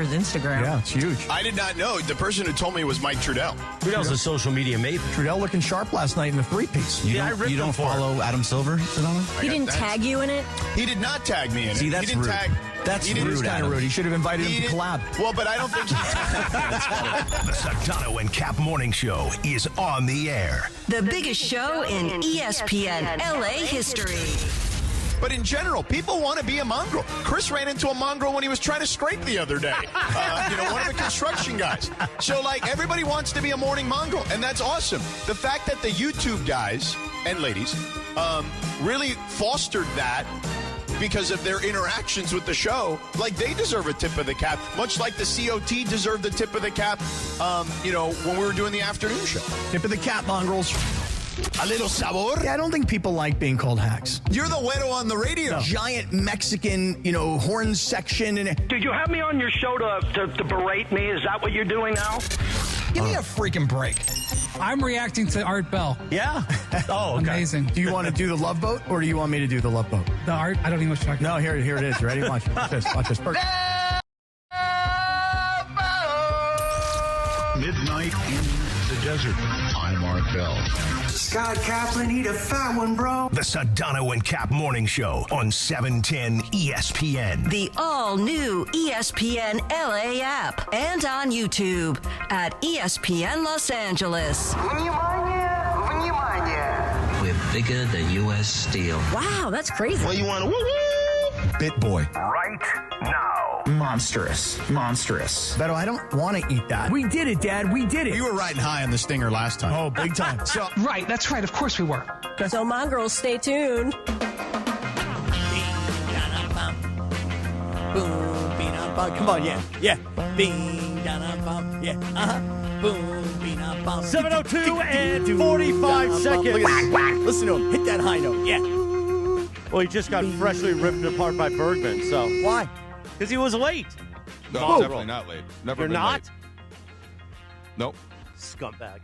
his Instagram. Yeah, it's huge. I did not know. The person who told me was Mike Trudell. Trudell's a social media maven. Trudell looking sharp last night in the three-piece. You don't follow Adam Silver, Sedano? He didn't tag you in it? He did not tag me in it. See, that's he didn't rude. That's He rude, didn't- kind of rude. He should have invited him to collab. Well, but I don't think he The Sedano and Kap Morning Show is on the air. The biggest show in ESPN LA history. But in general, people want to be a mongrel. Chris ran into a mongrel when he was trying to scrape the other day. One of the construction guys. So, everybody wants to be a morning mongrel, and that's awesome. The fact that the YouTube guys and ladies really fostered that because of their interactions with the show, they deserve a tip of the cap, much like the COT deserved the tip of the cap, when we were doing the afternoon show. Tip of the cap, mongrels. A little sabor. Yeah, I don't think people like being called hacks. You're the güero on the radio. Giant Mexican, horn section. And Did you have me on your show to berate me? Is that what you're doing now? give me a freaking break. I'm reacting to Art Bell. Yeah? Oh, okay. Amazing. Do you want to do the love boat, or do you want me to do the love boat? The Art, I don't even know what you're talking No, here it is. You ready? Watch this. Watch this. Midnight in the desert. I'm Art Bell. Scott Kaplan, eat a fat one, bro. The Sedano and Kap Morning Show on 710 ESPN. The all-new ESPN LA app and on YouTube at ESPN Los Angeles. We're bigger than U.S. Steel. Wow, that's crazy. Well, you want to woo-woo? Bit boy. Right now. Monstrous. Beto, I don't want to eat that. We did it, Dad. We did it. You were riding high on the stinger last time. Oh, big time. So, Right, that's right. Of course we were. So, mongrels, stay tuned. Come on, yeah. Yeah. Yeah. Boom. 7:02 and 45 seconds. Listen to him. Hit that high note. Yeah. Well, he just got freshly ripped apart by Bergman, so. Why? Because he was late. No, I'm definitely not late. Never You're been not? late. Nope. Scumbag.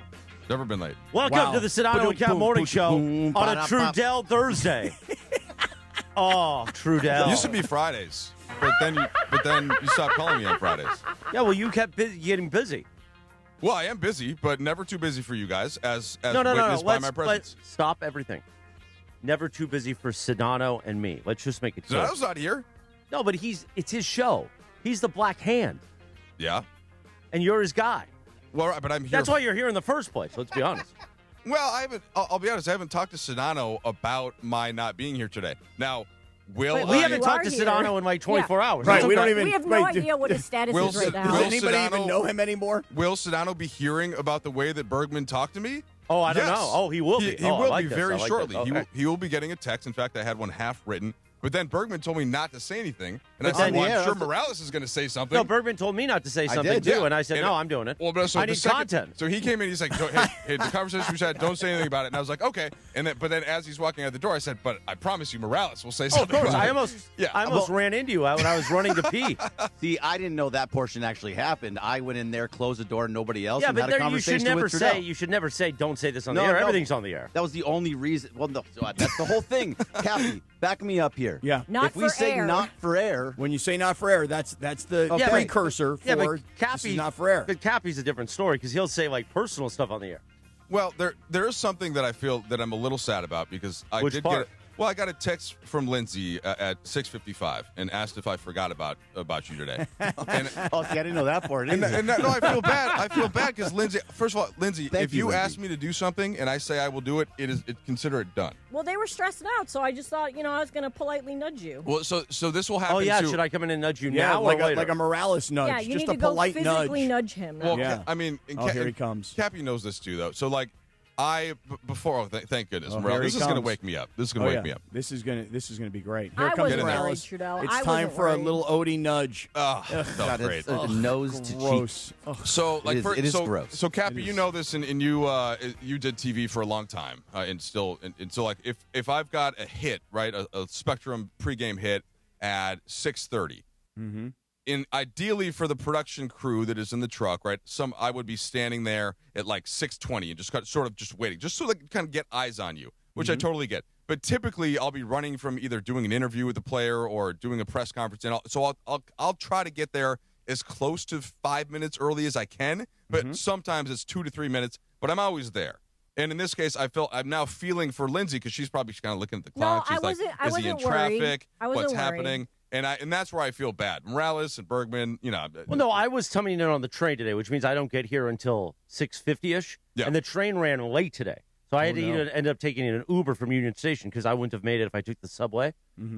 Never been late. Welcome to the Sedano and Kap Morning Show on a Trudell Thursday. Oh, Trudell. It used to be Fridays, but then you stopped calling me on Fridays. Yeah, well, you kept getting busy. Well, I am busy, but never too busy for you guys, as No. witnessed by my Let's presence. stop everything. Never too busy for Sedano and me. Let's just make it clear. Sedano's not here. No, but it's his show. He's the black hand, Yeah. and you're his guy. Well, but I'm here. That's why you're here in the first place. Let's be honest. Well, I haven't. I'll be honest. I haven't talked to Sedano about my not being here today. Now, will Wait, We I- haven't You talked are to here. Sedano in like 24 hours. Right, That's we okay. don't even. We have no wait, idea what his status Will is right Sid- now. Will Does anybody Sedano- even know him anymore? Will Sedano be hearing about the way that Bergman talked to me? Oh, I don't Yes. know. Oh, he will be. He Oh, I will like be this. very I like shortly. this. Okay. He will be getting a text. In fact, I had one half written. But then Bergman told me not to say anything. And I But said, then, well, yeah, I'm sure that's- Morales is going to say something. No, Bergman told me not to say something did, too, yeah. and I said, And- no, I'm doing it. Well, but so I the need second- content. So he came in. He's like, hey, the conversation we had, don't say anything about it. And I was like, okay. But then as he's walking out the door, I said, but I promise you, Morales will say Oh, of something. course. about I it. almost ran into you when I was running to pee. See, I didn't know that portion actually happened. I went in there, closed the door, nobody else, Yeah, and but had a there, you conversation should never with say. Trudell. You should never say. Don't say this on the No, air. no. Everything's on the air. That was the only reason. Well, no, that's the whole thing. Cappy, back me up here. Yeah. Not if we for say air. not for air, When you say not for air, that's the Yeah, but- precursor Yeah, for but Cappy, this is not for air. But Cappy's a different story because he'll say like personal stuff on the air. Well, there is something that I feel that I'm a little sad about because I Which did part? I got a text from Lindsay at 6:55 and asked if I forgot about you today. And, oh, see, I didn't know that part. and, either. and no, I feel bad. I feel bad because Lindsay. First of all, Lindsay, Thank if you, you Lindsay. ask me to do something and I say I will do it, consider it done. Well, they were stressed out, so I just thought, I was going to politely nudge you. Well, so this will happen. Oh yeah, to, should I come in and nudge you Yeah, now like or later? like a Morales nudge, Yeah, you just need a to go polite physically nudge. nudge him now. Well, Yeah. I mean, Oh, here he comes. Cappy knows this too, though. So like, thank goodness, Oh, Morales. here he This is going to comes. wake me up. This is going to wake me up. This is gonna be great. I Here comes wasn't Morales. worried, Trudell. It's I time wasn't for a worried. little Odie nudge. Oh, felt God, great. it's a nose to cheek. Gross. Ugh. So, like, It is gross. So, Cappy, It you is. know this, and you did TV for a long time, and so like, if I've got a hit, right, a Spectrum pregame hit at 6:30, ideally for the production crew that is in the truck, right, I would be standing there at like 6:20 and just sort of just waiting, just so they can kind of get eyes on you, which I totally get. But typically, I'll be running from either doing an interview with the player or doing a press conference, and so I'll try to get there as close to 5 minutes early as I can, but sometimes it's 2 to 3 minutes, but I'm always there. And in this case, I'm now feeling for Lindsay because she's probably kind of looking at the clock. No, She's is he in traffic? What's happening? And that's where I feel bad. Morales and Bergman, Well, no, I was coming in on the train today, which means I don't get here until 6:50ish. Yeah. And the train ran late today. So I had to end up taking an Uber from Union Station because I wouldn't have made it if I took the subway.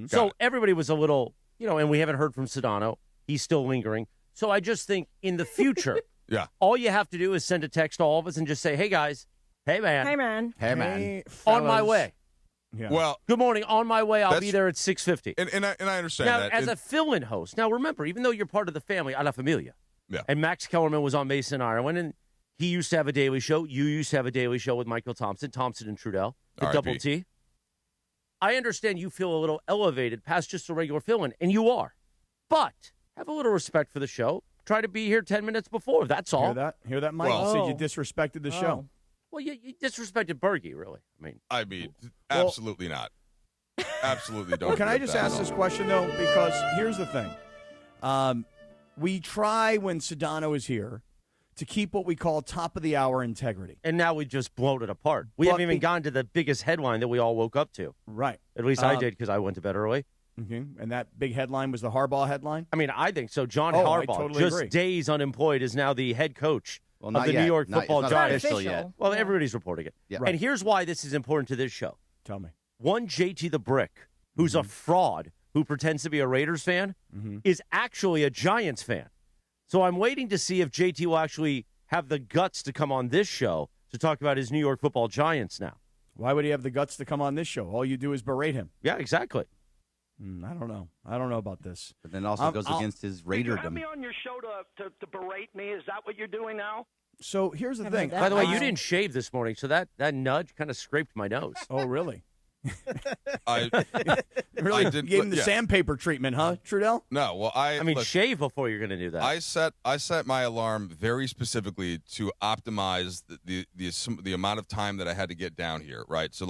So everybody was a little, and we haven't heard from Sedano. He's still lingering. So I just think in the future, all you have to do is send a text to all of us and just say, hey, guys, hey, man. Hey, man. Hey, man. Hey, On my way. Yeah. Well, good morning. On my way. I'll be there at 6:50. And I understand now, that. as a fill-in host, now remember, even though you're part of the family, a la familia, and Max Kellerman was on Mason, Ireland, and he used to have a daily show. You used to have a daily show with Michael Thompson and Trudell, the Double T. I understand you feel a little elevated past just a regular fill-in, and you are. But have a little respect for the show. Try to be here 10 minutes before. That's all. Hear that, Mike? Well, said you disrespected the show. Well, you disrespected Bergie, really. Absolutely not. Absolutely don't. Well, can I just ask this question, though? Because here's the thing. We try when Sedano is here to keep what we call top-of-the-hour integrity. And now we just blown it apart. We haven't even gone to the biggest headline that we all woke up to. Right. At least I did because I went to bed early. And that big headline was the Harbaugh headline? I mean, I think so. John Harbaugh, totally just agree. days unemployed, is now the head coach of the yet. New York Football it's not Giants. official yet. Well, everybody's reporting it. Yeah. And here's why this is important to this show. Tell me. One JT the Brick, who's a fraud, who pretends to be a Raiders fan, is actually a Giants fan. So I'm waiting to see if JT will actually have the guts to come on this show to talk about his New York Football Giants now. Why would he have the guts to come on this show? All you do is berate him. Yeah, exactly. I don't know. I don't know about this. But then also goes against his Did you have Raiderdom. me on your show to berate me? Is that what you're doing now? So here's the thing. By the way, you didn't shave this morning, so that nudge kind of scraped my nose. Oh, really? I Really? did, You gave him the sandpaper treatment, huh, Trudell? No, well, I mean, shave before you're going to do that. I set my alarm very specifically to optimize the amount of time that I had to get down here, right? So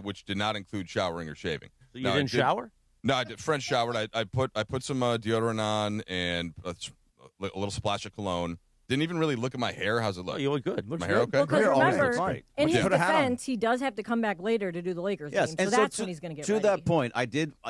which did not include showering or shaving. So you didn't shower? No, I did French showered. I put some deodorant on and a little splash of cologne. Didn't even really look at my hair. How's it look? Oh, you look good. My hair okay? Well, because remember, great. in his Put a hat on. defense, he does have to come back later to do the Lakers game. So and that's when he's going to get to ready. that point,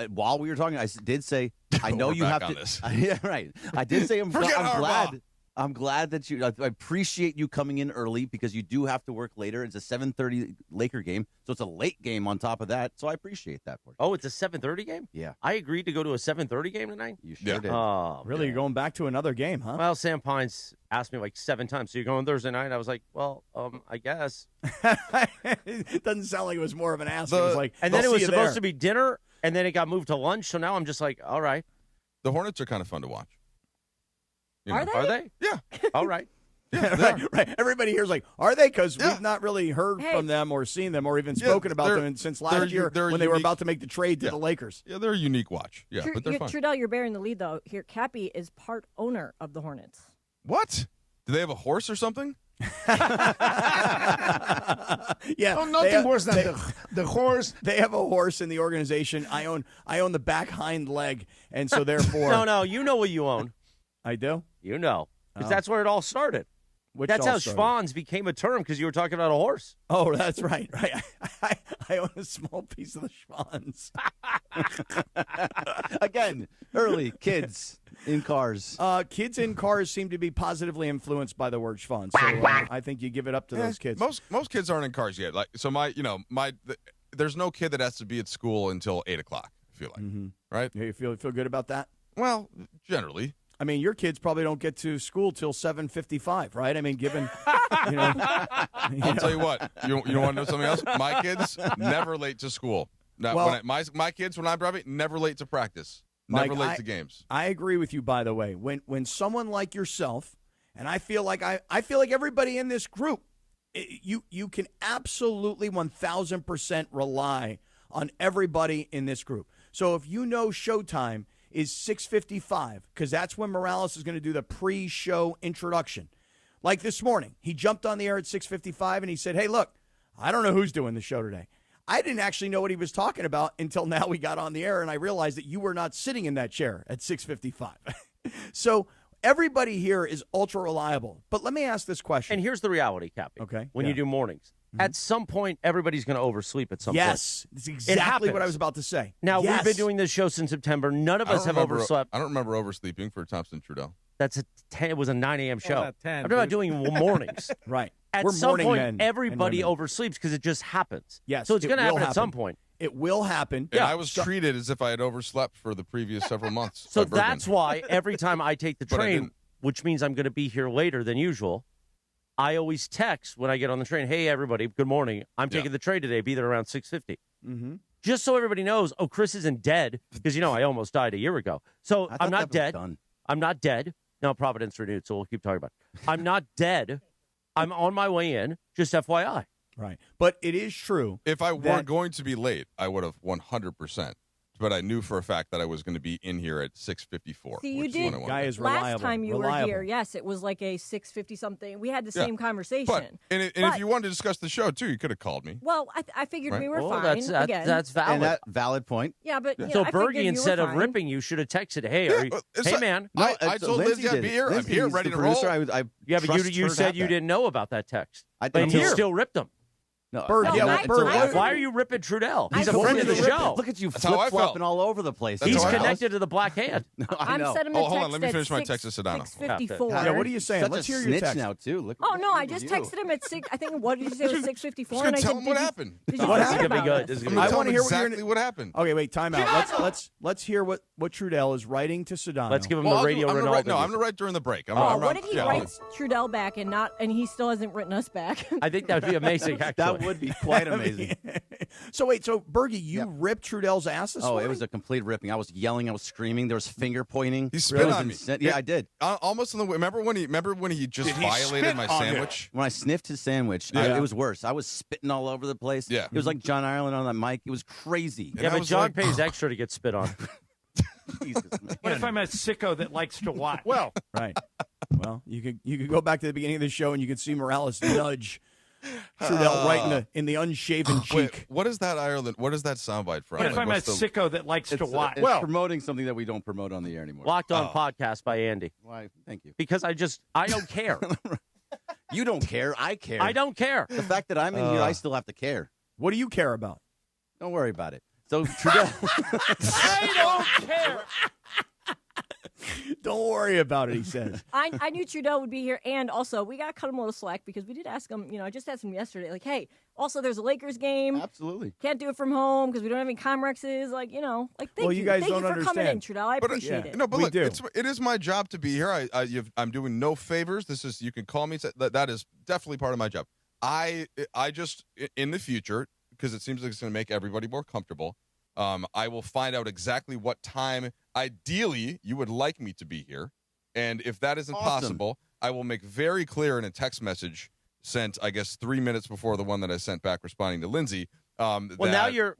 while we were talking, I did say, I know We're you back have on to. this. Yeah, right. I did say I'm Harbaugh. glad. I'm glad that I appreciate you coming in early because you do have to work later. It's a 7:30 Laker game, so it's a late game on top of that. So I appreciate that for you. Oh, it's a 7:30 game? Yeah. I agreed to go to a 7:30 game tonight? You sure did. Oh, Really? man. You're going back to another game, huh? Well, Sam Pines asked me like 7 times, so you're going Thursday night? I was like, well, I guess. It doesn't sound like it was more of an ask. It was like, and then I'll it was see you supposed there. to be dinner, and then it got moved to lunch, so now I'm just like, all right. The Hornets are kind of fun to watch. Are they? Are they? Yeah. All right. right. Everybody here's like, are they? Because we've not really heard from them or seen them or even spoken about them since last year when they were about to make the trade to the Lakers. Yeah, they're a unique watch. Yeah, but they're fun. Trudell, you're bearing the lead, though. Here, Cappy is part owner of the Hornets. What? Do they have a horse or something? Yeah. Oh, nothing worse than the horse. They have a horse in the organization. I own the back hind leg, and so therefore. No, you know what you own. I do? You know. Because that's where it all started. That's how schwanz became a term, because you were talking about a horse. Oh, that's right. I own a small piece of the schwanz. Again, early kids in cars. Kids in cars seem to be positively influenced by the word schwanz. So I think you give it up to those kids. Most kids aren't in cars yet. Like so, there's no kid that has to be at school until 8 o'clock. I feel like, right? Yeah, you feel good about that? Well, generally. I mean, your kids probably don't get to school till 7:55, right? I mean, given, I'll tell you what. You want to know something else? My kids never late to school. Now, my kids, when I'm driving, never late to practice. Never late to games. I agree with you, by the way. When someone like yourself, and I feel like everybody in this group, you can absolutely 1,000% rely on everybody in this group. So if you know showtime is 6:55, because that's when Morales is going to do the pre-show introduction. Like this morning, he jumped on the air at 6:55 and he said, hey, look, I don't know who's doing the show today. I didn't actually know what he was talking about until now we got on the air, and I realized that you were not sitting in that chair at 6:55. So everybody here is ultra reliable. But let me ask this question. And here's the reality, Cappy. Okay. When you do mornings, at some point, everybody's going to oversleep at some point. Yes, that's exactly what I was about to say. Now, Yes. we've been doing this show since September. None of us have overslept. I don't remember oversleeping for Thompson Trudell. It was a 9 a.m. show. at 10, I'm talking about doing mornings. Right. At We're some morning point, men and everybody women. oversleeps because it just happens. Yes, So it's it going to will happen at some happen. point. It will happen. And I was treated as if I had overslept for the previous several months. So by Bergen. that's why every time I take the But I train, didn't. which means I'm going to be here later than usual, I always text when I get on the train, hey, everybody, good morning. I'm taking the train today. Be there around 6:50. Mm-hmm. Just so everybody knows, Chris isn't dead because, I almost died a year ago. So I'm not dead. I'm not dead. No, Providence renewed, so we'll keep talking about it. I'm not dead. I'm on my way in, just FYI. Right. But it is true. If I were going to be late, I would have 100%. But I knew for a fact that I was going to be in here at 6:54. See, you did. Guy is last reliable. time you reliable. were here, yes, it was like a 6:50 something. We had the same conversation. But if you wanted to discuss the show, too, you could have called me. Well, I figured we were Well, fine. again. that's valid. And that valid point. Yeah, but So I figured Bergie, you instead were of fine. ripping you, should have texted, hey, man. No, I told Lindsay I'd be here. I'm here, ready to roll. Yeah, but you said you didn't know about that text. I'm you here. still ripped him. No, Berg, Why are you ripping Trudell? He's a friend of the show. Look at you That's how I flip-flopping felt. all over the place. He's connected to the black hand. I know. I'm sending a hold text on. Let me at finish my text to Sedano. 6:54. Yeah, what are you saying? Such Let's a hear your snitch text. now, too. Look, Oh no, I look just at you. texted him at 6. I think what did you say? It was 6:54. Just tell him what happened. Did you What forget happened? about This is gonna be good. it? This is I'm gonna going be to I tell wanna him hear what you're- exactly what happened. Okay, wait, time out. Let's hear what Trudell is writing to Sedano. Let's give him Well, the radio I'm Ronaldo. I'm going to write during the break. What if he writes Trudell back and he still hasn't written us back? I think that would be amazing, actually. That would be quite amazing. So wait, Bergie, you ripped Trudell's ass this Oh, morning? it was a complete ripping. I was yelling. I was screaming. There was finger pointing. He spit on me. Yeah, I did. Almost in the. Remember when he just violated my sandwich? When I sniffed his sandwich, it was worse. I was spitting all over the place. Yeah. It was like John Ireland on that mic. It was crazy. Yeah, but John pays extra to get spit on. Jesus, man. What if I'm a sicko that likes to watch? Well, right. Well, you could go back to the beginning of the show and you could see Morales nudge Trudell right in the unshaven cheek. wait, what is that Ireland? What is that soundbite from? What if I'm a what's the- sicko that likes to watch? It's promoting something that we don't promote on the air anymore. Locked On Podcast by Andy. Why? Thank you. Because I don't care. You don't care. I care. I don't care. The fact that I'm in here, I still have to care. What do you care about? Don't worry about it. So Trudell. I don't care. Don't worry about it, he says. I knew Trudell would be here, and also we got to cut him a little slack because we did ask him. I just asked him yesterday, like, hey, also there's a Lakers game. Absolutely. Can't do it from home because we don't have any Comrexes. Like, thank Well, you guys thank don't you for coming in, understand. Trudell. I appreciate it. No, but We look, do. it is my job to be here. I'm doing no favors. You can call me. That is definitely part of my job. I just in the future, because it seems like it's going to make everybody more comfortable. I will find out exactly what time, ideally, you would like me to be here. And if that isn't possible, I will make very clear in a text message sent, I guess, 3 minutes before the one that I sent back responding to Lindsay. Well, now you're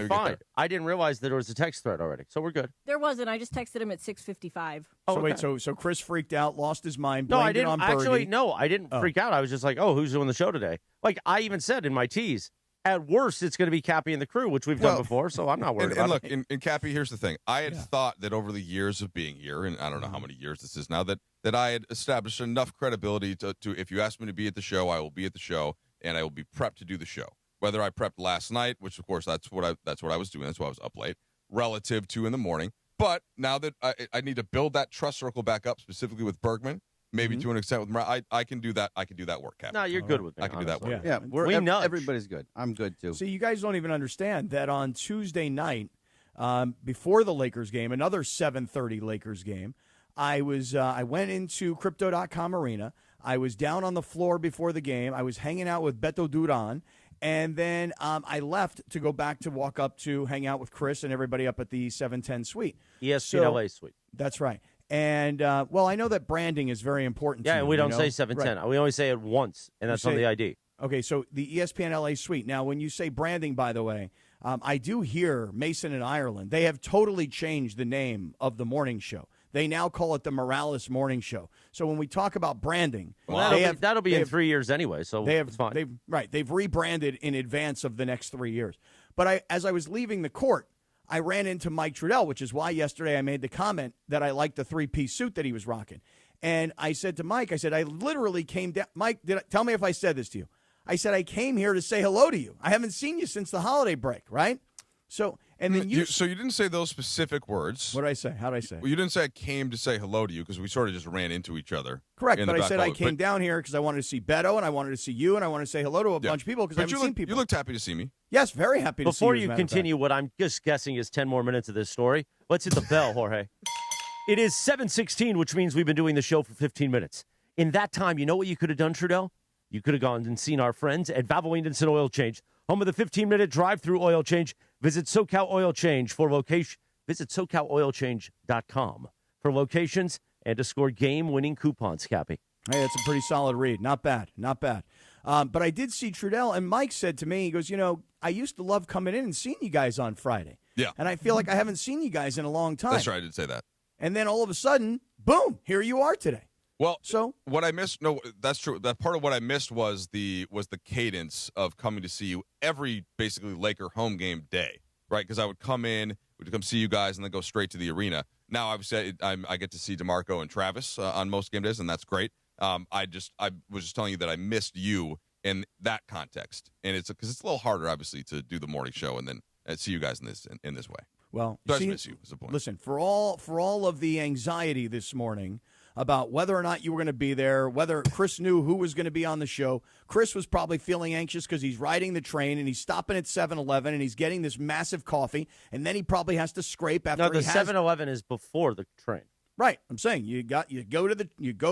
fine. I didn't realize that there was a text thread already, so we're good. There wasn't. I just texted him at 6:55. So wait, so Chris freaked out, lost his mind, No, blamed I didn't. it on Actually, Bergie. no, I didn't freak out. I was just like, oh, who's doing the show today? Like I even said in my tease, at worst, it's going to be Cappy and the crew, which we've done before, so I'm not worried about and look, it. and Cappy, here's the thing. I had thought that over the years of being here, and I don't know how many years this is now, that I had established enough credibility to if you ask me to be at the show, I will be at the show, and I will be prepped to do the show. Whether I prepped last night, which of course that's what I was doing. That's why I was up late, relative to in the morning. But now that I need to build that trust circle back up, specifically with Bergman, maybe to an extent with Mariah, I can do that. I can do that work, Captain. No, you're good with me. I can do that work. Yeah, everybody's good. I'm good too. See, you guys don't even understand that on Tuesday night, before the Lakers game, another 7:30 Lakers game, I went into Crypto.com Arena. I was down on the floor before the game. I was hanging out with Beto Duran. And then I left to go back to walk up to hang out with Chris and everybody up at the 710 suite. ESPN LA suite. That's right. And, I know that branding is very important to Yeah, you. and we don't know? say 710. Right. We only say it once, and that's on the ID. Okay, so the ESPN LA suite. Now, when you say branding, by the way, I do hear Mason and Ireland. They have totally changed the name of the morning show. They now call it the Morales Morning Show. So when we talk about branding, that'll be in 3 years anyway, so it's fine. They've rebranded in advance of the next 3 years. But as I was leaving the court, I ran into Mike Trudell, which is why yesterday I made the comment that I liked the three-piece suit that he was rocking. And I said to Mike, I said, I literally came down. Mike, tell me if I said this to you. I said, I came here to say hello to you. I haven't seen you since the holiday break, right? So, and then So you didn't say those specific words. What did I say? How did I say? Well, you didn't say I came to say hello to you because we sort of just ran into each other. Correct, but I said I came down here because I wanted to see Beto and I wanted to see you and I wanted to say hello to a bunch of people because I haven't seen people. You looked happy to see me. Yes, very happy to see you. Before you continue, what I'm just guessing is 10 more minutes of this story. Let's hit the bell, Jorge. It is 7:16, which means we've been doing the show for 15 minutes. In that time, you know what you could have done, Trudell? You could have gone and seen our friends at Valvoline Instant Oil Change, home of the 15-minute drive-through oil change. Visit SoCal Oil Change for location. Visit SoCalOilChange.com for locations and to score game-winning coupons, Cappy. Hey, that's a pretty solid read. Not bad. Not bad. But I did see Trudell, and Mike said to me, he goes, I used to love coming in and seeing you guys on Friday. Yeah. And I feel like I haven't seen you guys in a long time. That's right. I did say that. And then all of a sudden, boom, here you are today. Well, so what I missed? No, that's true. That part of what I missed was the cadence of coming to see you every basically Laker home game day, right? Because I would come in, would come see you guys, and then go straight to the arena. Now obviously I get to see DeMarco and Travis on most game days, and that's great. I was just telling you that I missed you in that context, and it's because it's a little harder, obviously, to do the morning show and then see you guys in this way. Well, so I just miss you. Is the point. Listen, for all of the anxiety this morning about whether or not you were going to be there, whether Chris knew who was going to be on the show, Chris was probably feeling anxious because he's riding the train and he's stopping at 7-Eleven and he's getting this massive coffee, and then he probably has to scrape after. No, the 7-Eleven is before the train. Right, I'm saying you go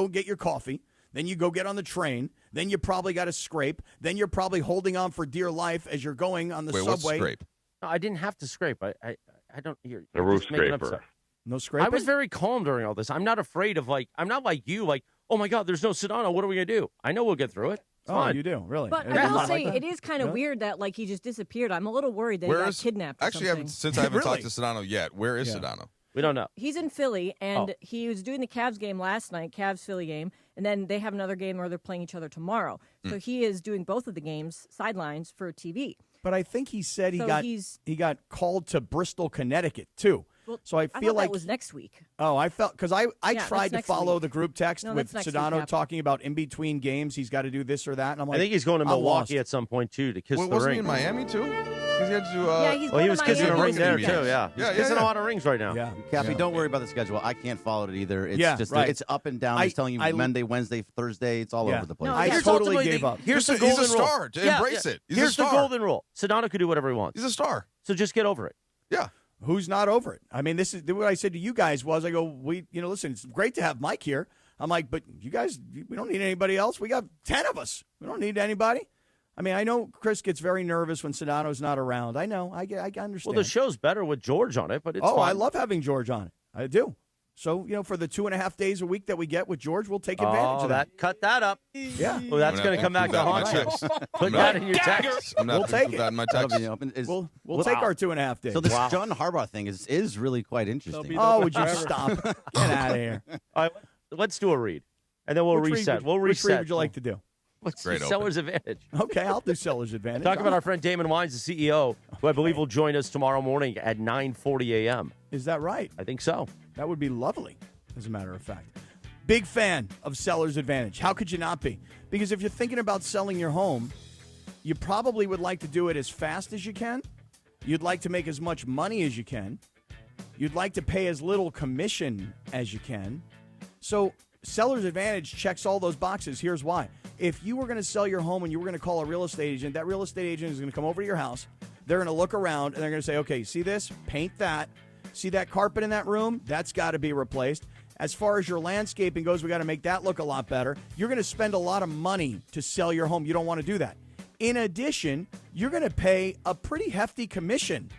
get your coffee. Then you go get on the train. Then you probably got to scrape. Then you're probably holding on for dear life as you're going on the subway. What's scrape? No, I didn't have to scrape. I don't hear a roof scraper. No scraping? I was very calm during all this. I'm not afraid of I'm not like you. Oh my God, there's no Sedano. What are we gonna do? I know we'll get through it. It's fine. You do really? But I will say it is kind of weird that he just disappeared. I'm a little worried that he got kidnapped. Actually, I haven't talked to Sedano yet. Where is Sedano? We don't know. He's in Philly, and he was doing the Cavs game last night, Cavs-Philly game, and then they have another game where they're playing each other tomorrow. So he is doing both of the games sidelines for TV. But I think he said he got called to Bristol, Connecticut, too. Well, so I feel like that was next week. Oh, I felt because I tried to follow the group text with Sedano talking about in between games he's got to do this or that, and I'm like, I think he's going to Milwaukee at some point too to kiss the ring. Wasn't he in Miami too? Because he had to. He was kissing a ring there too. Yeah, he's kissing a lot of rings right now. Yeah, Cappy, don't worry about the schedule. I can't follow it either. It's just it's up and down. He's telling you Monday, Wednesday, Thursday. It's all over the place. No, I totally gave up. Here's the golden rule. He's a star. Embrace it. Here's the golden rule. Sedano could do whatever he wants. He's a star. So just get over it. Yeah. Who's not over it? I mean, this is what I said to you guys was, I go, listen, it's great to have Mike here. I'm like, but you guys, we don't need anybody else. We got 10 of us. We don't need anybody. I mean, I know Chris gets very nervous when Sedano's not around. I know. I understand. Well, the show's better with George on it, but it's fine. I love having George on it. I do. So, for the 2.5 days a week that we get with George, we'll take advantage of that. Cut that up. Yeah. Well, that's going to come back to haunt you. Put that in your text. We'll take it. That in my text. We'll take our 2.5 days. So this John Harbaugh thing is really quite interesting. Oh, would you stop? Get out of here. All right, let's do a read, and then we'll reset. Which read would you like to do? Let's do Seller's Advantage. Okay, I'll do Seller's Advantage. Talk about our friend Damon Wines, the CEO, who I believe will join us tomorrow morning at 9:40 a.m. Is that right? I think so. That would be lovely, as a matter of fact. Big fan of Seller's Advantage. How could you not be? Because if you're thinking about selling your home, you probably would like to do it as fast as you can. You'd like to make as much money as you can. You'd like to pay as little commission as you can. So Seller's Advantage checks all those boxes. Here's why. If you were going to sell your home and you were going to call a real estate agent, that real estate agent is going to come over to your house. They're going to look around, and they're going to say, okay, see this? Paint that. See that carpet in that room? That's got to be replaced. As far as your landscaping goes, we got to make that look a lot better. You're going to spend a lot of money to sell your home. You don't want to do that. In addition, you're going to pay a pretty hefty commission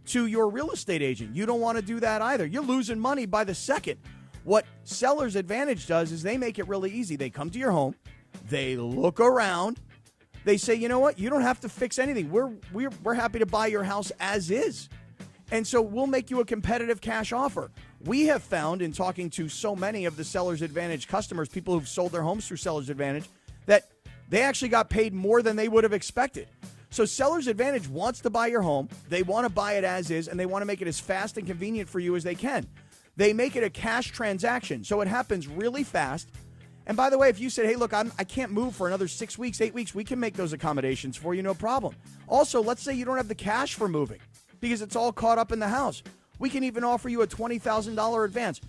to your real estate agent. You don't want to do that either. You're losing money by the second. What Seller's Advantage does is they make it really easy. They come to your home. They look around. They say, you know what? You don't have to fix anything. We're happy to buy your house as is. And so we'll make you a competitive cash offer. We have found in talking to so many of the Seller's Advantage customers, people who've sold their homes through Seller's Advantage, that they actually got paid more than they would have expected. So Seller's Advantage wants to buy your home. They want to buy it as is, and they want to make it as fast and convenient for you as they can. they make it a cash transaction. So it happens really fast. And by the way, if you said, hey, look, I can't move for another 6 weeks, 8 weeks, we can make those accommodations for you, no problem. Also, let's say you don't have the cash for moving because it's all caught up in the house. We can even offer you a $20,000 advance.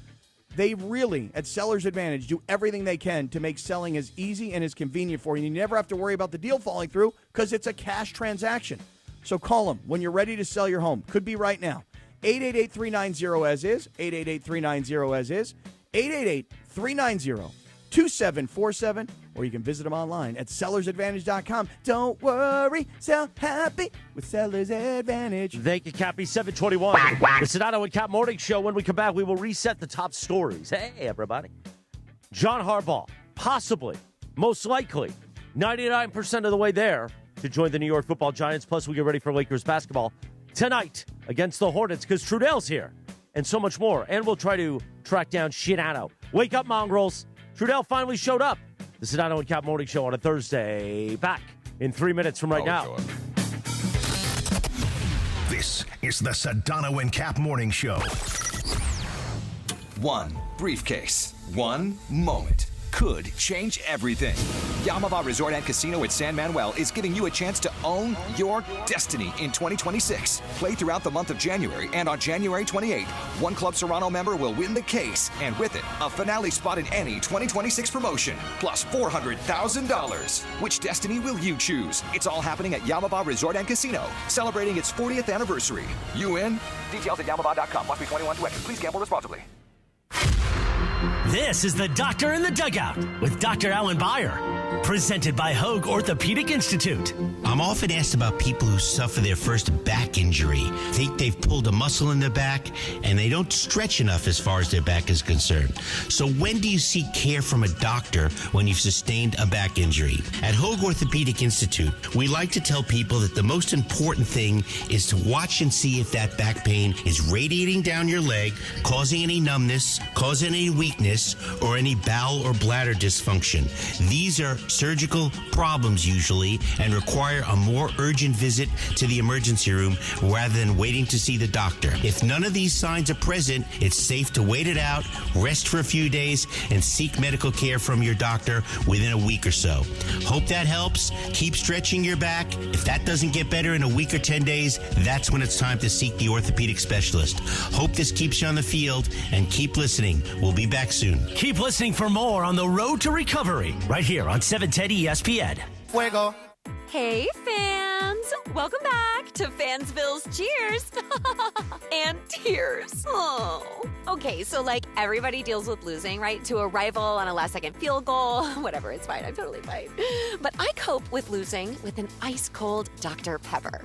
They really, at Seller's Advantage, do everything they can to make selling as easy and as convenient for you. You never have to worry about the deal falling through because it's a cash transaction. So call them when you're ready to sell your home. Could be right now. 888-390-AS-IS, 888-390-AS-IS, 888-390-2747, or you can visit them online at sellersadvantage.com. Don't worry, sell happy with Seller's Advantage. Thank you, Cappy. 721. The Sedano and Kap Morning Show. When we come back, we will reset the top stories. Hey, everybody. John Harbaugh, possibly, most likely, 99% of the way there to join the New York Football Giants. Plus, we get ready for Lakers basketball tonight against the Hornets because Trudell's here and so much more. And we'll try to track down Sedano. Wake up, mongrels. Trudell finally showed up. The Sedano and Kap Morning Show on a Thursday. Back in 3 minutes from right now. This is the Sedano and Kap Morning Show. One briefcase, one moment could change everything. Yamava Resort and Casino at San Manuel is giving you a chance to own your destiny in 2026. Play throughout the month of January, and on January 28th, one Club Serrano member will win the case, and with it, a finale spot in any 2026 promotion, plus $400,000. Which destiny will you choose? It's all happening at Yamava Resort and Casino, celebrating its 40th anniversary. You in? Details at yamava.com. Must be 21 to enter. Please gamble responsibly. This is the Doctor in the Dugout with Dr. Alan Byer, presented by Hoag Orthopedic Institute. I'm often asked about people who suffer their first back injury, think they've pulled a muscle in their back, and they don't stretch enough as far as their back is concerned. So when do you seek care from a doctor when you've sustained a back injury? At Hoag Orthopedic Institute, we like to tell people that the most important thing is to watch and see if that back pain is radiating down your leg, causing any numbness, causing any weakness, or any bowel or bladder dysfunction. These are surgical problems usually and require a more urgent visit to the emergency room rather than waiting to see the doctor. If none of these signs are present, it's safe to wait it out, rest for a few days, and seek medical care from your doctor within a week or so. Hope that helps. Keep stretching your back. If that doesn't get better in a week or 10 days, that's when it's time to seek the orthopedic specialist. Hope this keeps you on the field, and keep listening. We'll be back soon. Keep listening for more on the road to recovery right here on 710 ESPN. Fuego. Hey, fans. Welcome back to Fansville's Cheers and Tears. Oh. Okay, so like everybody deals with losing, right? To a rival on a last-second field goal. Whatever, it's fine. I'm totally fine. But I cope with losing with an ice-cold Dr. Pepper.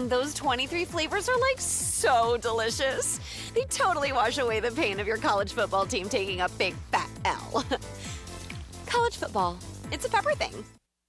Those 23 flavors are like so delicious. They totally wash away the pain of your college football team taking a big fat L. College football, it's a pepper thing.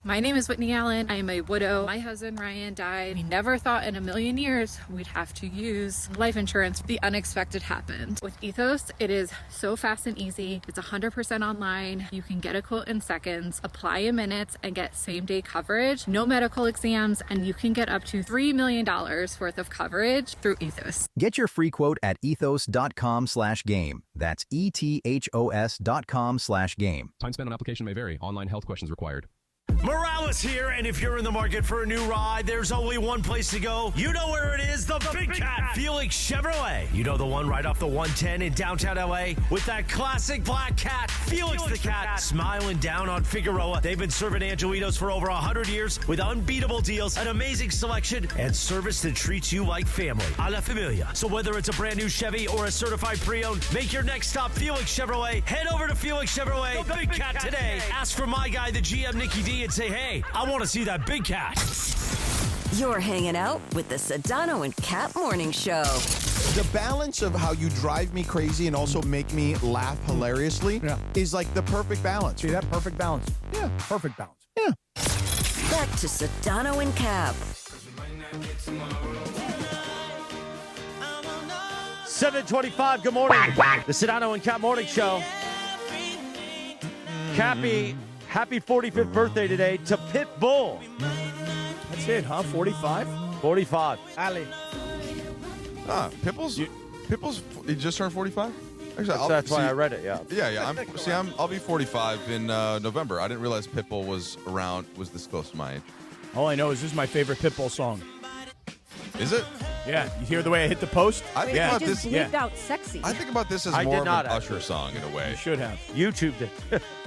My name is Whitney Allen. I am a widow. My husband Ryan died. We never thought in a million years we'd have to use life insurance. The unexpected happened. With Ethos, it is so fast and easy. It's 100% online. You can get a quote in seconds, apply in minutes, and get same-day coverage. No medical exams, and you can get up to $3 million worth of coverage through Ethos. Get your free quote at ethos.com/game. That's ETHOS.com/game. Time spent on application may vary. Online health questions required. Morales here, and if you're in the market for a new ride, there's only one place to go. You know where it is, the Big Cat, Felix Chevrolet. You know the one right off the 110 in downtown LA with that classic black cat, Felix the Cat, smiling down on Figueroa. They've been serving Angelitos for over 100 years with unbeatable deals, an amazing selection, and service that treats you like family. A la familia. So whether it's a brand new Chevy or a certified pre-owned, make your next stop Felix Chevrolet. Head over to Felix Chevrolet, the Big Cat today. Ask for my guy, the GM Nicky D, and say, hey, I want to see that big cat. You're hanging out with the Sedano and Kap Morning Show. The balance of how you drive me crazy and also make me laugh hilariously is like the perfect balance. See that? Perfect balance. Yeah, perfect balance. Yeah. Back to Sedano and Kap. 7:25, good morning. The Sedano and Kap Morning Show. Cappy, happy 45th birthday today to Pitbull. That's it, huh? 45? 45. Ali. Pitbull's He just turned 45. Actually, that's why I read it. Yeah. Yeah. I'll be 45 in November. I didn't realize Pitbull was this close to my age. All I know is this is my favorite Pitbull song. Is it? Yeah. You hear the way I hit the post? I think Wait, about he just this. bleeped out sexy. I think about this as I more did of not, an actually. Usher song in a way. You should have. YouTubed it.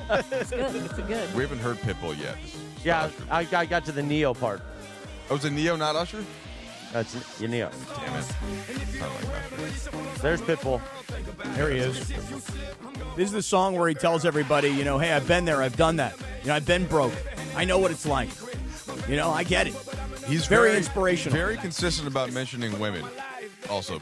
It's good. It's a good. We haven't heard Pitbull yet. Yeah, I got to the Neo part. Oh, was it Neo, not Usher? That's your Neo. Damn it. I like Usher. There's Pitbull. There he is. This is the song where he tells everybody, hey, I've been there, I've done that. I've been broke. I know what it's like. I get it. He's very inspirational. Very consistent about mentioning women. Also,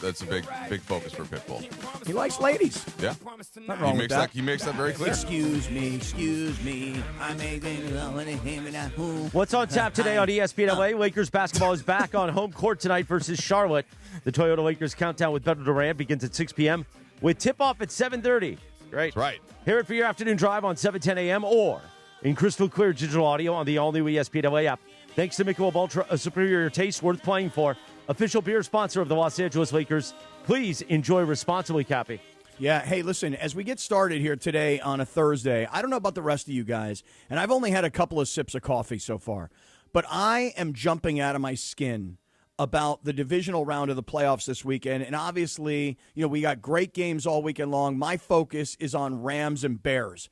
that's a big focus for Pitbull. He likes ladies. Yeah. Nothing wrong with that. He makes that very clear. Excuse me. What's on tap today on ESPN LA? Lakers basketball is back on home court tonight versus Charlotte. The Toyota Lakers countdown with Beto Durant begins at 6 p.m. with tip-off at 7:30. Right? That's right. Hear it for your afternoon drive on 7:10 a.m. or in crystal clear digital audio on the all-new ESPN LA app. Thanks to Michelob Ultra, a superior taste worth playing for. Official beer sponsor of the Los Angeles Lakers. Please enjoy responsibly, Cappy. Yeah, hey, listen, as we get started here today on a Thursday, I don't know about the rest of you guys, and I've only had a couple of sips of coffee so far, but I am jumping out of my skin about the divisional round of the playoffs this weekend. And obviously, we got great games all weekend long. My focus is on Rams and Bears.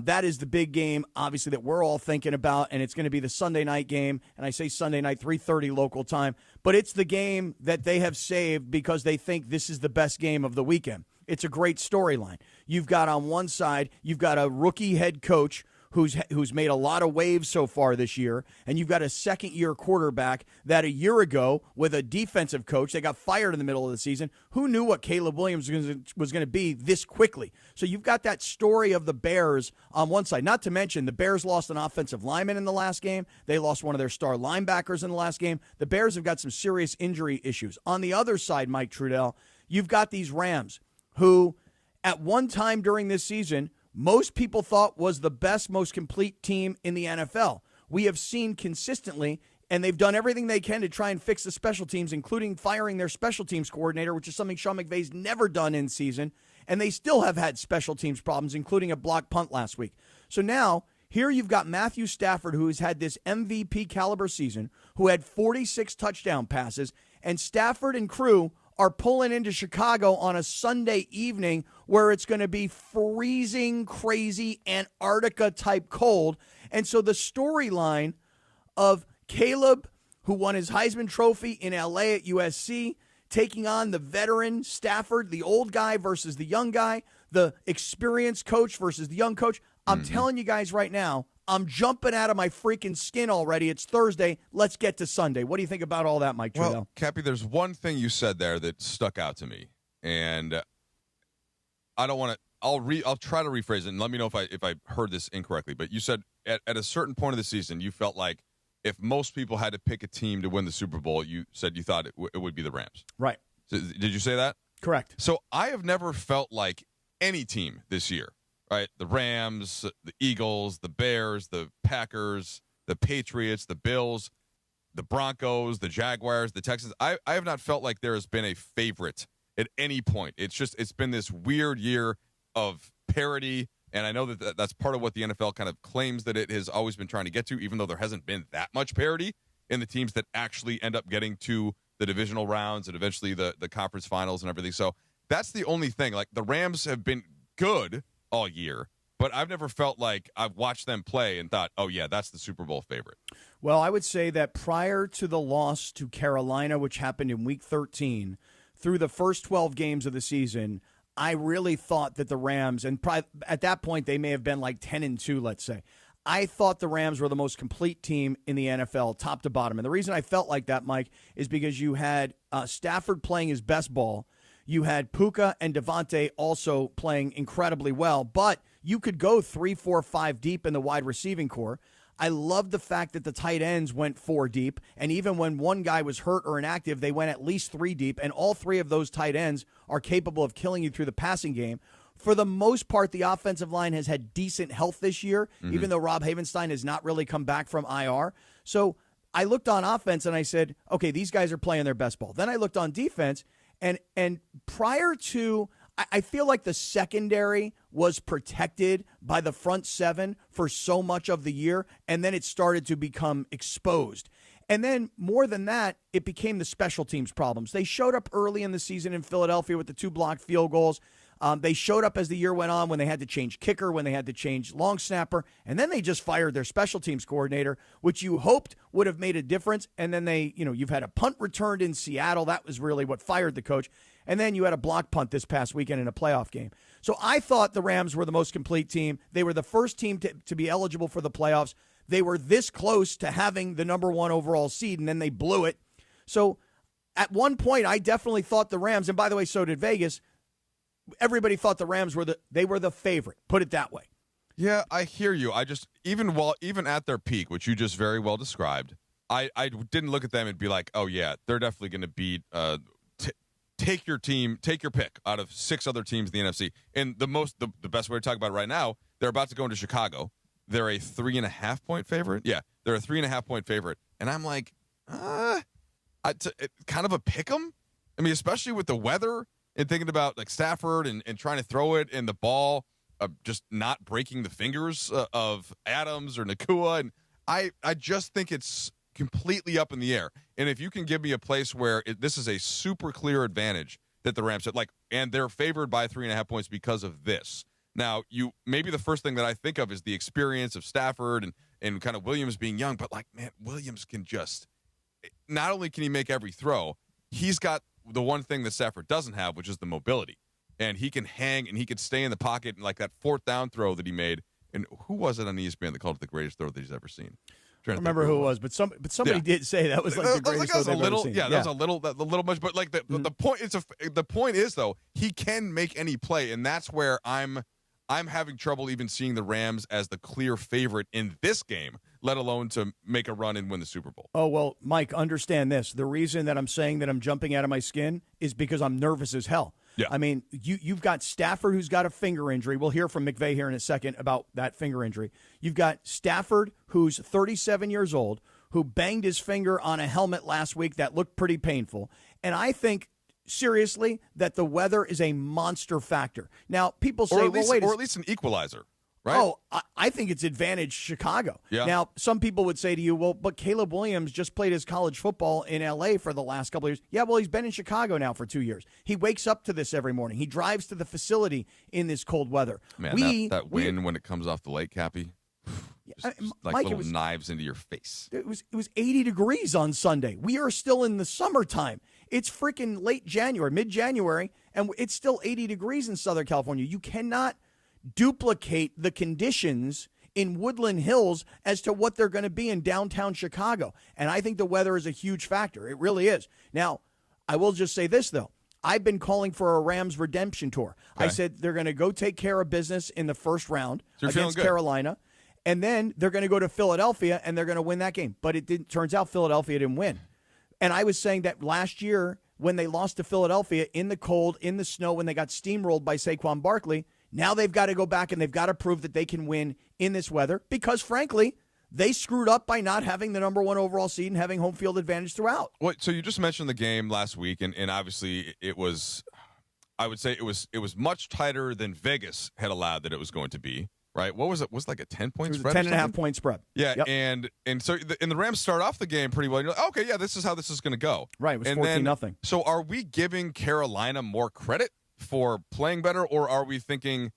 That is the big game, obviously, that we're all thinking about, and it's going to be the Sunday night game. And I say Sunday night, 3:30 local time. But it's the game that they have saved because they think this is the best game of the weekend. It's a great storyline. You've got on one side, you've got a rookie head coach who's made a lot of waves so far this year, and you've got a second-year quarterback that a year ago, with a defensive coach, they got fired in the middle of the season. Who knew what Caleb Williams was going to be this quickly? So you've got that story of the Bears on one side. Not to mention, the Bears lost an offensive lineman in the last game. They lost one of their star linebackers in the last game. The Bears have got some serious injury issues. On the other side, Mike Trudell, you've got these Rams who, at one time during this season, most people thought was the best, most complete team in the NFL. We have seen consistently, and they've done everything they can to try and fix the special teams, including firing their special teams coordinator, which is something Sean McVay's never done in season, and they still have had special teams problems, including a blocked punt last week. So now, here you've got Matthew Stafford, who has had this MVP caliber season, who had 46 touchdown passes, and Stafford and crew are pulling into Chicago on a Sunday evening where it's going to be freezing, crazy Antarctica-type cold. And so the storyline of Caleb, who won his Heisman Trophy in L.A. at USC, taking on the veteran Stafford, the old guy versus the young guy, the experienced coach versus the young coach. I'm telling you guys right now, I'm jumping out of my freaking skin already. It's Thursday. Let's get to Sunday. What do you think about all that, Mike Trudell? Well, Cappy, there's one thing you said there that stuck out to me, and I don't want to. I'll try to rephrase it, and let me know if I heard this incorrectly. But you said at a certain point of the season, you felt like if most people had to pick a team to win the Super Bowl, you said you thought it would be the Rams. Right. So, did you say that? Correct. So I have never felt like any team this year. Right, the Rams, the Eagles, the Bears, the Packers, the Patriots, the Bills, the Broncos, the Jaguars, the Texans. I have not felt like there has been a favorite at any point. It's been this weird year of parity, and I know that's part of what the NFL kind of claims that it has always been trying to get to, even though there hasn't been that much parity in the teams that actually end up getting to the divisional rounds and eventually the conference finals and everything. So that's the only thing. Like, the Rams have been good all year, but I've never felt like I've watched them play and thought, oh, yeah, that's the Super Bowl favorite. Well, I would say that prior to the loss to Carolina, which happened in Week 13, through the first 12 games of the season, I really thought that the Rams, and at that point they may have been like 10-2, let's say. I thought the Rams were the most complete team in the NFL, top to bottom. And the reason I felt like that, Mike, is because you had Stafford playing his best ball. You had Puka and Devontae also playing incredibly well, but you could go 3, 4, 5 deep in the wide receiving core. I love the fact that the tight ends went 4 deep, and even when one guy was hurt or inactive, they went at least 3 deep, and all 3 of those tight ends are capable of killing you through the passing game. For the most part, the offensive line has had decent health this year, even though Rob Havenstein has not really come back from IR. So I looked on offense, and I said, okay, these guys are playing their best ball. Then I looked on defense, And prior to, I feel like the secondary was protected by the front seven for so much of the year, and then it started to become exposed. And then more than that, it became the special teams problems. They showed up early in the season in Philadelphia with the 2 blocked field goals. They showed up as the year went on when they had to change kicker, when they had to change long snapper, and then they just fired their special teams coordinator, which you hoped would have made a difference. And then you've had a punt returned in Seattle. That was really what fired the coach. And then you had a block punt this past weekend in a playoff game. So I thought the Rams were the most complete team. They were the first team to be eligible for the playoffs. They were this close to having the number 1 overall seed, and then they blew it. So at one point, I definitely thought the Rams, and by the way, so did Vegas, everybody thought the Rams were the favorite. Put it that way. Yeah, I hear you. I just even at their peak, which you just very well described, I didn't look at them and be like, oh yeah, they're definitely going to beat. Take your pick out of 6 other teams in the NFC. And the best way to talk about it right now, they're about to go into Chicago. They're a 3.5-point favorite. Yeah, they're a 3.5-point favorite, and I'm like, kind of a pick 'em. I mean, especially with the weather. And thinking about like Stafford and trying to throw it and the ball just not breaking the fingers of Adams or Nakua. And I just think it's completely up in the air. And if you can give me a place where this is a super clear advantage that the Rams had, and they're favored by 3.5 points because of this. Now, maybe the first thing that I think of is the experience of Stafford and kind of Williams being young. But man, Williams can not only can he make every throw, he's got the one thing that Stafford doesn't have, which is the mobility. And he can hang and he can stay in the pocket, and like that 4th down throw that he made. And who was it on ESPN that called it the greatest throw that he's ever seen? I don't remember who it was, but somebody did say that was like the greatest throw they've ever seen. Yeah, that was a little much. But the point is though, he can make any play, and that's where I'm having trouble even seeing the Rams as the clear favorite in this game, let alone to make a run and win the Super Bowl. Oh, well, Mike, understand this. The reason that I'm saying that I'm jumping out of my skin is because I'm nervous as hell. Yeah. I mean, you've got Stafford who's got a finger injury. We'll hear from McVay here in a second about that finger injury. You've got Stafford who's 37 years old, who banged his finger on a helmet last week that looked pretty painful. And I think seriously that the weather is a monster factor. Now, people say, or at least an equalizer, right? Oh, I think it's advantage Chicago. Yeah. Now, some people would say to you, well, but Caleb Williams just played his college football in L.A. for the last couple of years. Yeah, well, he's been in Chicago now for 2 years. He wakes up to this every morning. He drives to the facility in this cold weather. Man, that wind when it comes off the lake, Cappy. Mike, little knives into your face. It was 80 degrees on Sunday. We are still in the summertime. It's freaking late January, mid-January, and it's still 80 degrees in Southern California. You cannot duplicate the conditions in Woodland Hills as to what they're going to be in downtown Chicago. And I think the weather is a huge factor. It really is. Now, I will just say this, though. I've been calling for a Rams redemption tour. Okay. I said they're going to go take care of business in the first round against Carolina. And then they're going to go to Philadelphia, and they're going to win that game. But turns out Philadelphia didn't win. And I was saying that last year when they lost to Philadelphia in the cold, in the snow, when they got steamrolled by Saquon Barkley, now they've got to go back and they've got to prove that they can win in this weather because, frankly, they screwed up by not having the number 1 overall seed and having home field advantage throughout. Wait, so you just mentioned the game last week, and obviously it was, I would say it was much tighter than Vegas had allowed that it was going to be. Right? What was it? Was it like a 10-point spread? 10.5-point spread. Yeah, yep. and so the Rams start off the game pretty well. You're like, okay, yeah, this is how this is going to go. Right, it was 14-0. So are we giving Carolina more credit for playing better, or are we thinking,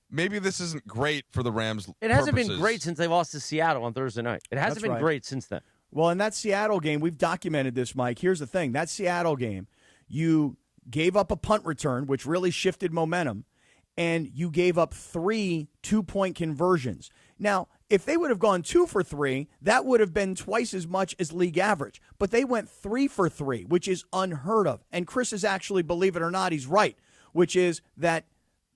maybe this isn't great for the Rams' It hasn't been great since they lost to Seattle on Thursday night. It hasn't been great since then. Well, in that Seattle game, we've documented this, Mike. Here's the thing. That Seattle game, you gave up a punt return, which really shifted momentum, and you gave up 3 2-point conversions. Now, if they would have gone 2 for 3, that would have been twice as much as league average. But they went 3 for 3, which is unheard of. And Chris is actually, believe it or not, he's right, which is that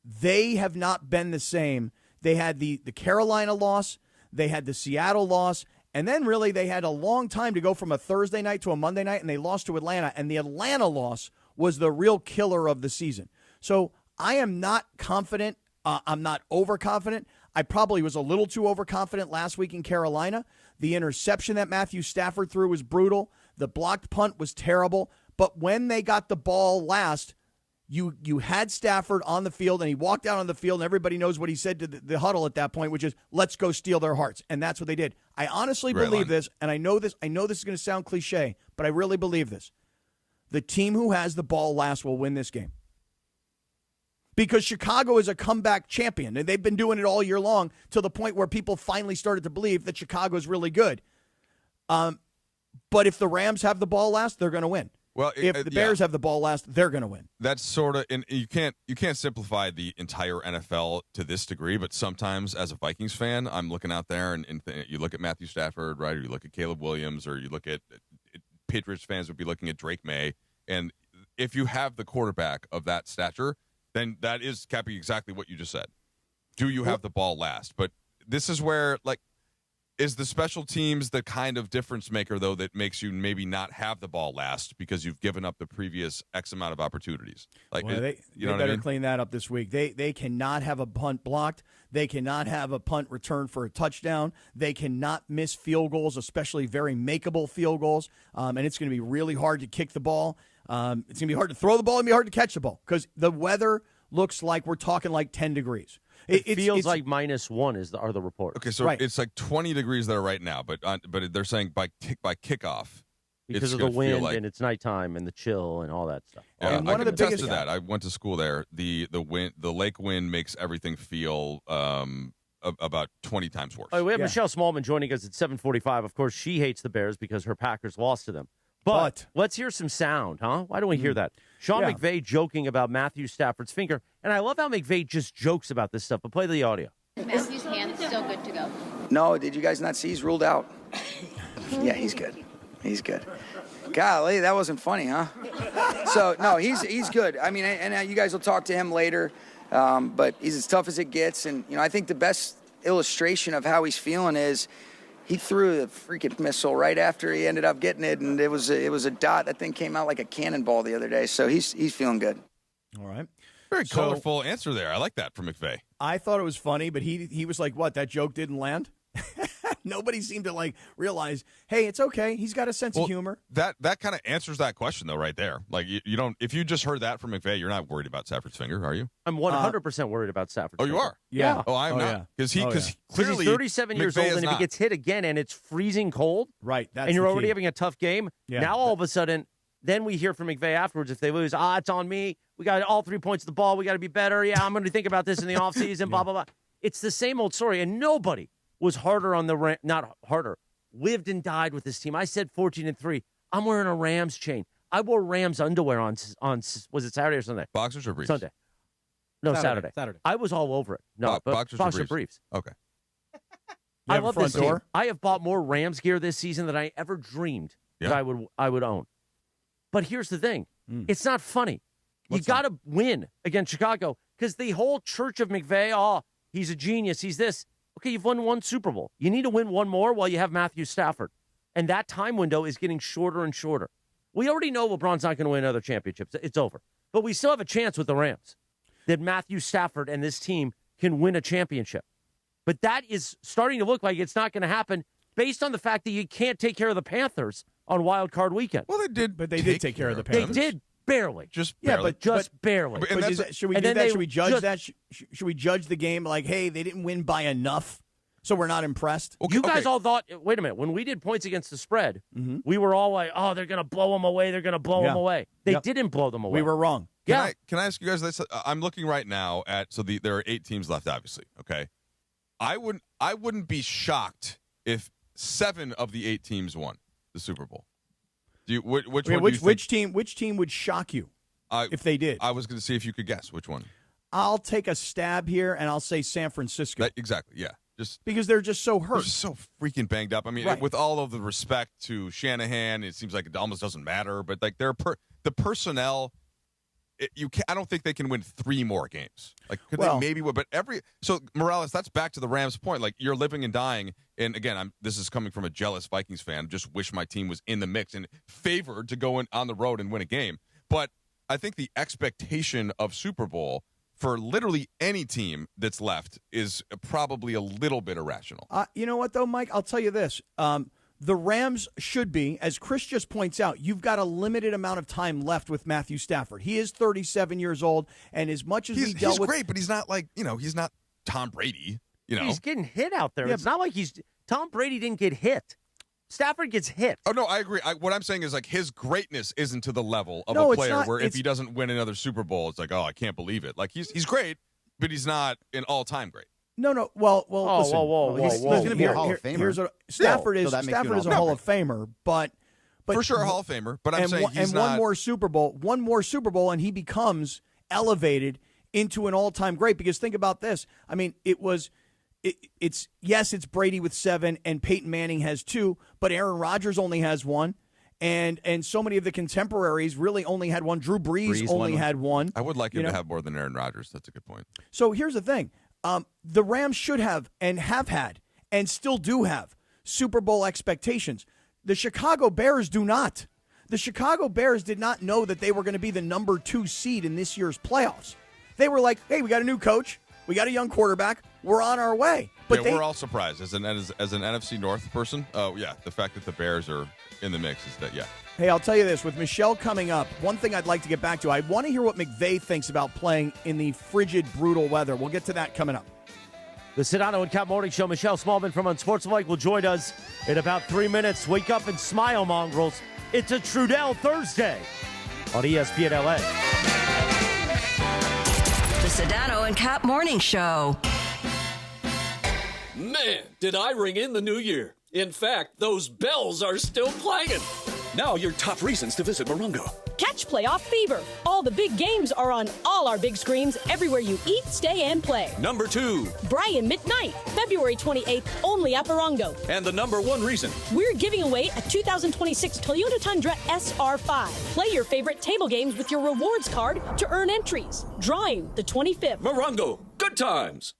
they have not been the same. They had the Carolina loss, they had the Seattle loss, and then really they had a long time to go from a Thursday night to a Monday night, and they lost to Atlanta. And the Atlanta loss was the real killer of the season. So I am not confident. I'm not overconfident. I probably was a little too overconfident last week in Carolina. The interception that Matthew Stafford threw was brutal. The blocked punt was terrible. But when they got the ball last, you had Stafford on the field, and he walked out on the field, and everybody knows what he said to the huddle at that point, which is, let's go steal their hearts. And that's what they did. I honestly believe this, and I know this is going to sound cliche, but I really believe this. The team who has the ball last will win this game. Because Chicago is a comeback champion, and they've been doing it all year long to the point where people finally started to believe that Chicago is really good. But if the Rams have the ball last, they're going to win. Well, if the Bears have the ball last, they're going to win. That's sort of, and you can't simplify the entire NFL to this degree. But sometimes, as a Vikings fan, I'm looking out there, and you look at Matthew Stafford, right, or you look at Caleb Williams, or you look at Patriots fans would be looking at Drake May, and if you have the quarterback of that stature, then that is, Cappy, exactly what you just said. Do you have the ball last? But this is where, like, is the special teams the kind of difference maker, though, that makes you maybe not have the ball last because you've given up the previous X amount of opportunities? Like, well, they better clean that up this week. They cannot have a punt blocked. They cannot have a punt returned for a touchdown. They cannot miss field goals, especially very makeable field goals. And it's going to be really hard to kick the ball. It's going to be hard to throw the ball and be hard to catch the ball because the weather looks like we're talking like 10 degrees. It feels like -1 are the reports. Okay, so it's like 20 degrees there right now, but they're saying by kickoff because of the wind and it's nighttime and the chill and all that stuff. Yeah, and one of the biggest that I went to school there. The lake wind makes everything feel about 20 times worse. Oh, we have Michelle Smallmon joining us at 7:45. Of course, she hates the Bears because her Packers lost to them. But let's hear some sound, huh? Why don't we hear that? Sean McVay joking about Matthew Stafford's finger. And I love how McVay just jokes about this stuff. But play the audio. Matthew's hand is still good to go. No, did you guys not see he's ruled out? Yeah, he's good. He's good. Golly, that wasn't funny, huh? So, no, he's good. I mean, and you guys will talk to him later. But he's as tough as it gets. And, I think the best illustration of how he's feeling is he threw the freaking missile right after he ended up getting it, and it was a dot. That thing came out like a cannonball the other day. So he's feeling good. All right. Very colorful answer there. I like that from McVay. I thought it was funny, but he was like, what, that joke didn't land? Nobody seemed to realize, hey, it's okay. He's got a sense of humor. That kind of answers that question though, right there. Like you don't, if you just heard that from McVay, you're not worried about Stafford's finger, are you? I'm 100% worried about Stafford's finger. You are? Yeah. Oh, I'm not. Because clearly he's 37 years old, and if he gets hit again and it's freezing cold, right? And you're already having a tough game. Yeah. Now all of a sudden, then we hear from McVay afterwards if they lose. It's on me. We got all 3 points of the ball. We got to be better. Yeah, I'm going to think about this in the offseason. Blah blah blah. It's the same old story, and nobody was harder on the not harder, lived and died with this team. I said 14-3. I'm wearing a Rams chain. I wore Rams underwear on was it Saturday or Sunday? Boxers or briefs? Sunday. No, Saturday. I was all over it. No, boxers or briefs? briefs. Okay. I love this team. I have bought more Rams gear this season than I ever dreamed that I would own. But here's the thing. It's not funny. You got to win against Chicago because the whole church of McVay, he's a genius, he's this. Okay, you've won one Super Bowl. You need to win one more while you have Matthew Stafford. And that time window is getting shorter and shorter. We already know LeBron's not going to win another championship. It's over. But we still have a chance with the Rams that Matthew Stafford and this team can win a championship. But that is starting to look like it's not going to happen based on the fact that you can't take care of the Panthers on Wild Card Weekend. Well, they did. But they did take care of the Panthers. They did. Barely. Just barely. Barely. Should we do that? Should we judge that? Should we judge the game like, hey, they didn't win by enough, so we're not impressed? Okay, you guys all thought, wait a minute, when we did points against the spread, we were all like, they're going to blow them away. They're going to blow them away. They didn't blow them away. We were wrong. Can I ask you guys this? I'm looking right now at, there are 8 teams left, obviously, okay? I wouldn't be shocked if 7 of the 8 teams won the Super Bowl. Which team would shock you if they did? I was going to see if you could guess which one. I'll take a stab here, and I'll say San Francisco. Exactly, yeah. Just because they're just so hurt. They're so freaking banged up. I mean, with all of the respect to Shanahan, it seems like it almost doesn't matter. But like the personnel, I don't think they can win 3 more games. Like they maybe would, but Morales, that's back to the Rams' point. Like you're living and dying. And again, this is coming from a jealous Vikings fan. Just wish my team was in the mix and favored to go on the road and win a game. But I think the expectation of Super Bowl for literally any team that's left is probably a little bit irrational. You know what, though, Mike? I'll tell you this. the Rams should be, as Chris just points out, you've got a limited amount of time left with Matthew Stafford. He is 37 years old, and as much as we dealt with... He's great, but he's not he's not Tom Brady, He's getting hit out there. Yeah, it's not like Tom Brady didn't get hit. Stafford gets hit. Oh, no, I agree. What I'm saying is, his greatness isn't to the level of a player where if he doesn't win another Super Bowl, it's like, oh, I can't believe it. Like, he's great, but he's not an all-time great. No. Well, listen. He's going to be a Hall of Famer. Stafford is a Hall of Famer, but for sure a Hall of Famer. But I'm saying he's not. One more Super Bowl, and he becomes elevated into an all-time great. Because think about this. I mean, it's Brady with 7, and Peyton Manning has 2, but Aaron Rodgers only has 1. And so many of the contemporaries really only had 1. Drew Brees only had 1. I would like him to have more than Aaron Rodgers. That's a good point. So here's the thing. The Rams should have and have had and still do have Super Bowl expectations. The Chicago Bears do not. The Chicago Bears did not know that they were going to be the number 2 seed in this year's playoffs. They were like, hey, we got a new coach. We got a young quarterback. We're on our way. But we're all surprised. As an NFC North person, the fact that the Bears are in the mix is that, Hey, I'll tell you this. With Michelle coming up, one thing I'd like to get back to, I want to hear what McVay thinks about playing in the frigid, brutal weather. We'll get to that coming up. The Sedano and Kap Morning Show. Michelle Smallmon from Unsportsmanlike will join us in about 3 minutes. Wake up and smile, mongrels. It's a Trudell Thursday on ESPN LA. The Sedano and Kap Morning Show. Man, did I ring in the new year. In fact, those bells are still clanging. Now your top reasons to visit Morongo. Catch playoff fever. All the big games are on all our big screens everywhere you eat, stay, and play. Number 2. Brian McKnight, February 28th, only at Morongo. And the number 1 reason. We're giving away a 2026 Toyota Tundra SR5. Play your favorite table games with your rewards card to earn entries. Drawing the 25th. Morongo, good times.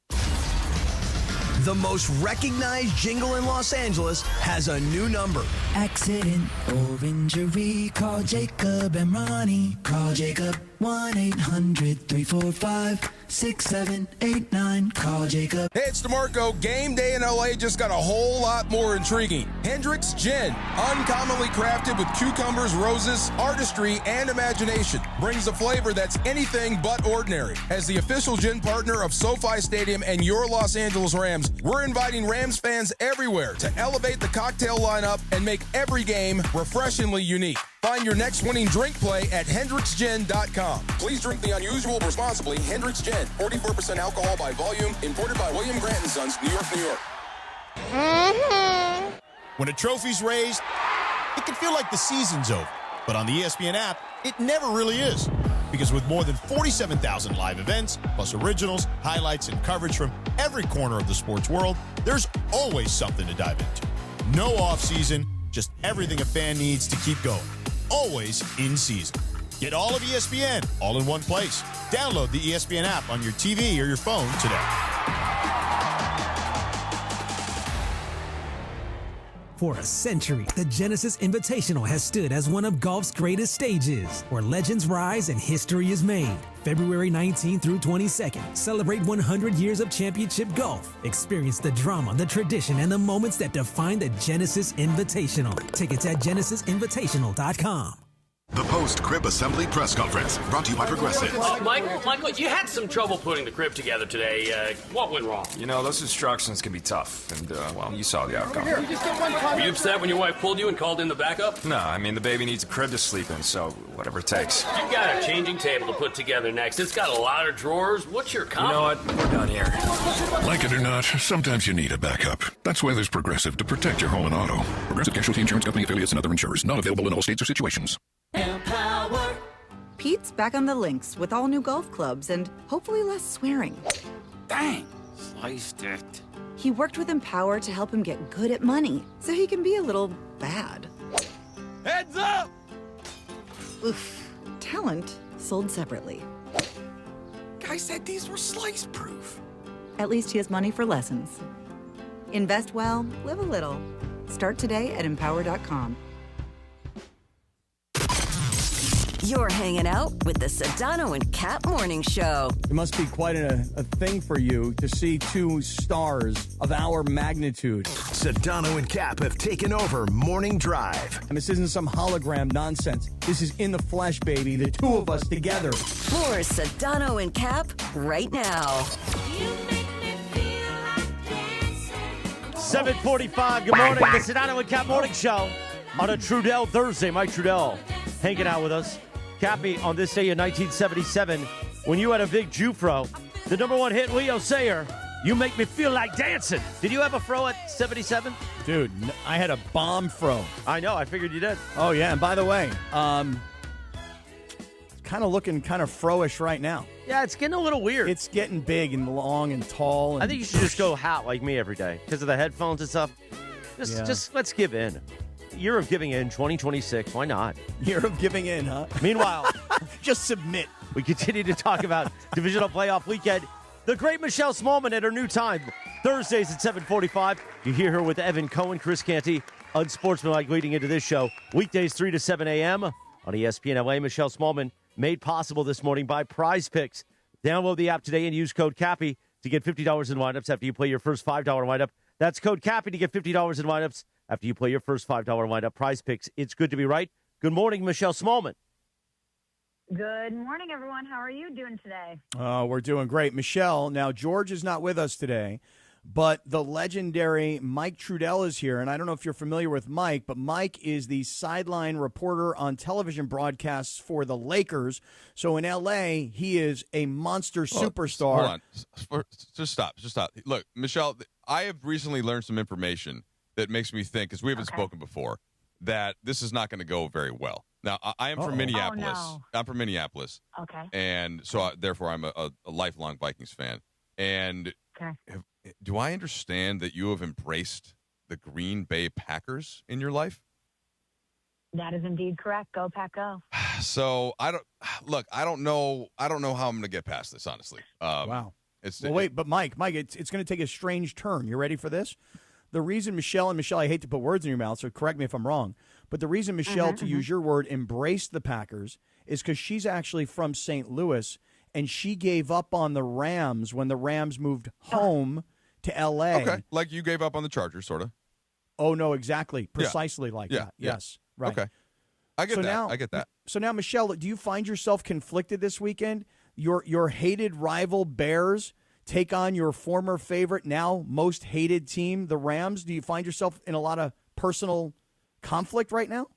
The most recognized jingle in Los Angeles has a new number. Accident or injury, call Jacob and Ronnie. Call Jacob 1-800-345-6789. Call Jacob. Hey, it's DeMarco. Game day in LA just got a whole lot more intriguing. Hendrick's Gin, uncommonly crafted with cucumbers, roses, artistry, and imagination, brings a flavor that's anything but ordinary. As the official gin partner of SoFi Stadium and your Los Angeles Rams, we're inviting Rams fans everywhere to elevate the cocktail lineup and make every game refreshingly unique. Find your next winning drink play at HendricksGin.com. Please drink the unusual responsibly. Hendrick's Gin, 44% alcohol by volume, imported by William Grant & Sons, New York, New York. When a trophy's raised, it can feel like the season's over. But on the ESPN app, it never really is. Because with more than 47,000 live events, plus originals, highlights, and coverage from every corner of the sports world, there's always something to dive into. No off-season, just everything a fan needs to keep going. Always in season. Get all of ESPN all in one place. Download the ESPN app on your TV or your phone today. For a century, the Genesis Invitational has stood as one of golf's greatest stages, where legends rise and history is made. February 19th through 22nd, celebrate 100 years of championship golf. Experience the drama, the tradition, and the moments that define the Genesis Invitational. Tickets at genesisinvitational.com. The post-crib assembly press conference, brought to you by Progressive. Michael, you had some trouble putting the crib together today. What went wrong? You know, those instructions can be tough, and, you saw the outcome. Were you upset when your wife pulled you and called in the backup? No, I mean, the baby needs a crib to sleep in, so whatever it takes. You've got a changing table to put together next. It's got a lot of drawers. What's your comment? You know what? We're done here. Like it or not, sometimes you need a backup. That's why there's Progressive to protect your home and auto. Progressive Casualty Insurance Company affiliates and other insurers. Not available in all states or situations. Empower. Pete's back on the links with all new golf clubs and hopefully less swearing. Dang, sliced it. He worked with Empower to help him get good at money so he can be a little bad. Heads up! Oof. Talent sold separately. Guy said these were slice proof. At least he has money for lessons. Invest well, live a little. Start today at empower.com. You're hanging out with the Sedano and Kap Morning Show. It must be quite a thing for you to see two stars of our magnitude. Sedano and Kap have taken over Morning Drive. And this isn't some hologram nonsense. This is in the flesh, baby. The two of us together. More Sedano and Kap right now. 7:45. Good morning. The Sedano and Kap Morning Show on a Trudell Thursday. Mike Trudell hanging out with us. Cappy, on this day in 1977, when you had a big Jufro, the number one hit, Leo Sayer, You Make Me Feel Like Dancing. Did you have a fro at 77? Dude, I had a bomb fro. I know. I figured you did. Oh, yeah. And by the way, it's kind of looking kind of fro-ish right now. Yeah, it's getting a little weird. It's getting big and long and tall. And I think you should just go hat like me every day because of the headphones and stuff. Just let's give in. Year of giving in, 2026. Why not? Year of giving in, huh? Meanwhile, just submit. We continue to talk about Divisional Playoff Weekend. The great Michelle Smallmon at her new time. Thursdays at 7:45. You hear her with Evan Cohen, Chris Canty, unsportsmanlike leading into this show. Weekdays 3 to 7 a.m. on ESPN LA. Michelle Smallmon made possible this morning by Prize Picks. Download the app today and use code CAPPY to get $50 in windups after you play your first $5 windup. That's code CAPPY to get $50 in windups after you play your first $5 windup. Prize Picks. It's good to be right. Good morning, Michelle Smallmon. Good morning, everyone. How are you doing today? We're doing great. Michelle, now George is not with us today, but the legendary Mike Trudell is here. And I don't know if you're familiar with Mike, but Mike is the sideline reporter on television broadcasts for the Lakers. So in L.A., he is a monster superstar. Hold on. Just stop. Look, Michelle, I have recently learned some information that makes me think, because we haven't spoken before, that this is not going to go very well. Now, I am from Minneapolis. Oh, no. I'm from Minneapolis. Okay. And so, therefore, I'm a lifelong Vikings fan. And do I understand that you have embraced the Green Bay Packers in your life? That is indeed correct. Go, Pack, go. So, I don't know how I'm going to get past this, honestly. Wow. But Mike, it's going to take a strange turn. You ready for this? The reason Michelle, I hate to put words in your mouth, so correct me if I'm wrong, but the reason Michelle, to use your word, embraced the Packers is because she's actually from St. Louis, and she gave up on the Rams when the Rams moved home to L.A. Okay, like you gave up on the Chargers, sort of. Oh, no, exactly. Precisely like that. Yeah. Yes, right. Okay. I get that. So now, Michelle, do you find yourself conflicted this weekend? Your hated rival Bears take on your former favorite, now most hated team, the Rams? Do you find yourself in a lot of personal conflict right now?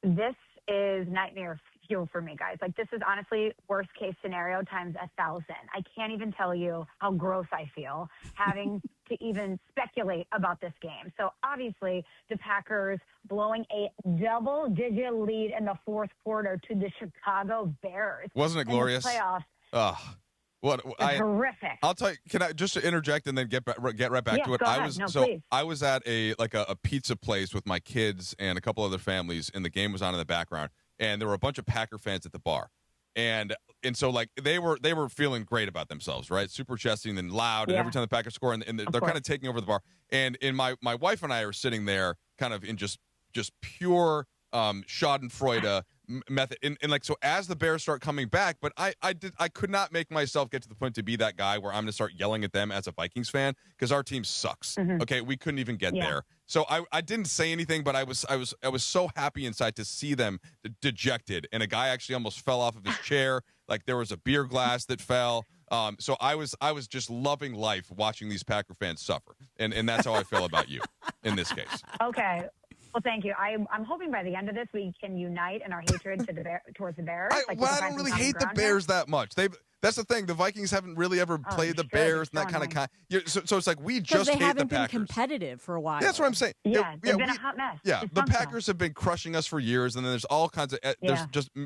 This is nightmare fuel for me, guys. Like, this is honestly worst case scenario times 1,000. I can't even tell you how gross I feel having to even speculate about this game. So obviously the Packers blowing a double-digit lead in the fourth quarter to the Chicago Bears. Wasn't it glorious? In the playoffs. Horrific. I'll tell you. Can I just interject and then get right back to it? Go ahead. Please. I was at a pizza place with my kids and a couple other families, and the game was on in the background, and there were a bunch of Packer fans at the bar, and so like they were feeling great about themselves, right? Super chesty and loud, and every time the Packers score, and they're kind of taking over the bar, and my wife and I are sitting there, kind of in just pure Schadenfreude method, and like, so as the Bears start coming back, but I could not make myself get to the point to be that guy where I'm gonna start yelling at them as a Vikings fan, because our team sucks. Okay, we couldn't even get there, so I didn't say anything, but I was so happy inside to see them dejected, and a guy actually almost fell off of his chair, like there was a beer glass that fell. So I was just loving life watching these Packer fans suffer, and that's how I feel about you in this case. Okay. Well, thank you. I'm hoping by the end of this we can unite in our hatred towards the Bears. I don't really hate the Bears that much. That's the thing. The Vikings haven't really ever played the Bears and that kind of. So it's like we just hate the Packers. They haven't been competitive for a while. That's what I'm saying. Yeah, they've been a hot mess. Yeah, the Packers have been crushing us for years, and then there's all kinds of.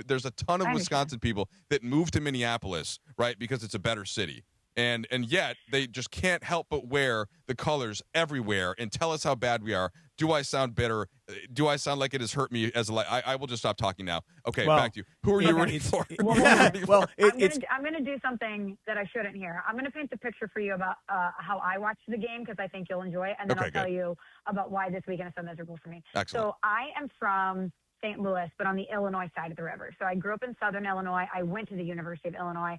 There's a ton of Wisconsin people that moved to Minneapolis, right, because it's a better city. And yet they just can't help but wear the colors everywhere and tell us how bad we are. Do I sound bitter? Do I sound like it has hurt me as a I will just stop talking now. Okay, back to you. Who are you rooting for? I'm going to do something that I shouldn't here. I'm going to paint the picture for you about how I watched the game, because I think you'll enjoy it, and then I'll tell you about why this weekend is so miserable for me. Excellent. So I am from St. Louis, but on the Illinois side of the river. So I grew up in Southern Illinois. I went to the University of Illinois.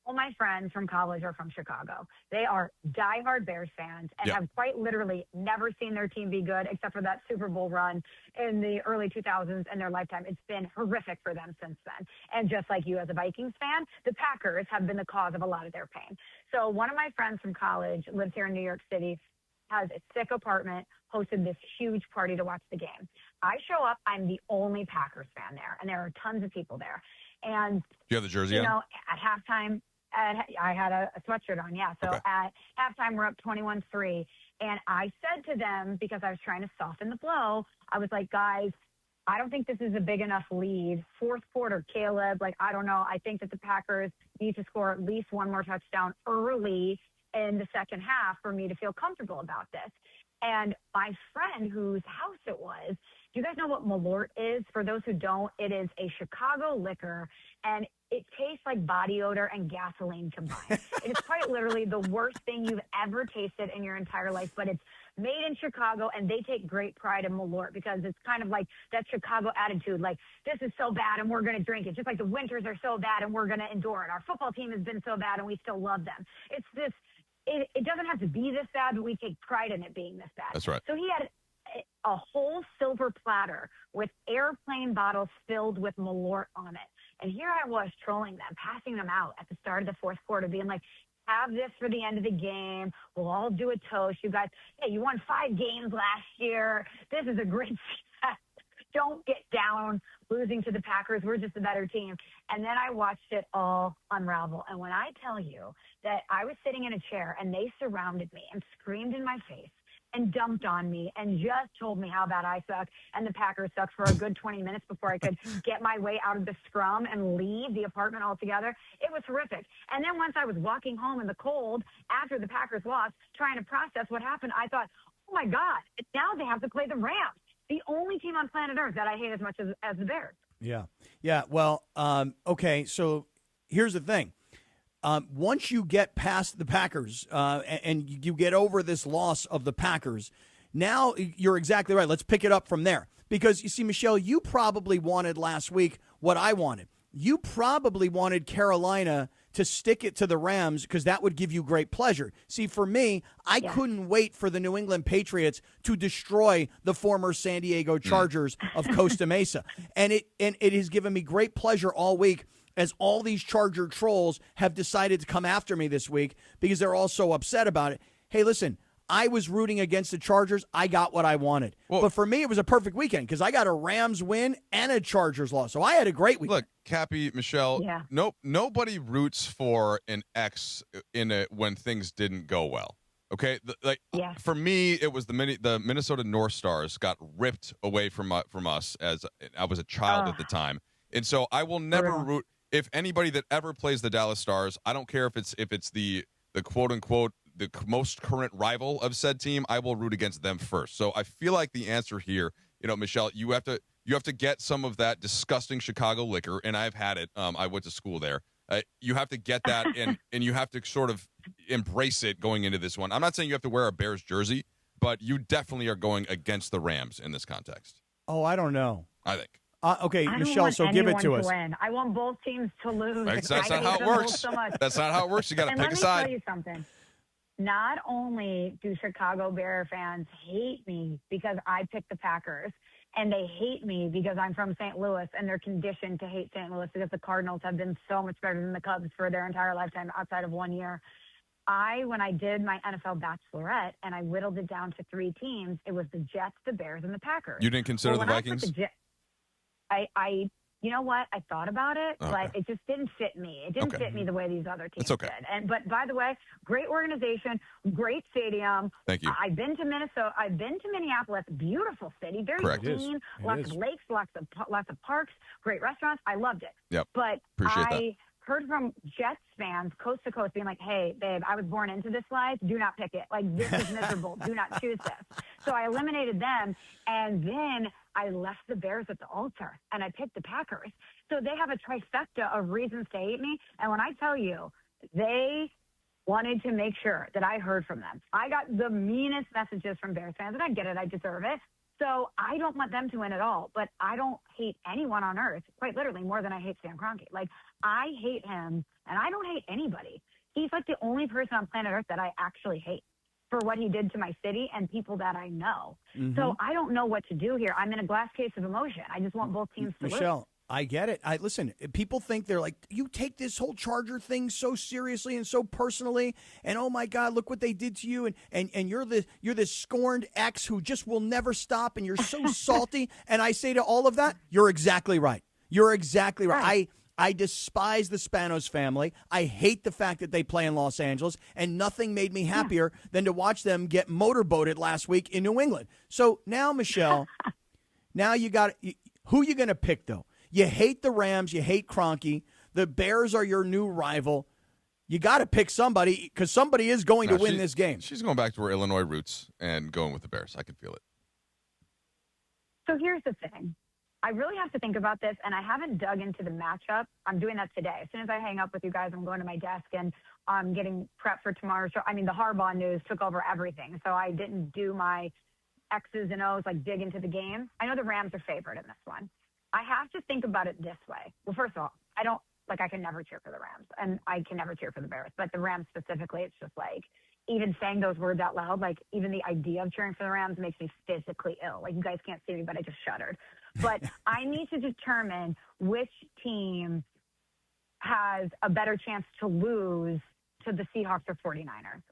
All my friends from college are from Chicago. They are diehard Bears fans and have quite literally never seen their team be good except for that Super Bowl run in the early 2000s in their lifetime. It's been horrific for them since then. And just like you as a Vikings fan, the Packers have been the cause of a lot of their pain. So one of my friends from college lives here in New York City, has a sick apartment, hosted this huge party to watch the game. I show up. I'm the only Packers fan there, and there are tons of people there. And do you have the jersey on? On? At halftime, I had a sweatshirt on, yeah. So at halftime, we're up 21-3. And I said to them, because I was trying to soften the blow, I was like, guys, I don't think this is a big enough lead. Fourth quarter, Caleb, I don't know. I think that the Packers need to score at least one more touchdown early in the second half for me to feel comfortable about this. And my friend whose house it was, do you guys know what Malort is? For those who don't, it is a Chicago liquor, and it tastes like body odor and gasoline combined. It is quite literally the worst thing you've ever tasted in your entire life, but it's made in Chicago, and they take great pride in Malort because it's kind of like that Chicago attitude, like, this is so bad, and we're going to drink it. Just like the winters are so bad, and we're going to endure it. Our football team has been so bad, and we still love them. It's this. It doesn't have to be this bad, but we take pride in it being this bad. That's right. So he had a whole silver platter with airplane bottles filled with Malort on it. And here I was trolling them, passing them out at the start of the fourth quarter, being like, have this for the end of the game. We'll all do a toast. You guys, hey, you won 5 games last year. This is a great success. Don't get down losing to the Packers. We're just a better team. And then I watched it all unravel. And when I tell you that I was sitting in a chair and they surrounded me and screamed in my face and dumped on me and just told me how bad I suck and the Packers suck for a good 20 minutes before I could get my way out of the scrum and leave the apartment altogether, it was horrific. And then once I was walking home in the cold after the Packers lost, trying to process what happened, I thought, oh, my God, now they have to play the Rams. The only team on planet Earth that I hate as much as the Bears. Yeah. Yeah. Well, okay. So here's the thing. Once you get past the Packers and you get over this loss of the Packers, now you're exactly right. Let's pick it up from there. Because, you see, Michelle, you probably wanted last week what I wanted. You probably wanted Carolina to stick it to the Rams because that would give you great pleasure. See, for me, I couldn't wait for the New England Patriots to destroy the former San Diego Chargers of Costa Mesa. And it has given me great pleasure all week as all these Charger trolls have decided to come after me this week because they're all so upset about it. Hey, listen, I was rooting against the Chargers. I got what I wanted. Well, but for me, it was a perfect weekend because I got a Rams win and a Chargers loss. So I had a great weekend. Look, Cappy, Michelle, nobody roots for an ex in it when things didn't go well. Okay? For me, it was the Minnesota North Stars got ripped away from us as I was a child at the time. And so I will never root. If anybody that ever plays the Dallas Stars, I don't care if it's the quote-unquote the most current rival of said team, I will root against them first. So I feel like the answer here, Michelle, you have to get some of that disgusting Chicago liquor, and I've had it. I went to school there. You have to get that, and you have to sort of embrace it going into this one. I'm not saying you have to wear a Bears jersey, but you definitely are going against the Rams in this context. Oh, I don't know. I think. Okay, Michelle, so give it to us. Win. I want both teams to lose. That's not how it works. So that's not how it works. You got to pick a side. Let me tell you something. Not only do Chicago Bear fans hate me because I picked the Packers, and they hate me because I'm from St. Louis, and they're conditioned to hate St. Louis because the Cardinals have been so much better than the Cubs for their entire lifetime outside of 1 year. When I did my NFL Bachelorette and I whittled it down to 3 teams, it was the Jets, the Bears, and the Packers. You didn't consider the Vikings? You know what? I thought about it, but it just didn't fit me. It didn't fit me the way these other teams did. But by the way, great organization, great stadium. Thank you. I've been to Minnesota. I've been to Minneapolis. Beautiful city, very clean. Lots of lakes, lots of parks, great restaurants. I loved it. Yep. But Appreciate that. Heard from Jets fans coast to coast being like, hey, babe, I was born into this life. Do not pick it. Like, this is miserable. Do not choose this. So I eliminated them, and then I left the Bears at the altar, and I picked the Packers. So they have a trifecta of reasons to hate me. And when I tell you, they wanted to make sure that I heard from them. I got the meanest messages from Bears fans, and I get it. I deserve it. So I don't want them to win at all, but I don't hate anyone on earth, quite literally, more than I hate Stan Kroenke. Like, I hate him, and I don't hate anybody. He's like the only person on planet Earth that I actually hate for what he did to my city and people that I know. So I don't know what to do here. I'm in a glass case of emotion. I just want both teams to Michelle, lose. I get it. Listen, people think they're like, you take this whole Charger thing so seriously and so personally, and oh my God, look what they did to you, and you're this scorned ex who just will never stop, and you're so salty. And I say to all of that, you're exactly right. You're exactly right. I despise the Spanos family. I hate the fact that they play in Los Angeles, and nothing made me happier than to watch them get motorboated last week in New England. So now, Michelle, now you got who you going to pick though? You hate the Rams. You hate Kroenke. The Bears are your new rival. You got to pick somebody because somebody is going to win this game. She's going back to her Illinois roots and going with the Bears. I can feel it. So here's the thing. I really have to think about this, and I haven't dug into the matchup. I'm doing that today. As soon as I hang up with you guys, I'm going to my desk, and I'm getting prepped for tomorrow's show. I mean, the Harbaugh news took over everything, so I didn't do my X's and O's, like dig into the game. I know the Rams are favored in this one. I have to think about it this way. Well, first of all, I can never cheer for the Rams, and I can never cheer for the Bears. But the Rams specifically, it's just like, even saying those words out loud, like even the idea of cheering for the Rams makes me physically ill. Like, you guys can't see me, but I just shuddered. But I need to determine which team has a better chance to lose to the Seahawks or 49ers.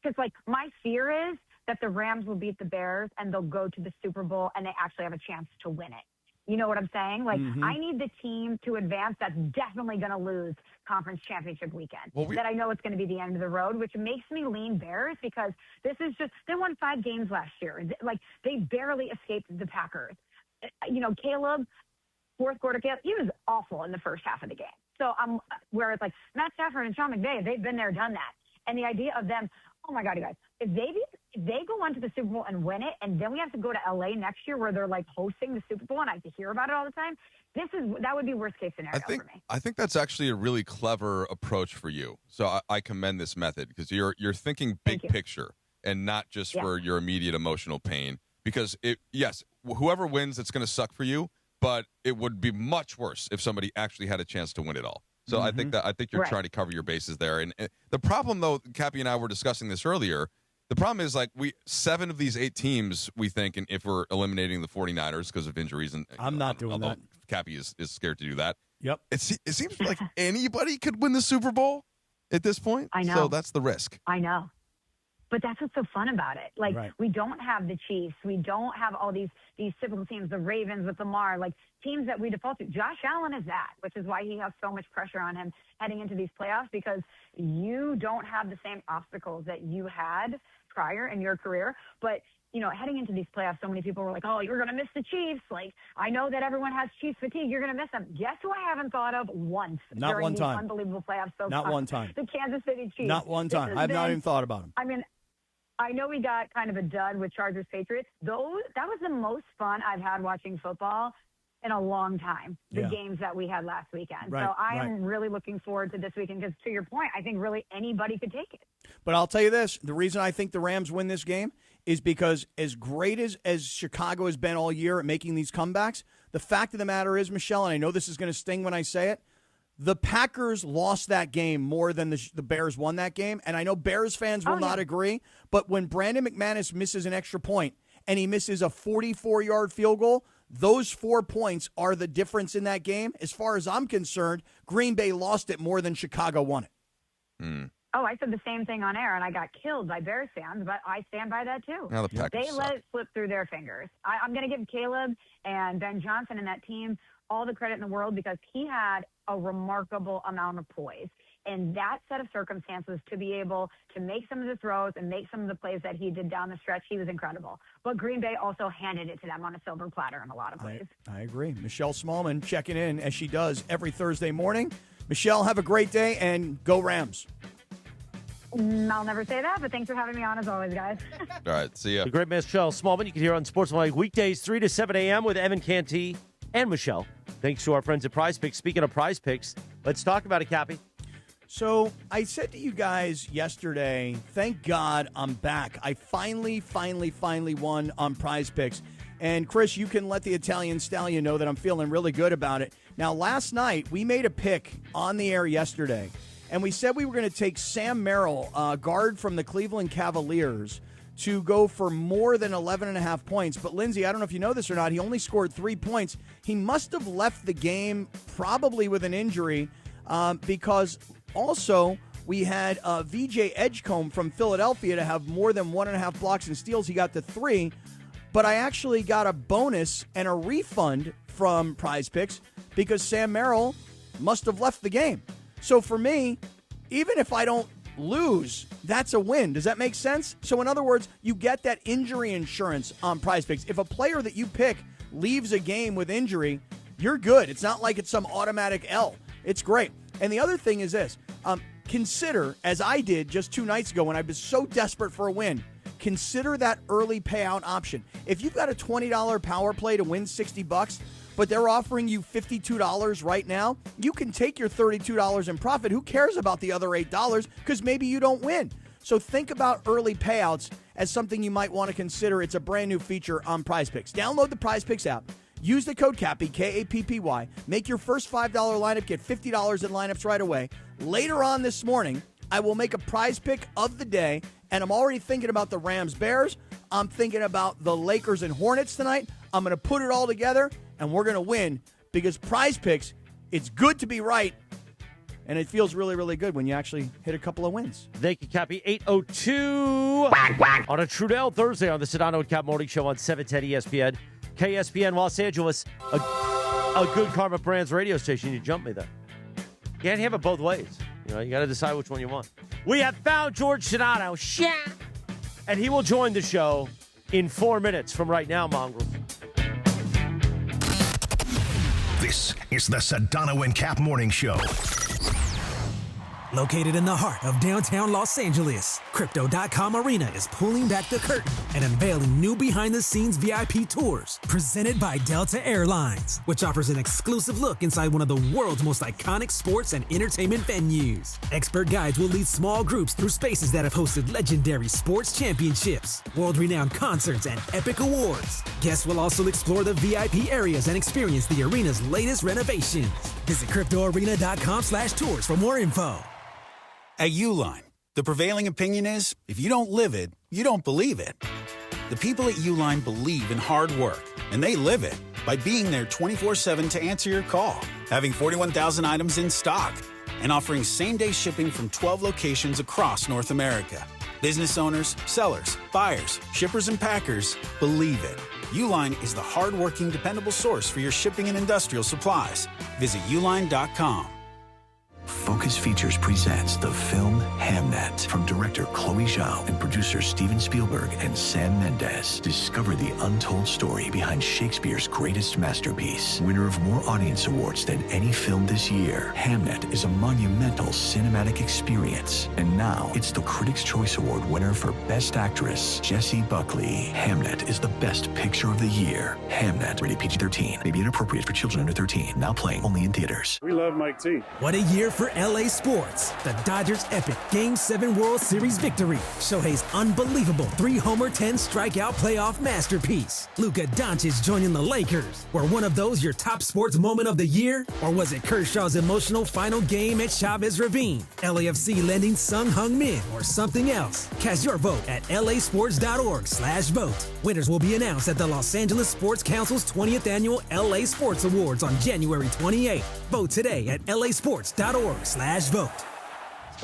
Because my fear is that the Rams will beat the Bears and they'll go to the Super Bowl and they actually have a chance to win it. You know what I'm saying? Like, I need the team to advance that's definitely going to lose conference championship weekend. That I know it's going to be the end of the road, which makes me lean Bears because this is just, they won 5 games last year. Like, they barely escaped the Packers. You know, Caleb, fourth quarter, he was awful in the first half of the game. So where it's like Matt Stafford and Sean McVay, they've been there, done that. And the idea of them, oh my God, you guys, if they go on to the Super Bowl and win it, and then we have to go to LA next year where they're like hosting the Super Bowl and I have to hear about it all the time, that would be worst case scenario for me. I think that's actually a really clever approach for you. So I commend this method because you're thinking big picture and not just for your immediate emotional pain. Because whoever wins, it's going to suck for you, but it would be much worse if somebody actually had a chance to win it all. So I think you're trying to cover your bases there. And the problem, though, Cappy and I were discussing this earlier. The problem is, like, 7 of these 8 teams, we think, and if we're eliminating the 49ers because of injuries, and I'm not doing that. Cappy is scared to do that. Yep. It seems like anybody could win the Super Bowl at this point. I know. So that's the risk. I know. But that's what's so fun about it. Like, we don't have the Chiefs. We don't have all these typical teams, the Ravens with Lamar, like teams that we default to. Josh Allen is that, which is why he has so much pressure on him heading into these playoffs because you don't have the same obstacles that you had prior in your career. But, you know, heading into these playoffs, so many people were like, oh, you're going to miss the Chiefs. Like, I know that everyone has Chiefs fatigue. You're going to miss them. Guess who I haven't thought of once during these unbelievable playoffs so far? Not one time. The Kansas City Chiefs. Not one time. I've not even thought about them. I mean, I know we got kind of a dud with Chargers Patriots. That was the most fun I've had watching football in a long time, the games that we had last weekend. So I am really looking forward to this weekend because, to your point, I think really anybody could take it. But I'll tell you this, the reason I think the Rams win this game is because as great as Chicago has been all year at making these comebacks, the fact of the matter is, Michelle, and I know this is going to sting when I say it, the Packers lost that game more than the Bears won that game. And I know Bears fans will not agree, but when Brandon McManus misses an extra point and he misses a 44-yard field goal, those 4 points are the difference in that game. As far as I'm concerned, Green Bay lost it more than Chicago won it. Oh, I said the same thing on air, and I got killed by Bears fans, but I stand by that, too. Now they let it slip through their fingers. I'm going to give Caleb and Ben Johnson and that team all the credit in the world because he had a remarkable amount of poise. And that set of circumstances to be able to make some of the throws and make some of the plays that he did down the stretch, he was incredible. But Green Bay also handed it to them on a silver platter in a lot of ways. I agree. Michelle Smallmon checking in as she does every Thursday morning. Michelle, have a great day and go Rams. I'll never say that, but thanks for having me on as always, guys. All right, see ya. The great Michelle Smallmon, you can hear on Sportsline weekdays 3 to 7 a.m. with Evan Canty and Michelle. Thanks to our friends at Prize Picks. Speaking of Prize Picks, let's talk about it, Cappy. So I said to you guys yesterday, thank God I'm back. I finally won on Prize Picks. And Chris, you can let the Italian Stallion know that I'm feeling really good about it. Now, last night, we made a pick on the air yesterday, and we said we were going to take Sam Merrill, guard from the Cleveland Cavaliers, to go for more than 11.5 points. But, Lindsay, I don't know if you know this or not, he only scored 3 points. He must have left the game probably with an injury because also we had VJ Edgecombe from Philadelphia to have more than 1.5 blocks and steals. He got to 3. But I actually got a bonus and a refund from Prize Picks because Sam Merrill must have left the game. So for me, even if I don't lose, that's a win. Does that make sense? So in other words, you get that injury insurance on Prize Picks. If a player that you pick leaves a game with injury, you're good. It's not like it's some automatic L. It's great. And the other thing is this. Consider, as I did just 2 nights ago when I was so desperate for a win, consider that early payout option. If you've got a $20 power play to win $60, but they're offering you $52 right now, you can take your $32 in profit. Who cares about the other $8? Because maybe you don't win. So think about early payouts as something you might want to consider. It's a brand new feature on Prize Picks. Download the Prize Picks app. Use the code CAPPY, K-A-P-P-Y. Make your first $5 lineup. Get $50 in lineups right away. Later on this morning, I will make a prize pick of the day, and I'm already thinking about the Rams-Bears. I'm thinking about the Lakers and Hornets tonight. I'm going to put it all together, and we're going to win because Prize Picks, it's good to be right, and it feels really, really good when you actually hit a couple of wins. Thank you, Cappy. 8:02 on a Trudell Thursday on the Sedano and Kap Morning Show on 710 ESPN. KSPN Los Angeles, a good Karma Brands radio station. You jumped me there. Can't have it both ways. You know, you got to decide which one you want. We have found George Sedano, and he will join the show in 4 minutes from right now, Mongrels. This is the Sedano and Kap Morning Show. Located in the heart of downtown Los Angeles, Crypto.com Arena is pulling back the curtain and unveiling new behind-the-scenes VIP tours presented by Delta Airlines, which offers an exclusive look inside one of the world's most iconic sports and entertainment venues. Expert guides will lead small groups through spaces that have hosted legendary sports championships, world-renowned concerts, and epic awards. Guests will also explore the VIP areas and experience the arena's latest renovations. Visit CryptoArena.com/tours for more info. At Uline, the prevailing opinion is, if you don't live it, you don't believe it. The people at Uline believe in hard work, and they live it by being there 24/7 to answer your call, having 41,000 items in stock, and offering same-day shipping from 12 locations across North America. Business owners, sellers, buyers, shippers, and packers believe it. Uline is the hard-working, dependable source for your shipping and industrial supplies. Visit uline.com. Focus Features presents the film Hamnet from director Chloe Zhao and producer Steven Spielberg and Sam Mendes. Discover the untold story behind Shakespeare's greatest masterpiece. Winner of more audience awards than any film this year, Hamnet is a monumental cinematic experience. And now it's the Critics' Choice Award winner for Best Actress, Jessie Buckley. Hamnet is the best picture of the year. Hamnet, rated PG-13, may be inappropriate for children under 13. Now playing only in theaters. We love Mike T. What a year for LA sports. The Dodgers' epic Game 7 World Series victory. Shohei's unbelievable 3-homer, 10-strikeout playoff masterpiece. Luka Doncic joining the Lakers. Were one of those your top sports moment of the year? Or was it Kershaw's emotional final game at Chavez Ravine? LAFC lending Sung Hung Min or something else? Cast your vote at lasports.org/vote. Winners will be announced at the Los Angeles Sports Council's 20th Annual LA Sports Awards on January 28th. Vote today at lasports.org/vote.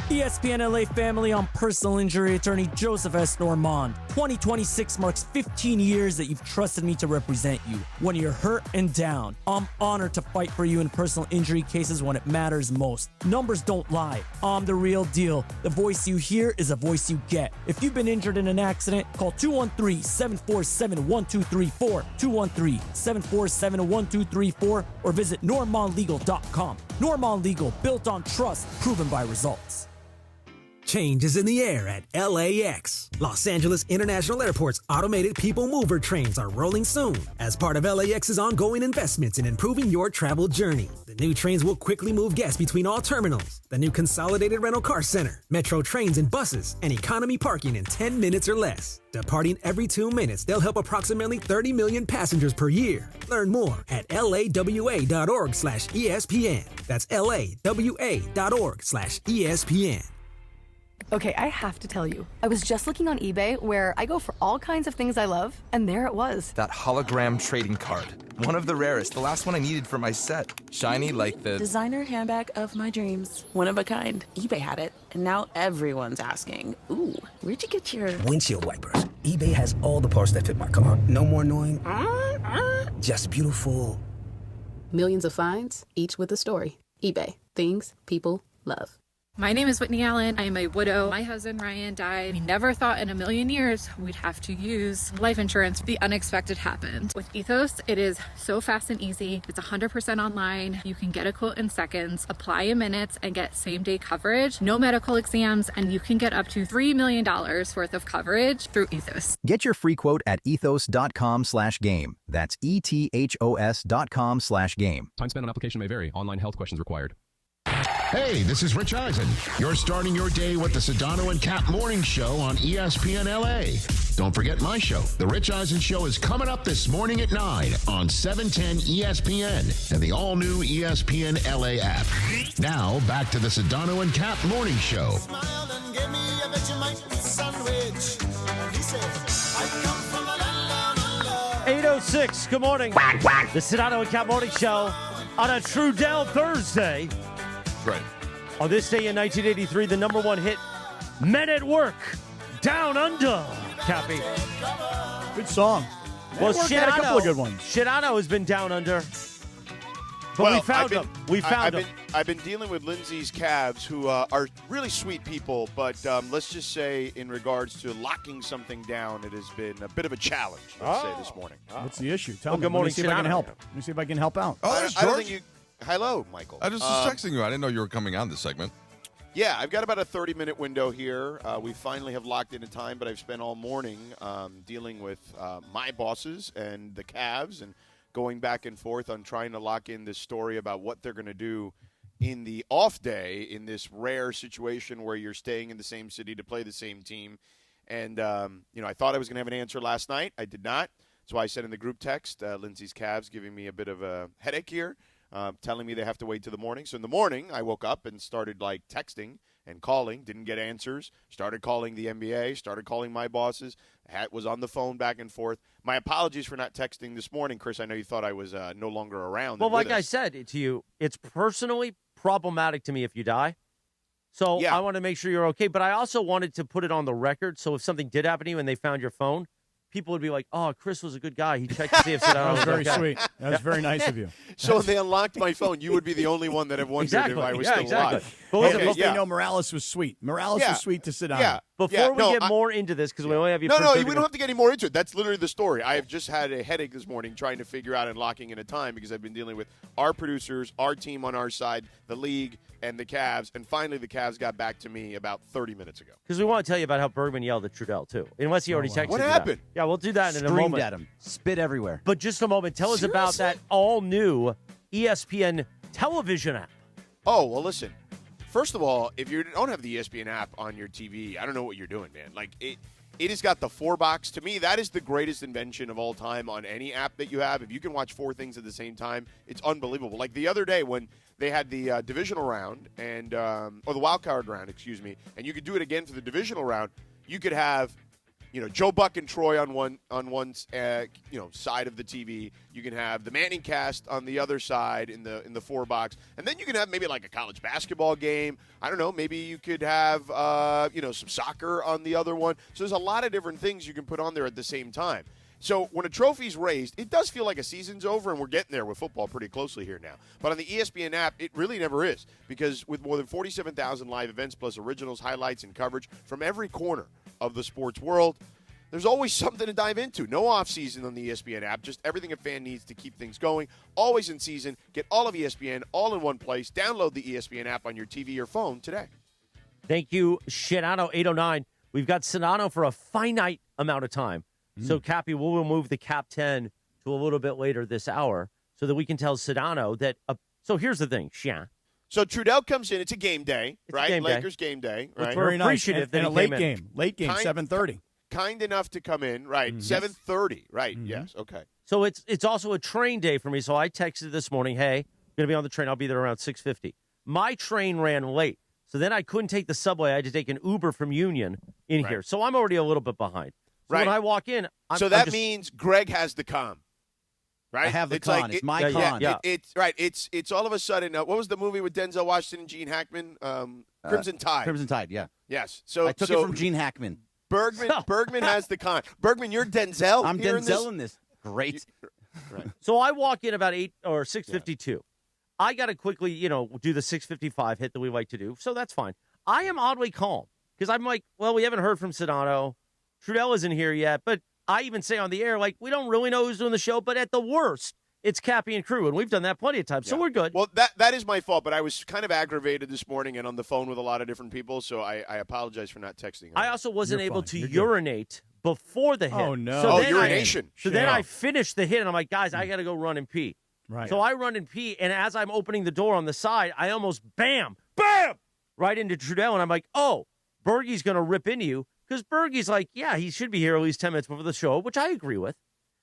ESPN LA family, I'm personal injury attorney Joseph S. Normand. 2026 marks 15 years that you've trusted me to represent you. When you're hurt and down, I'm honored to fight for you in personal injury cases when it matters most. Numbers don't lie. I'm the real deal. The voice you hear is a voice you get. If you've been injured in an accident, call 213-747-1234, 213-747-1234, or visit normandlegal.com. Normand Legal, built on trust, proven by results. Change is in the air at LAX. Los Angeles International Airport's automated people mover trains are rolling soon as part of LAX's ongoing investments in improving your travel journey. The new trains will quickly move guests between all terminals. The new consolidated rental car center, metro trains and buses, and economy parking in 10 minutes or less. Departing every 2 minutes, they'll help approximately 30 million passengers per year. Learn more at lawa.org/ESPN. That's lawa.org/ESPN. Okay, I have to tell you, I was just looking on eBay where I go for all kinds of things I love, and there it was. That hologram trading card. One of the rarest, the last one I needed for my set. Shiny like the designer handbag of my dreams. One of a kind. eBay had it, and now everyone's asking, ooh, where'd you get your windshield wipers? eBay has all the parts that fit my car. No more annoying. Just beautiful. Millions of finds, each with a story. eBay. Things people love. My name is Whitney Allen. I am a widow. My husband Ryan died. We never thought in a million years we'd have to use life insurance. The unexpected happened. With Ethos, it is so fast and easy. It's 100% online. You can get a quote in seconds, apply in minutes, and get same-day coverage. No medical exams, and you can get up to $3 million worth of coverage through Ethos. Get your free quote at ethos.com/game. That's ETHOS.com/game. Time spent on application may vary. Online health questions required. Hey, this is Rich Eisen. You're starting your day with the Sedano and Kap Morning Show on ESPN LA. Don't forget my show. The Rich Eisen Show is coming up this morning at 9 on 710 ESPN and the all-new ESPN LA app. Now, back to the Sedano and Kap Morning Show. 8:06, good morning. The Sedano and Kap Morning Show on a Trudell Thursday. Right. On this day in 1983, the number one hit, Men at Work, Down Under, Cappy. Good song. Well, Shit had a couple of good ones. Shidano has been down under. But we found him. We found him. I've been dealing with Lindsay's Cavs, who are really sweet people, but let's just say in regards to locking something down, it has been a bit of a challenge, let's say, this morning. What's the issue? Tell me. Good morning, Let me see if I can help. Let me see if I can help out. Oh, there's I don't George. think you... Hello, Michael. I just was texting you. I didn't know you were coming on this segment. Yeah, I've got about a 30-minute window here. We finally have locked in a time, but I've spent all morning dealing with my bosses and the Cavs and going back and forth on trying to lock in this story about what they're going to do in the off day in this rare situation where you're staying in the same city to play the same team. And, I thought I was going to have an answer last night. I did not. That's why I said in the group text, Lindsay's Cavs giving me a bit of a headache here. Telling me they have to wait till the morning. So in the morning, I woke up and started, texting and calling. Didn't get answers. Started calling the NBA. Started calling my bosses. Was on the phone back and forth. My apologies for not texting this morning, Chris. I know you thought I was no longer around. Well, like I said to you, it's personally problematic to me if you die. So Yeah. I want to make sure you're okay. But I also wanted to put it on the record. So if something did happen to you and they found your phone, people would be like, oh, Chris was a good guy. He checked to see if Sedano was very okay. sweet. That was very nice of you. So if they unlocked my phone, you would be the only one that have wondered if I was still alive. But hope they know Morales was sweet. Morales was sweet to Sedano. Yeah. Before we get more into this, because we only have you for 30 we don't have to get any more into it. That's literally the story. I have just had a headache this morning trying to figure out and locking in a time because I've been dealing with our producers, our team on our side, the league, and the Cavs. And finally, the Cavs got back to me about 30 minutes ago. Because we want to tell you about how Bergman yelled at Trudell, too. Unless he already texted What you happened? that. Yeah, we'll do that in a Screamed moment. at him. Spit everywhere. But just a moment. Tell us about that all-new ESPN television app. Oh, well, listen. First of all, if you don't have the ESPN app on your TV, I don't know what you're doing, man. It has got the 4-box. To me, that is the greatest invention of all time on any app that you have. If you can watch 4 things at the same time, it's unbelievable. Like the other day when they had the divisional round and or the wild card round, excuse me, and you could do it again for the divisional round. You could have, Joe Buck and Troy on one side of the TV. You can have the Manning cast on the other side in the 4-box, and then you can have maybe like a college basketball game. I don't know. Maybe you could have some soccer on the other one. So there's a lot of different things you can put on there at the same time. So when a trophy's raised, it does feel like a season's over, and we're getting there with football pretty closely here now. But on the ESPN app, it really never is, because with more than 47,000 live events plus originals, highlights, and coverage from every corner of the sports world, there's always something to dive into. No off-season on the ESPN app, just everything a fan needs to keep things going. Always in season. Get all of ESPN all in one place. Download the ESPN app on your TV or phone today. Thank you, Sedano 809. We've got Sedano for a finite amount of time. So, Cappy, we'll move the Cap 10 to a little bit later this hour so that we can tell Sedano that. So here's the thing, So Trudell comes in. It's a game day, right? Game Lakers game day, right? Very nice. And a late game, 7:30. Kind enough to come in, right? 7:30, right? Yes, okay. So it's also a train day for me. So I texted this morning, hey, I'm going to be on the train. I'll be there around 6:50. My train ran late. So then I couldn't take the subway. I had to take an Uber from Union in here. So I'm already a little bit behind. So when I walk in, that means Greg has the comm, right? I have the con. It's my con. Yeah. It's right. It's all of a sudden. What was the movie with Denzel Washington and Gene Hackman? Crimson Tide. Crimson Tide. Yeah. Yes. So I took it from Gene Hackman. Bergman has the con. Bergman, you're Denzel. I'm Denzel in this. Great. Right. So I walk in about 8 or 6:52. I got to quickly, do the 6:55 hit that we like to do. So that's fine. I am oddly calm because I'm like, well, we haven't heard from Sedano. Trudell isn't here yet, but I even say on the air, like, we don't really know who's doing the show, but at the worst, it's Cappy and crew, and we've done that plenty of times, so we're good. Well, that is my fault, but I was kind of aggravated this morning and on the phone with a lot of different people, so I apologize for not texting. I also wasn't able to urinate before the hit. Oh, no. So urination. Then I finished the hit, and I'm like, guys, I got to go run and pee. Right. So I run and pee, and as I'm opening the door on the side, I almost bam, right into Trudell, and I'm like, oh, Bergie's going to rip into you. Because Bergie's like, yeah, he should be here at least 10 minutes before the show, which I agree with.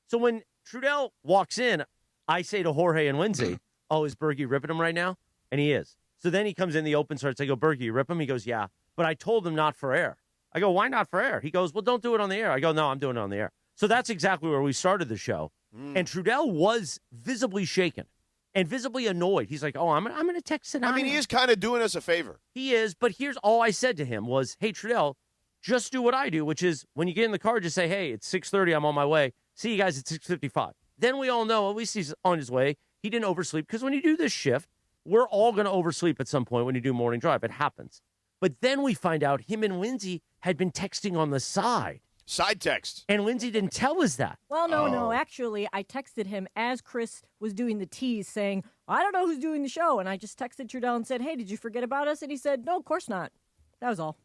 So when Trudell walks in, I say to Jorge and Lindsay, oh, is Bergie ripping him right now? And he is. So then he comes in the open starts. I go, Bergie, you rip him? He goes, yeah. But I told him not for air. I go, why not for air? He goes, well, don't do it on the air. I go, no, I'm doing it on the air. So that's exactly where we started the show. And Trudell was visibly shaken and visibly annoyed. He's like, oh, I'm going to text Sedano. I mean, he is kind of doing us a favor. He is, but here's all I said to him was, hey, Trudell, just do what I do, which is when you get in the car, just say, hey, it's 6:30, I'm on my way. See you guys at 6:55. Then we all know, at least he's on his way. He didn't oversleep, because when you do this shift, we're all going to oversleep at some point when you do morning drive. It happens. But then we find out him and Lindsay had been texting on the side. Side text. And Lindsay didn't tell us that. Well, no. Actually, I texted him as Chris was doing the tease saying, I don't know who's doing the show. And I just texted Trudell and said, hey, did you forget about us? And he said, no, of course not. That was all.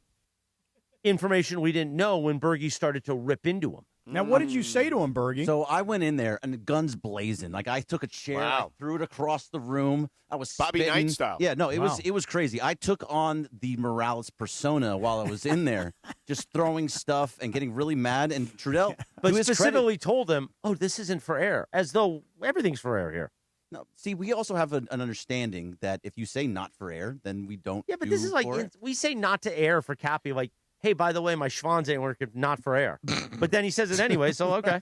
Information we didn't know when Bergie started to rip into him. Now, what did you say to him, Bergie? So I went in there, and the gun's blazing. Like, I took a chair, I threw it across the room. I was Bobby spitting. Knight style. Yeah, no, it was crazy. I took on the Morales persona while I was in there, just throwing stuff and getting really mad. And Trudell, but specifically told him, oh, this isn't for air, as though everything's for air here. No, see, we also have an understanding that if you say not for air, then we don't. Yeah, but this is like, we say not to air for Cappy, like, hey, by the way, my schwanz ain't working, not for air. But then he says it anyway, so okay.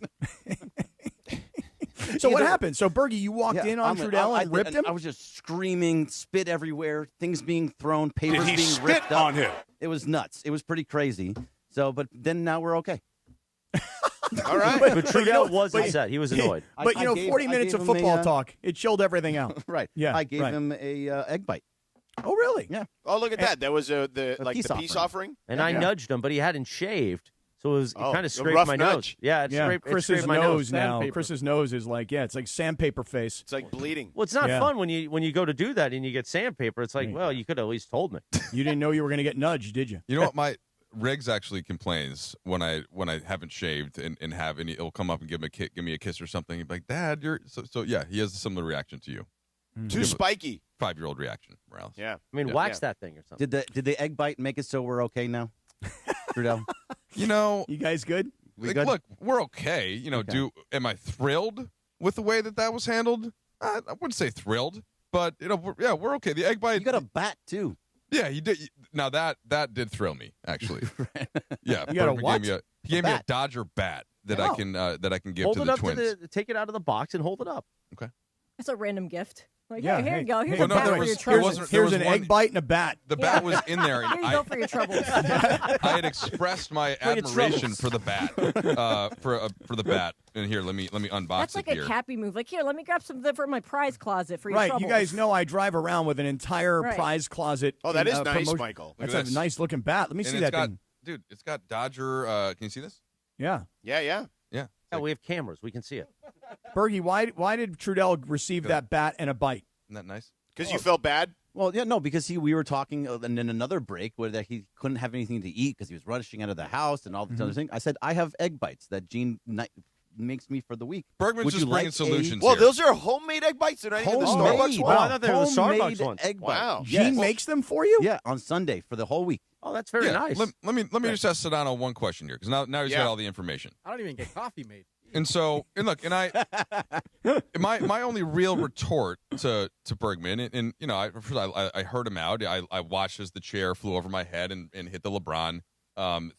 So what happened? So, Bergie, you walked in on Trudell and ripped him? I was just screaming, spit everywhere, things being thrown, papers Did he being ripped spit up. on him? It was nuts. It was pretty crazy. So, but then now we're okay. All right. But Trudell was upset. He was annoyed. But, 40 minutes of football talk, it chilled everything out. Right. Yeah. I gave him a egg bite. Oh, really? Yeah. Oh, look at that. That was the peace offering. And I nudged him, but he hadn't shaved, so it kind of scraped rough my nudge. nose. Yeah, it Chris's scraped my nose now. Sandpaper. Chris's nose is like, it's like sandpaper face. It's like bleeding. Well, it's not fun when you go to do that and you get sandpaper. It's like, well, you could have at least told me. You didn't know you were going to get nudged, did you? You know what? My Riggs actually complains when I haven't shaved and have any. He'll come up and give me a kiss or something. He'd be like, Dad, you're so yeah. He has a similar reaction to you. Too spiky. 5-year-old reaction, Morales. Yeah. I mean, wax that thing or something. Did the egg bite make it so we're okay now, Trudell? You guys good? Good? Look, we're okay. Am I thrilled with the way that was handled? I wouldn't say thrilled, but we're okay. The egg bite. You got a bat too. Yeah, he did. Now that did thrill me actually. Yeah, you got a what? He gave me a Dodger bat that I can give hold to it the up Twins. Take it out of the box and hold it up. Okay. It's a random gift. Like, Yeah, here hey. you go. Here's Well, a no, bat there for was- your there troubles. wasn't- Here's was an one- egg bite and a bat. The bat was in there, and Here you go for your troubles. I had expressed my For your admiration troubles. for the bat, for the bat. And here, let me unbox That's like it here. a Cappy move. Like, here, let me grab some from my prize closet for your Right, troubles. you guys know I drive around with an entire Right. prize closet. Oh, that in, is nice, promotion. Michael. That's Look a at this. nice looking bat. Let me see And that it's thing. dude, it's got Dodger. Can you see this? Yeah. Yeah. Yeah. Yeah, we have cameras. We can see it. Bergie, why did Trudell receive that bat and a bite? Isn't that nice? Because you felt bad? Well, yeah, no, because we were talking in another break where that he couldn't have anything to eat because he was rushing out of the house and all these other things. I said, I have egg bites that Gene makes me for the week. Bergman's just bringing solutions Well, here. those are homemade egg bites. They're not even the Starbucks ones. Oh, I thought they were the Starbucks ones. Egg bites. Wow. Gene makes them for you? Yeah, on Sunday for the whole week. Oh, that's very nice. Let me just ask Sedano one question here, because now he's got all the information. I don't even get coffee made. And so, I my only real retort to Bergman, and I heard him out. I watched as the chair flew over my head and hit the LeBron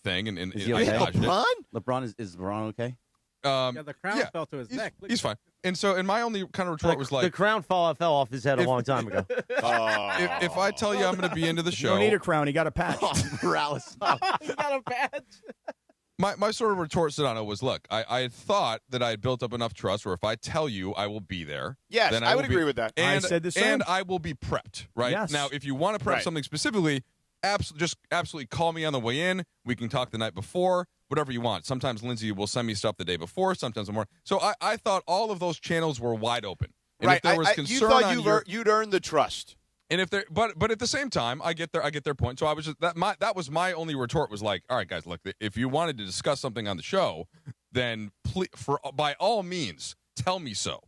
thing, and is he I okay? dodged it. LeBron is LeBron okay? The crown fell to his neck. He's fine. And so, and my only kind of retort was like, the crown fell off his head a long time ago. If I tell you I'm going to be into the show, You don't need a crown. He got a patch. Morales. He got a badge. My sort of retort, Sedano, was, look, I had thought that I had built up enough trust where if I tell you I will be there. Yes, then I would will be- agree with that. And, I said the same. And I will be prepped, right? Yes. Now, if you want to prep Right. something specifically, just absolutely call me on the way in. We can talk the night before, whatever you want. Sometimes Lindsay will send me stuff the day before, sometimes the morning. So I thought all of those channels were wide open. And Right. if there was you concern thought on you'd earned the trust. and if there, but at the same time, I get their point. So I was just that was my only retort was like, all right, guys, look, if you wanted to discuss something on the show, then by all means, tell me so.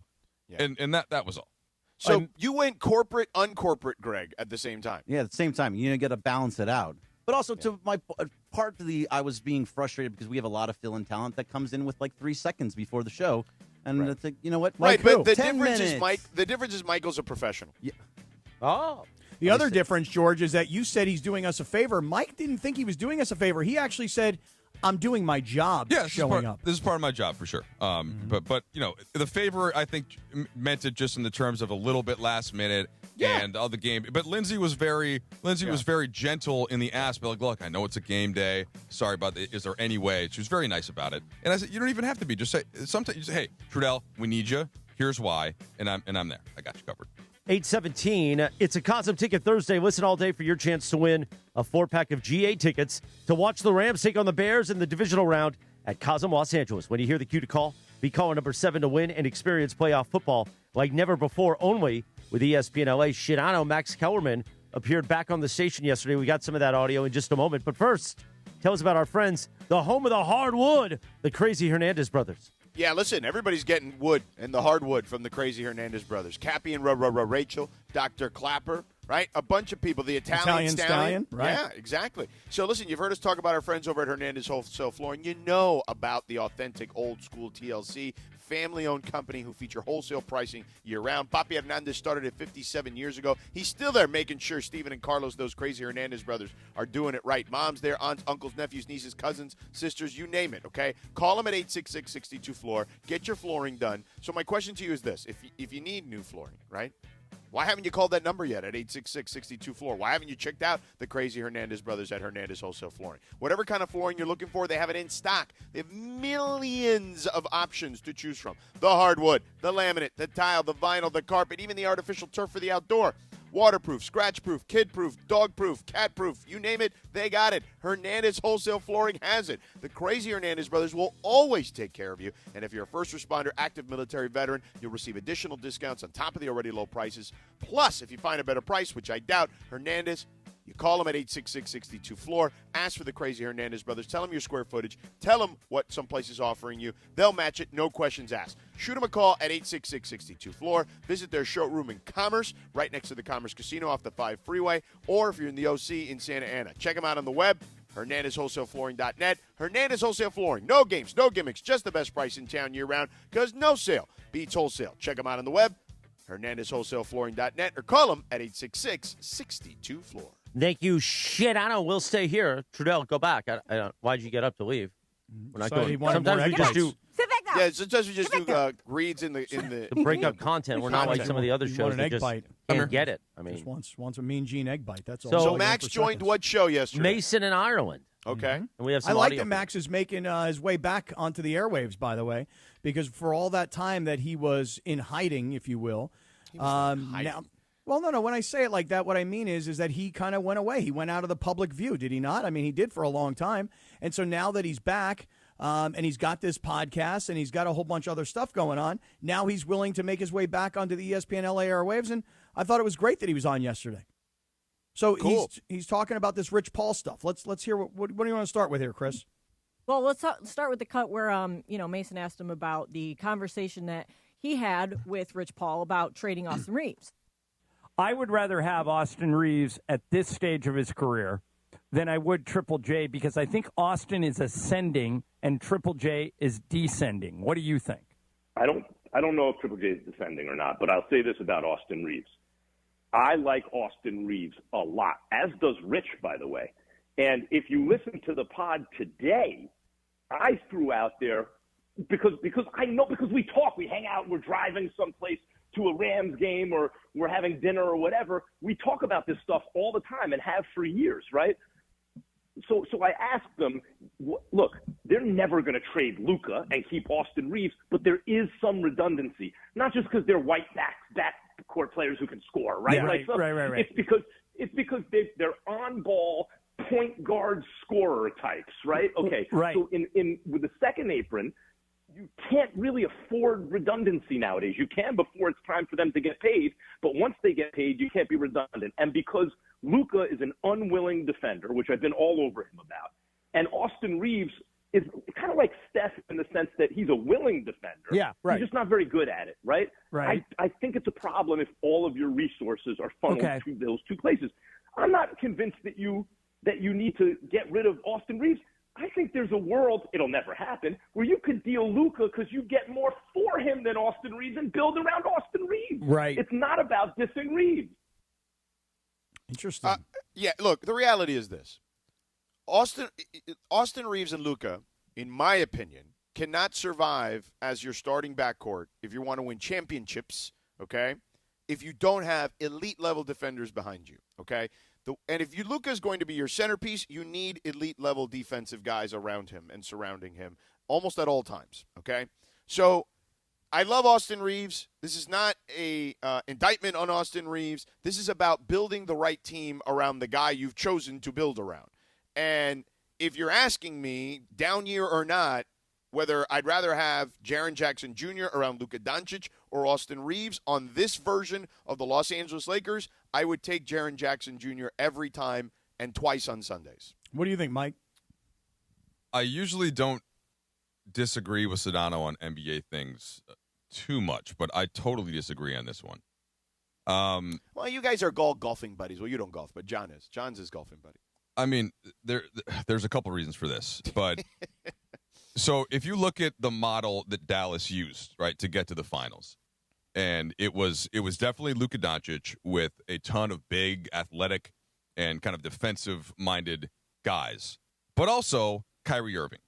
Yeah. And that was all. So you went corporate, uncorporate, Greg, at the same time. Yeah, at the same time, you got to balance it out. But also to my part of I was being frustrated because we have a lot of fill-in talent that comes in with like 3 seconds before the show, and it's like, you know what, Right, Mike, but the 10 difference minutes. is the difference is Michael's a professional. Yeah. Oh. The other difference, George, is that you said he's doing us a favor. Mike didn't think he was doing us a favor. He actually said, I'm doing my job showing up. This is part of my job for sure. But the favor, I think, meant it just in the terms of a little bit last minute and all the game. But Lindsay was very gentle in the ask. But like, look, I know it's a game day. Sorry about it. Is there any way? She was very nice about it. And I said, you don't even have to be. Just say sometimes. You say, hey, Trudell, we need you. Here's why. And I'm there. I got you covered. 8:17. It's a Cosm Ticket Thursday. Listen all day for your chance to win a 4-pack of GA tickets to watch the Rams take on the Bears in the divisional round at Cosm Los Angeles. When you hear the cue to call, be caller number 7 to win and experience playoff football like never before, only with ESPN LA. Sedano, Max Kellerman appeared back on the station yesterday. We got some of that audio in just a moment. But first, tell us about our friends, the home of the hardwood, the Crazy Hernandez brothers. Yeah, listen, everybody's getting wood and the hardwood from the Crazy Hernandez brothers. Cappy and Rachel, Dr. Clapper, right? A bunch of people. The Italian Stallion. Right? Yeah, exactly. So listen, you've heard us talk about our friends over at Hernandez Wholesale Flooring. You know about the authentic old school TLC, family-owned company who feature wholesale pricing year-round. Papi Hernandez started it 57 years ago. He's still there making sure Steven and Carlos, those Crazy Hernandez brothers, are doing it right. Mom's there, aunts, uncles, nephews, nieces, cousins, sisters, you name it, okay? Call them at 866-62-FLOOR. Get your flooring done. So my question to you is this. If you need new flooring, right? Why haven't you called that number yet at 866-62-FLOOR? Why haven't you checked out the Crazy Hernandez brothers at Hernandez Wholesale Flooring? Whatever kind of flooring you're looking for, they have it in stock. They have millions of options to choose from. The hardwood, the laminate, the tile, the vinyl, the carpet, even the artificial turf for the outdoor. Waterproof, scratch-proof, kid-proof, dog-proof, cat-proof, you name it, they got it. Hernandez Wholesale Flooring has it. The Crazy Hernandez brothers will always take care of you. And if you're a first responder, active military veteran, you'll receive additional discounts on top of the already low prices. Plus, if you find a better price, which I doubt, Hernandez, you call them at 866-62-FLOOR. Ask for the Crazy Hernandez brothers. Tell them your square footage. Tell them what some place is offering you. They'll match it, no questions asked. Shoot them a call at 866-62-FLOOR. Visit their showroom in Commerce, right next to the Commerce Casino off the 5 freeway. Or if you're in the OC in Santa Ana, check them out on the web, HernandezWholesaleFlooring.net. Hernandez Wholesale Flooring. No games, no gimmicks, just the best price in town year-round because no sale beats wholesale. Check them out on the web, HernandezWholesaleFlooring.net, or call them at 866-62-FLOOR. Thank you, Sedano. We'll stay here. Trudell, go back. I don't, why'd you get up to leave? We're not going. Sometimes we just do. Sit back down. Yeah, sometimes we just do reads in the To break up content. We're not like some of the other shows an that egg just bite. can't get it. I mean, Just wants a Mean Gene egg bite. That's all. So Max joined what show yesterday? Mason in Ireland. Okay. And we have some I like audio that Max is making his way back onto the airwaves, by the way, because for all that time that he was in hiding, if you will, now. Well, no. When I say it like that, what I mean is that he kind of went away. He went out of the public view, did he not? I mean, he did for a long time. And so now that he's back and he's got this podcast and he's got a whole bunch of other stuff going on, now he's willing to make his way back onto the ESPN LA airwaves. And I thought it was great that he was on yesterday. So Cool. he's talking about this Rich Paul stuff. Let's hear what do you want to start with here, Chris? Well, let's start with the cut where Mason asked him about the conversation that he had with Rich Paul about trading Austin Reeves. I would rather have Austin Reeves at this stage of his career than I would Triple J, because I think Austin is ascending and Triple J is descending. What do you think? I don't know if Triple J is descending or not, but I'll say this about Austin Reeves. I like Austin Reeves a lot, as does Rich, by the way. And if you listen to the pod today, I threw out there because I know, because we talk, we hang out, we're driving someplace to a Rams game or we're having dinner or whatever. We talk about this stuff all the time and have for years, right? So I asked them, look, they're never going to trade Luka and keep Austin Reeves, but there is some redundancy, not just because they're white backcourt players who can score, right? Yeah, right. It's because they're on ball point guard scorer types, right? Okay. Right. So in with the second apron, you can't really afford redundancy nowadays. You can before it's time for them to get paid, but once they get paid, you can't be redundant. And because Luka is an unwilling defender, which I've been all over him about, and Austin Reeves is kind of like Steph in the sense that he's a willing defender. Yeah, right. He's just not very good at it, right? Right. I think it's a problem if all of your resources are funneled to those two places. I'm not convinced that you need to get rid of Austin Reeves. I think there's a world, it'll never happen, where you could deal Luka because you get more for him than Austin Reeves and build around Austin Reeves. Right. It's not about dissing Reeves. Interesting. Yeah, look, the reality is this. Austin Reeves and Luka, in my opinion, cannot survive as your starting backcourt if you want to win championships, okay, if you don't have elite-level defenders behind you, okay? And if Luka is going to be your centerpiece, you need elite-level defensive guys around him and surrounding him almost at all times, okay? So I love Austin Reeves. This is not a indictment on Austin Reeves. This is about building the right team around the guy you've chosen to build around. And if you're asking me, down year or not, whether I'd rather have Jaren Jackson Jr. around Luka Doncic or Austin Reeves on this version of the Los Angeles Lakers, I would take Jaren Jackson Jr. every time and twice on Sundays. What do you think, Mike? I usually don't disagree with Sedano on NBA things too much, but I totally disagree on this one. Well, you guys are golfing buddies. Well, you don't golf, but John is. John's his golfing buddy. I mean, there's a couple reasons for this, but so if you look at the model that Dallas used, right, to get to the finals, and it was definitely Luka Doncic with a ton of big, athletic, and kind of defensive-minded guys, but also Kyrie Irving.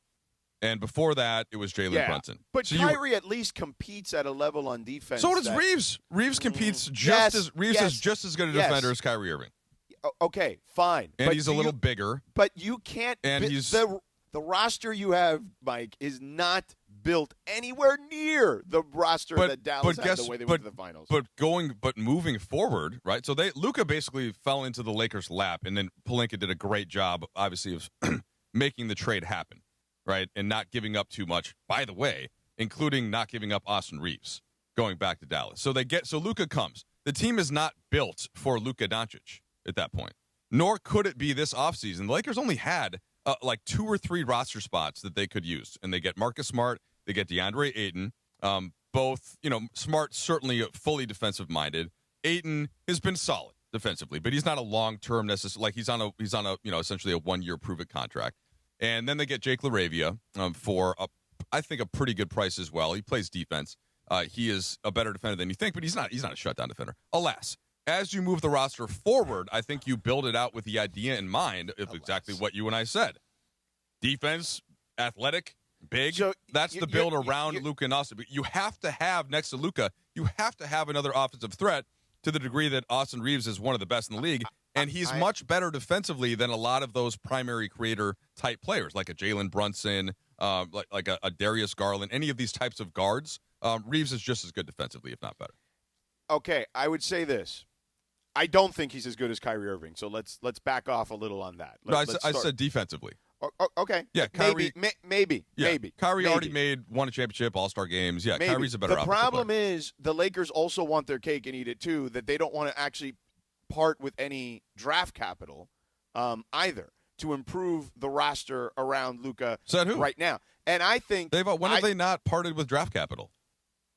And before that, it was Jalen Brunson. But so Kyrie at least competes at a level on defense. So does Reeves. Reeves competes just as good a defender as Kyrie Irving. Okay, fine. And he's a little bigger. But you can't. And the roster you have, Mike, is not built anywhere near the roster that Dallas had the way they went to the finals. But moving forward, right? So Luka basically fell into the Lakers' lap, and then Pelinka did a great job, obviously, of making the trade happen, right, and not giving up too much. By the way, including not giving up Austin Reeves going back to Dallas. So Luka comes. The team is not built for Luka Doncic at that point, nor could it be this offseason. The Lakers only had like 2 or 3 roster spots that they could use, and they get Marcus Smart, they get DeAndre Ayton, both, Smart certainly fully defensive-minded. Ayton has been solid defensively, but he's not a long-term necessary. Like he's on a essentially a 1-year prove-it contract. And then they get Jake LaRavia for I think a pretty good price as well. He plays defense. He is a better defender than you think, but he's not a shutdown defender. Alas. As you move the roster forward, I think you build it out with the idea in mind of exactly what you and I said. Defense, athletic, big. So that's the build around Luka and Austin. But you have to have, next to Luka, you have to have another offensive threat to the degree that Austin Reeves is one of the best in the league. And he's much better defensively than a lot of those primary creator-type players, like a Jalen Brunson, like a Darius Garland, any of these types of guards. Reeves is just as good defensively, if not better. Okay, I would say this. I don't think he's as good as Kyrie Irving, so let's back off a little on that. I said defensively. Okay. Yeah, Kyrie. Maybe. Kyrie already won a championship, All-Star games. Yeah, Kyrie's a better The problem is the Lakers also want their cake and eat it too, that they don't want to actually part with any draft capital either to improve the roster around Luka right now. And I think when have they not parted with draft capital?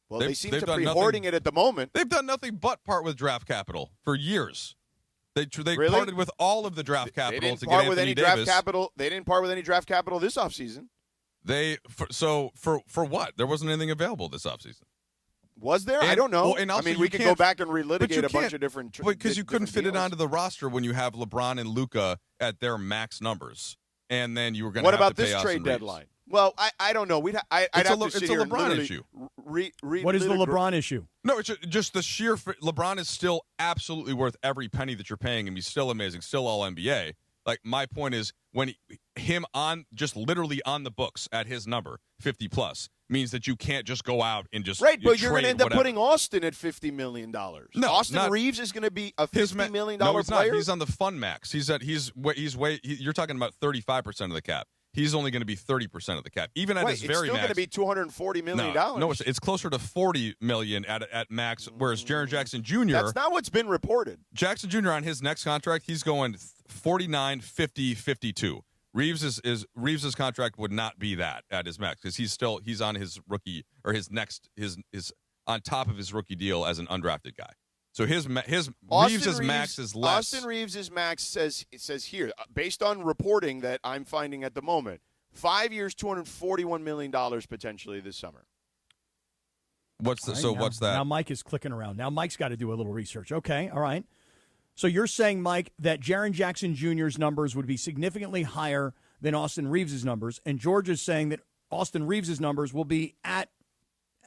Well, they seem to be hoarding it at the moment. They've done nothing but part with draft capital for years. They really? Parted with all of the draft capital they didn't to part get with Anthony any Davis. draft capital. They didn't part with any draft capital this offseason. For what? There wasn't anything available this offseason. Was there? I don't know. Well, and also we could go back and relitigate a bunch of different. Because you couldn't fit it onto the roster when you have LeBron and Luka at their max numbers, and then you were going to. What have about to pay this trade Austin deadline? Reeves. Well, I don't know. I'd have to sit it's here a LeBron and issue. What is the LeBron issue? No, it's just the sheer. LeBron is still absolutely worth every penny that you're paying him. He's still amazing, still all NBA. Like, my point is, when him on just literally on the books at his number 50+ means that you can't just go out and just right. But you're going to end up putting Austin at $50 million. No, Austin Reeves is going to be a $50 million no, he's player. Not. He's on the fun max. You're talking about 35% of the cap. He's only going to be 30% of the cap, even at his very max. It's still going to be $240 million. No, it's closer to $40 million at max. Whereas Jaren Jackson Jr. That's not what's been reported. Jackson Jr. on his next contract, he's going 49, 50, 52. Reeves's contract would not be that at his max because he's on his rookie or his on top of his rookie deal as an undrafted guy. So Reeves's max is less. Austin Reeves's max says here, based on reporting that I'm finding at the moment, 5 years, $241 million potentially this summer. What's that? Now Mike is clicking around. Now Mike's got to do a little research. Okay, all right. So you're saying, Mike, that Jaren Jackson Jr.'s numbers would be significantly higher than Austin Reeves's numbers, and George is saying that Austin Reeves's numbers will be at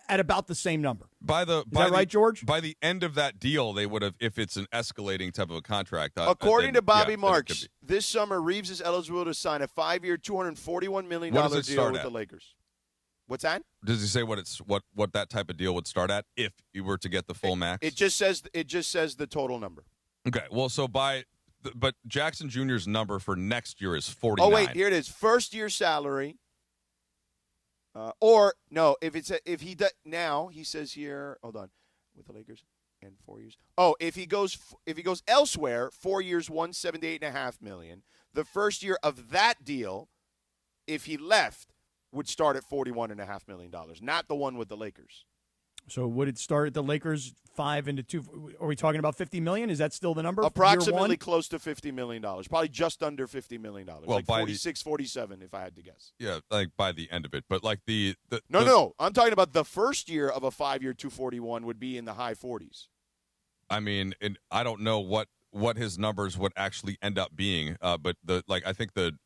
about the same number. Is that right, George? By the end of that deal, they would have, if it's an escalating type of a contract. According to Bobby Marks, this summer Reeves is eligible to sign a 5-year, $241 million deal with the Lakers. What's that? Does he say what that type of deal would start at if you were to get the full max? It just says the total number. Okay, well, but Jackson Jr.'s number for next year is 49. Oh wait, here it is. First year salary. If he does now, he says here. Hold on, with the Lakers and 4 years. Oh, if he goes elsewhere, 4 years, $178.5 million. The first year of that deal, if he left, would start at $41.5 million, not the one with the Lakers. So would it start at the Lakers 5 into 2? Are we talking about $50 million? Is that still the number? Approximately close to $50 million. Probably just under $50 million. Well, like 46, 47, if I had to guess. Yeah, like by the end of it. But like No. I'm talking about the first year of a 5-year 241 would be in the high 40s. I mean, and I don't know what his numbers would actually end up being. But I think the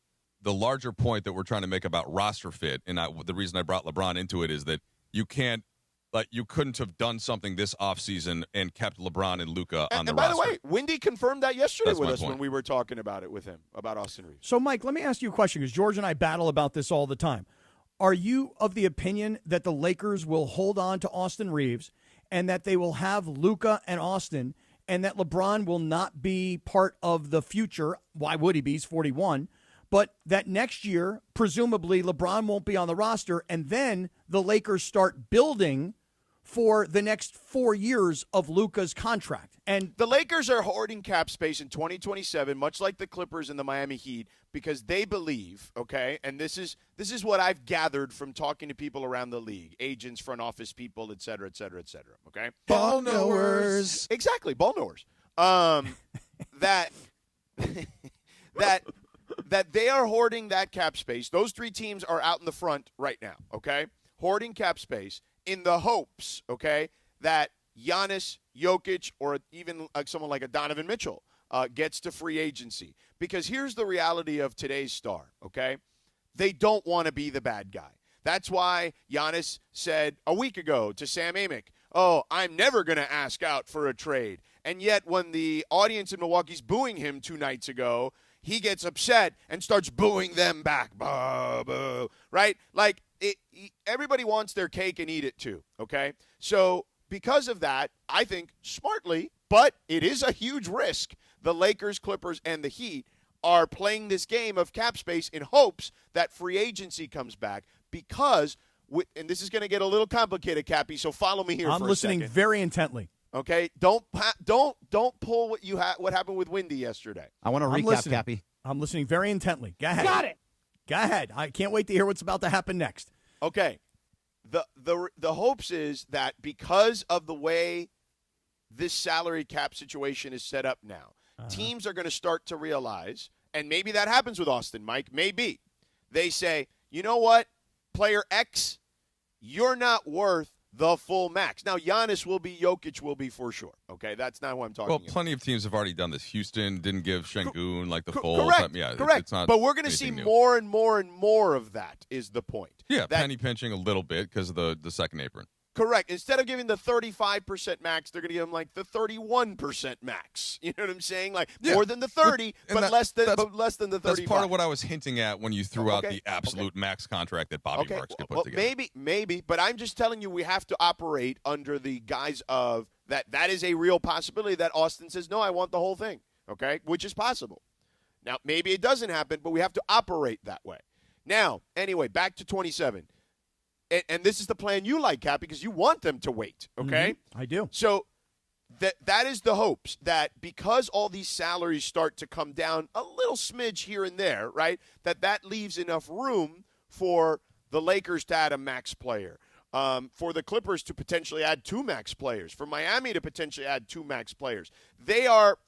larger point that we're trying to make about roster fit, and the reason I brought LeBron into it is that you can't. Like, you couldn't have done something this offseason and kept LeBron and Luka on the roster. And by the way, Wendy confirmed that yesterday with us when we were talking about it with him, about Austin Reeves. So, Mike, let me ask you a question, because George and I battle about this all the time. Are you of the opinion that the Lakers will hold on to Austin Reeves and that they will have Luka and Austin and that LeBron will not be part of the future? Why would he be? He's 41. But that next year, presumably, LeBron won't be on the roster, and then the Lakers start building for the next 4 years of Luka's contract. And the Lakers are hoarding cap space in 2027, much like the Clippers and the Miami Heat, because they believe, okay, and this is what I've gathered from talking to people around the league, agents, front office people, et cetera, okay? Ball knowers. Exactly, ball knowers. That they are hoarding that cap space. Those three teams are out in the front right now, okay? Hoarding cap space in the hopes, okay, that Giannis, Jokic, or even someone like a Donovan Mitchell gets to free agency. Because here's the reality of today's star, okay? They don't want to be the bad guy. That's why Giannis said a week ago to Sam Amick, oh, I'm never going to ask out for a trade. And yet when the audience in Milwaukee's booing him 2 nights ago, he gets upset and starts booing them back. Boo, boo, right? Like, everybody wants their cake and eat it too, okay? So because of that, I think smartly, but it is a huge risk, the Lakers, Clippers, and the Heat are playing this game of cap space in hopes that free agency comes back because, and this is going to get a little complicated, Cappy, so follow me here for a second. I'm listening very intently. Okay, don't pull what happened with Windy yesterday. I want to recap, Cappy. I'm listening very intently. Go ahead. Got it. Go ahead. I can't wait to hear what's about to happen next. Okay, the hopes is that because of the way this salary cap situation is set up now, teams are going to start to realize, and maybe that happens with Austin, Mike. Maybe they say, you know what, player X, you're not worth the full max. Now, Jokic will be for sure. Okay, that's not who I'm talking about. Well, plenty of teams have already done this. Houston didn't give Şengün the full correct, time. Yeah, correct. It's not but we're going to see new. more and more and more of that is the point. Yeah, penny pinching a little bit because of the second apron. Correct. Instead of giving the 35% max, they're going to give them like the 31% max. You know what I'm saying? Like more than the 30, but less than the 35. That's part of what I was hinting at when you threw out the absolute max contract that Bobby Marks could put together. Maybe, but I'm just telling you we have to operate under the guise of that is a real possibility that Austin says, no, I want the whole thing, okay, which is possible. Now, maybe it doesn't happen, but we have to operate that way. Now, anyway, back to 27. And this is the plan you like, Cap, because you want them to wait, okay? Mm-hmm. I do. So that is the hopes that because all these salaries start to come down a little smidge here and there, right, that leaves enough room for the Lakers to add a max player, for the Clippers to potentially add 2 max players, for Miami to potentially add 2 max players. They are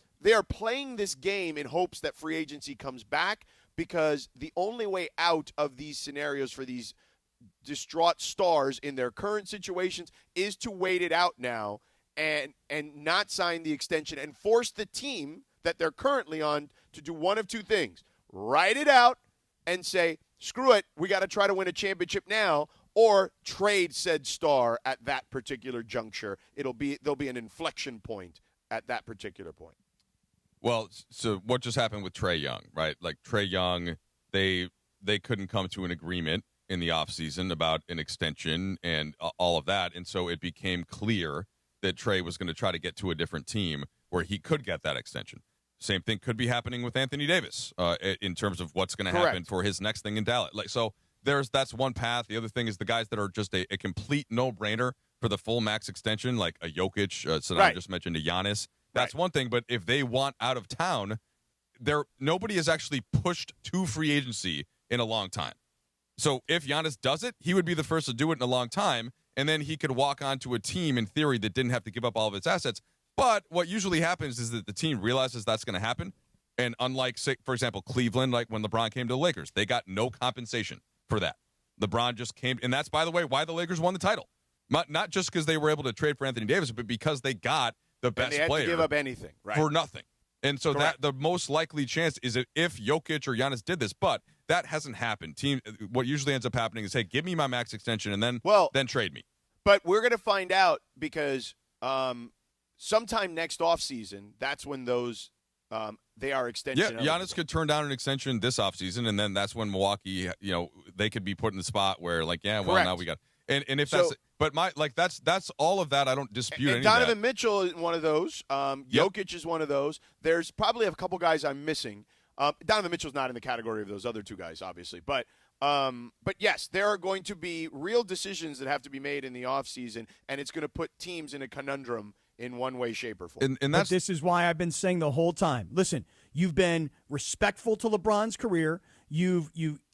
playing this game in hopes that free agency comes back because the only way out of these scenarios for these distraught stars in their current situations is to wait it out now and not sign the extension and force the team that they're currently on to do one of two things. Write it out and say, screw it, we got to try to win a championship now, or trade said star at that particular juncture. There'll be an inflection point at that particular point. Well, so what just happened with Trae Young, right? Like Trae Young, they couldn't come to an agreement in the offseason about an extension and all of that. And so it became clear that Trae was going to try to get to a different team where he could get that extension. Same thing could be happening with Anthony Davis in terms of what's going to happen for his next thing in Dallas. Like, so that's one path. The other thing is the guys that are just a complete no-brainer for the full max extension, like a Jokic, Sedano just mentioned, a Giannis. That's one thing. But if they want out of town, nobody has actually pushed to free agency in a long time. So if Giannis does it, he would be the first to do it in a long time, and then he could walk onto a team in theory that didn't have to give up all of its assets. But what usually happens is that the team realizes that's going to happen, and unlike, say, for example, Cleveland, like when LeBron came to the Lakers, they got no compensation for that. LeBron just came, and that's, by the way, why the Lakers won the title. Not just because they were able to trade for Anthony Davis, but because they got the best player. And they had to give up anything, right? For nothing. And so Correct. that the most likely chance is that if Jokic or Giannis did this, but that hasn't happened. What usually ends up happening is, hey, give me my max extension and then trade me. But we're going to find out because sometime next offseason, that's when those they are extension. Yeah, Giannis could turn down an extension this offseason, and then that's when Milwaukee, they could be put in the spot where, like, yeah, well, now we got. And if that's, but that's all of that. I don't dispute any Donovan of that. Mitchell is one of those. Jokic is one of those. There's probably a couple guys I'm missing. Donovan Mitchell's not in the category of those other two guys, obviously. But yes, there are going to be real decisions that have to be made in the offseason, and it's going to put teams in a conundrum in one way, shape, or form. And this is why I've been saying the whole time. Listen, you've been respectful to LeBron's career. You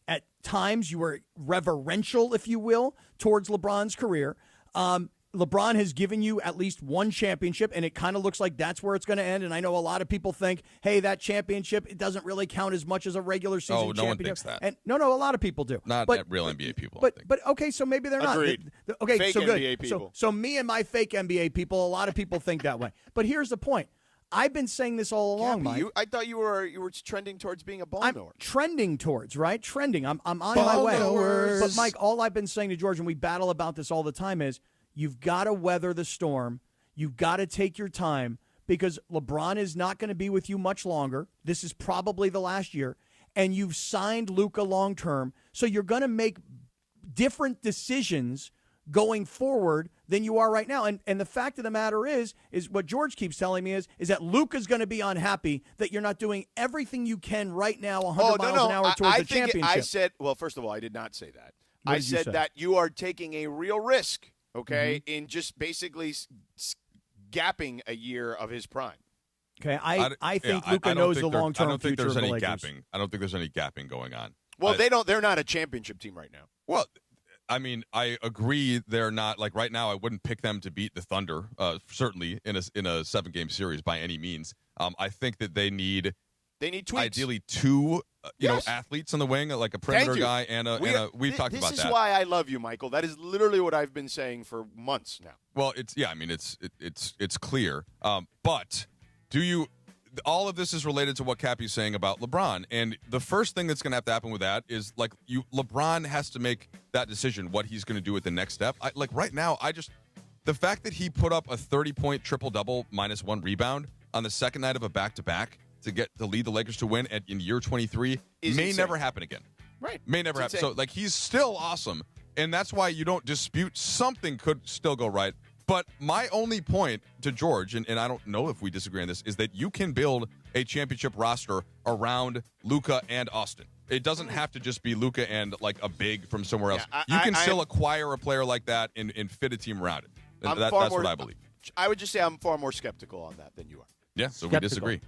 at times you were reverential, if you will, towards LeBron's career. LeBron has given you at least one championship, and it kind of looks like that's where it's going to end. And I know a lot of people think, hey, that championship, it doesn't really count as much as a regular season championship. No one thinks that. And no, a lot of people do. Not real NBA people. But okay, so maybe they're Agreed. not. Okay, fake so good. NBA people. So me and my fake NBA people, a lot of people think that way. But here's the point. I've been saying this all along, Mike. I thought you were trending towards being a ball I'm knower. trending towards, right? Trending. I'm on my way. But Mike, all I've been saying to George, and we battle about this all the time, is you've got to weather the storm. You've got to take your time because LeBron is not going to be with you much longer. This is probably the last year. And you've signed Luka long term. So you're going to make different decisions going forward than you are right now. And the fact of the matter is what George keeps telling me is that Luka's going to be unhappy that you're not doing everything you can right now 100 miles an hour towards the championship. I said, well, first of all, I did not say that. I said that you are taking a real risk, okay, in just basically gapping a year of his prime. Okay, I think Luka knows the long-term future of the Lakers. I don't think there's any gapping going on. Well, they're not a championship team right now. Well, I mean, I agree they're not. Like right now, I wouldn't pick them to beat the Thunder, certainly in a 7-game series by any means. I think that they need tweaks. Ideally two athletes on the wing, like a perimeter guy and we've talked about that. This is why I love you, Michael. That is literally what I've been saying for months now. Well, it's clear. But do you? All of this is related to what Cappy's saying about LeBron, and the first thing that's going to have to happen with that is LeBron has to make that decision what he's going to do with the next step. Right now, the fact that he put up a 30-point triple-double -1 rebound on the second night of a back-to-back to lead the Lakers to win in year 23 may never happen again. Right, may never happen. So he's still awesome, and that's why you don't dispute something could still go right. But my only point to George, and I don't know if we disagree on this, is that you can build a championship roster around Luka and Austin. It doesn't have to just be Luka and a big from somewhere else. You can still acquire a player like that and fit a team around it. That's what I believe. I would just say I'm far more skeptical on that than you are. Yeah, so we disagree.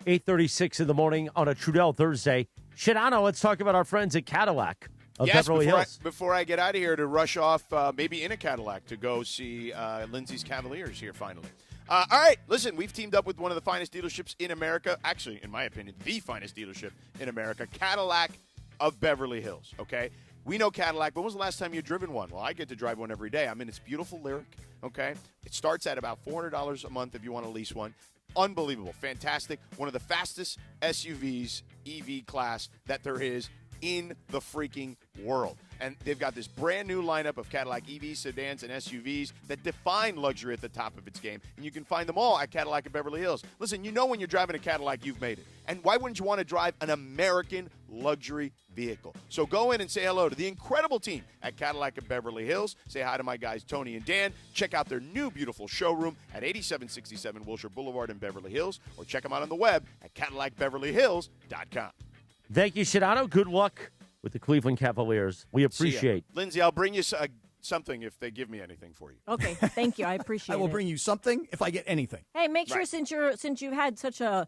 8:36 in the morning on a Trudell Thursday. Sedano, let's talk about our friends at Cadillac of Beverly Hills. Before I get out of here to rush off, maybe in a Cadillac to go see Lindsay's Cavaliers here finally. All right, listen, we've teamed up with one of the finest dealerships in America. Actually, in my opinion, the finest dealership in America, Cadillac of Beverly Hills, okay? We know Cadillac. When was the last time you've driven one? Well, I get to drive one every day. I'm in its beautiful Lyriq, okay? It starts at about $400 a month if you want to lease one. Unbelievable. Fantastic. One of the fastest SUVs, EV class, that there is in the freaking world. And they've got this brand new lineup of Cadillac EVs, sedans, and SUVs that define luxury at the top of its game. And you can find them all at Cadillac of Beverly Hills. Listen, you know when you're driving a Cadillac, you've made it. And why wouldn't you want to drive an American luxury vehicle? So go in and say hello to the incredible team at Cadillac of Beverly Hills. Say hi to my guys, Tony and Dan. Check out their new beautiful showroom at 8767 Wilshire Boulevard in Beverly Hills, or check them out on the web at CadillacBeverlyHills.com. Thank you, Sedano. Good luck with the Cleveland Cavaliers. We appreciate. Lindsay, I'll bring you something if they give me anything for you. Okay, thank you. I appreciate it. I will bring you something if I get anything. Hey, make sure since you've had such a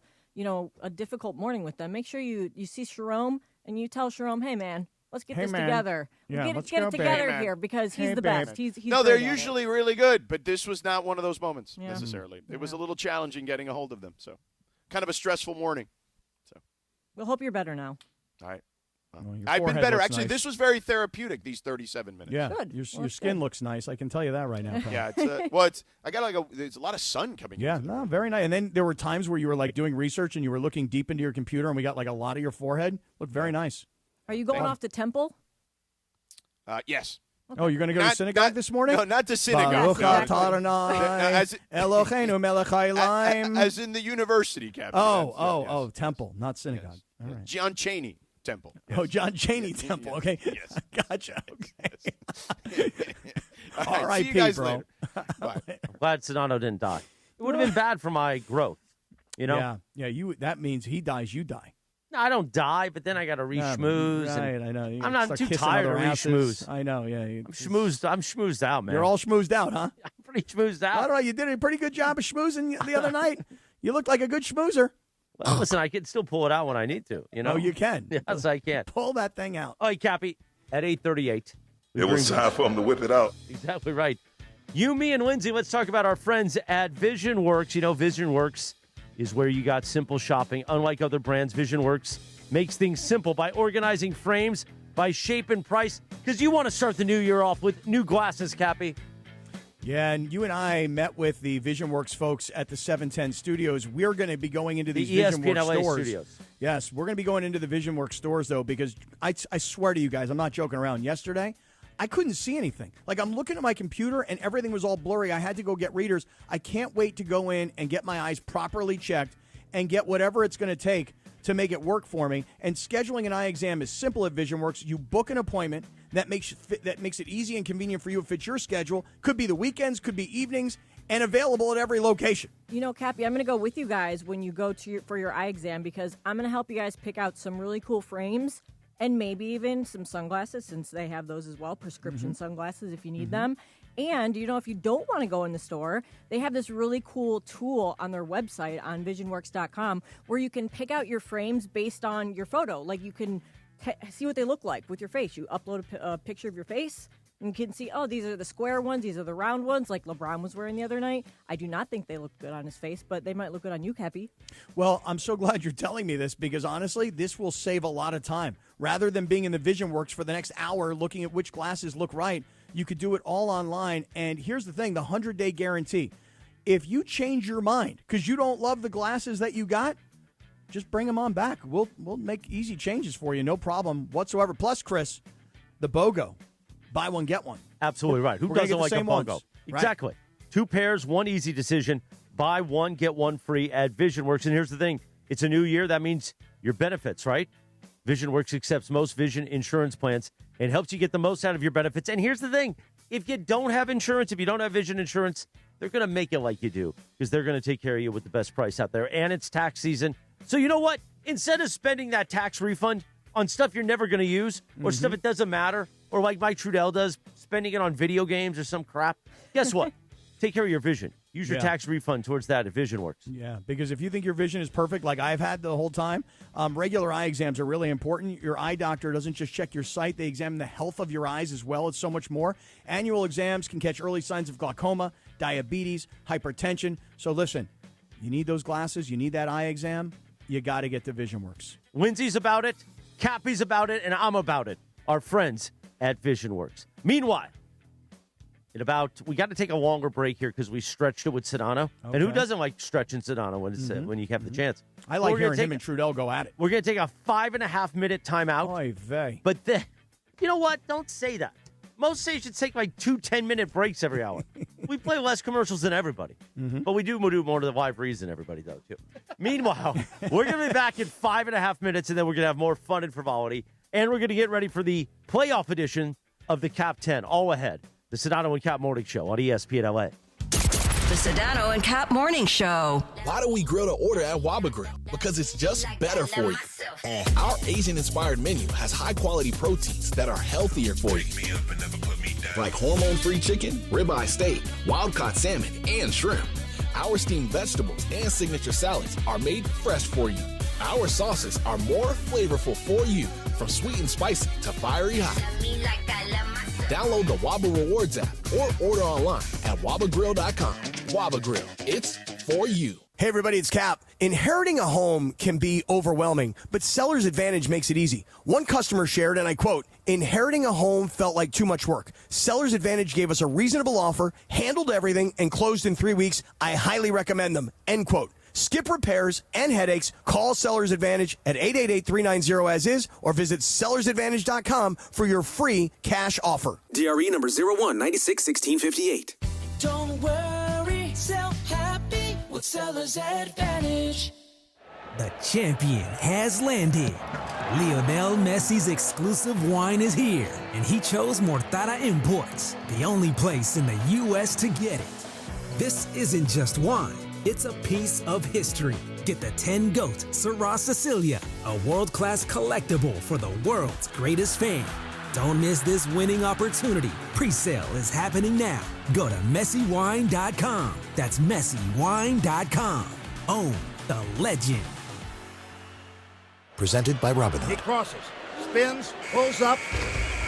difficult morning with them, make sure you see Sharom and you tell Sharom, hey man, let's get this together. Yeah, get it together here because he's the best. He's no, they're usually really good, but this was not one of those moments necessarily. It was a little challenging getting a hold of them, so kind of a stressful morning. So we'll hope you're better now. All right. I've been better. Actually, nice. This was very therapeutic, these 37 minutes. Yeah, good. Your skin looks nice. I can tell you that right now. Yeah, I got there's a lot of sun coming. Yeah, no, very nice. And then there were times where you were doing research and you were looking deep into your computer, and we got a lot of your forehead. Looked very nice. Are you going off to Temple? Yes. Okay. Oh, you're going to go to synagogue this morning? No, not to synagogue. As in the university, Captain. Oh, temple, not synagogue. Yes. All right. John Chaney Temple. Yes. Oh, John Chaney Temple. Okay. Yes. Gotcha. Okay. Yes. All right, see you guys bro. later. Bye. I'm glad Sedano didn't die. It would have been bad for my growth. Yeah. That means he dies, you die. No, I don't die, but then I got to re-schmooze. Right, I know. I'm not too tired of re-schmooze. I know, yeah. I'm schmoozed out, man. You're all schmoozed out, huh? I'm pretty schmoozed out. I don't know. You did a pretty good job of schmoozing the other night. You looked like a good schmoozer. Well, listen, I can still pull it out when I need to. Oh, you can. Yes, I can. Pull that thing out. All right, Cappy, at 8:38. It was time for him to whip it out. Exactly right. You, me, and Lindsay, let's talk about our friends at VisionWorks. You know, VisionWorks is where you got simple shopping. Unlike other brands, VisionWorks makes things simple by organizing frames by shape and price, because you want to start the new year off with new glasses, Cappy. Yeah, and you and I met with the VisionWorks folks at the 710 Studios. We're going to be going into these VisionWorks stores. Studios. Yes, we're going to be going into the VisionWorks stores, though, because I swear to you guys, I'm not joking around. Yesterday, I couldn't see anything. I'm looking at my computer, and everything was all blurry. I had to go get readers. I can't wait to go in and get my eyes properly checked and get whatever it's going to take to make it work for me. And scheduling an eye exam is simple at VisionWorks. You book an appointment that makes it easy and convenient for you. It fits your schedule. Could be the weekends, could be evenings, and available at every location. You know, Cappy, I'm going to go with you guys when you go for your eye exam, because I'm going to help you guys pick out some really cool frames and maybe even some sunglasses, since they have those as well, prescription sunglasses if you need them. And, if you don't want to go in the store, they have this really cool tool on their website on visionworks.com where you can pick out your frames based on your photo. Like you can see what they look like with your face. You upload a picture of your face. And you can see, these are the square ones, these are the round ones, like LeBron was wearing the other night. I do not think they look good on his face, but they might look good on you, Cappy. Well, I'm so glad you're telling me this because, honestly, this will save a lot of time. Rather than being in the VisionWorks for the next hour looking at which glasses look right, you could do it all online. And here's the thing, the 100-day guarantee. If you change your mind because you don't love the glasses that you got, just bring them on back. We'll make easy changes for you, no problem whatsoever. Plus, Chris, the BOGO. Buy one, get one. Absolutely right. Who doesn't like a BOGO? Right. Exactly. 2 pairs, 1 easy decision. Buy one, get one free at VisionWorks. And here's the thing. It's a new year. That means your benefits, right? VisionWorks accepts most vision insurance plans and helps you get the most out of your benefits. And here's the thing. If you don't have insurance, if you don't have vision insurance, they're going to make it like you do because they're going to take care of you with the best price out there. And it's tax season. So you know what? Instead of spending that tax refund on stuff you're never going to use or stuff that doesn't matter, or like Mike Trudell does, spending it on video games or some crap, guess what? Take care of your vision. Use your tax refund towards that at VisionWorks. Yeah, because if you think your vision is perfect, like I've had the whole time, regular eye exams are really important. Your eye doctor doesn't just check your sight. They examine the health of your eyes as well. It's so much more. Annual exams can catch early signs of glaucoma, diabetes, hypertension. So listen, you need those glasses. You need that eye exam. You got to get to VisionWorks. Lindsay's about it. Cappy's about it. And I'm about it. Our friends at VisionWorks. Meanwhile, we got to take a longer break here because we stretched it with Sedano. Okay. And who doesn't like stretching Sedano when you have the chance? I like hearing him and Trudell go at it. We're going to take a 5.5-minute timeout. Oy vey. But then, you know what? Don't say that. Most stations take like 2 10-minute breaks every hour. We play less commercials than everybody. But we do more to the live reads than everybody does, too. Meanwhile, we're going to be back in 5.5 minutes, and then we're going to have more fun and frivolity. And we're going to get ready for the playoff edition of the Cap 10, all ahead. The Sedano and Kap Morning Show on ESPN LA. The Sedano and Kap Morning Show. Why do we grill to order at Waba Grill? Because it's just better for you. Our Asian-inspired menu has high-quality proteins that are healthier for you. Like hormone-free chicken, ribeye steak, wild-caught salmon, and shrimp. Our steamed vegetables and signature salads are made fresh for you. Our sauces are more flavorful for you, from sweet and spicy to fiery hot. Download the Waba Rewards app or order online at wabagrill.com. Waba Grill, it's for you. Hey everybody, it's Cap. Inheriting a home can be overwhelming, but Seller's Advantage makes it easy. One customer shared, and I quote, "Inheriting a home felt like too much work. Seller's Advantage gave us a reasonable offer, handled everything, and closed in 3 weeks. I highly recommend them." End quote. Skip repairs and headaches. Call Seller's Advantage at 888-390-AS-IS or visit sellersadvantage.com for your free cash offer. DRE number 01961658. Don't worry, sell happy with Seller's Advantage. The champion has landed. Lionel Messi's exclusive wine is here, and he chose Mortada Imports, the only place in the U.S. to get it. This isn't just wine. It's a piece of history. Get the 10 Goat Syrah Sicilia, a world-class collectible for the world's greatest fan. Don't miss this winning opportunity. Pre-sale is happening now. Go to messywine.com. That's messywine.com. Own the legend. Presented by Robinhood. He crosses, spins, pulls up.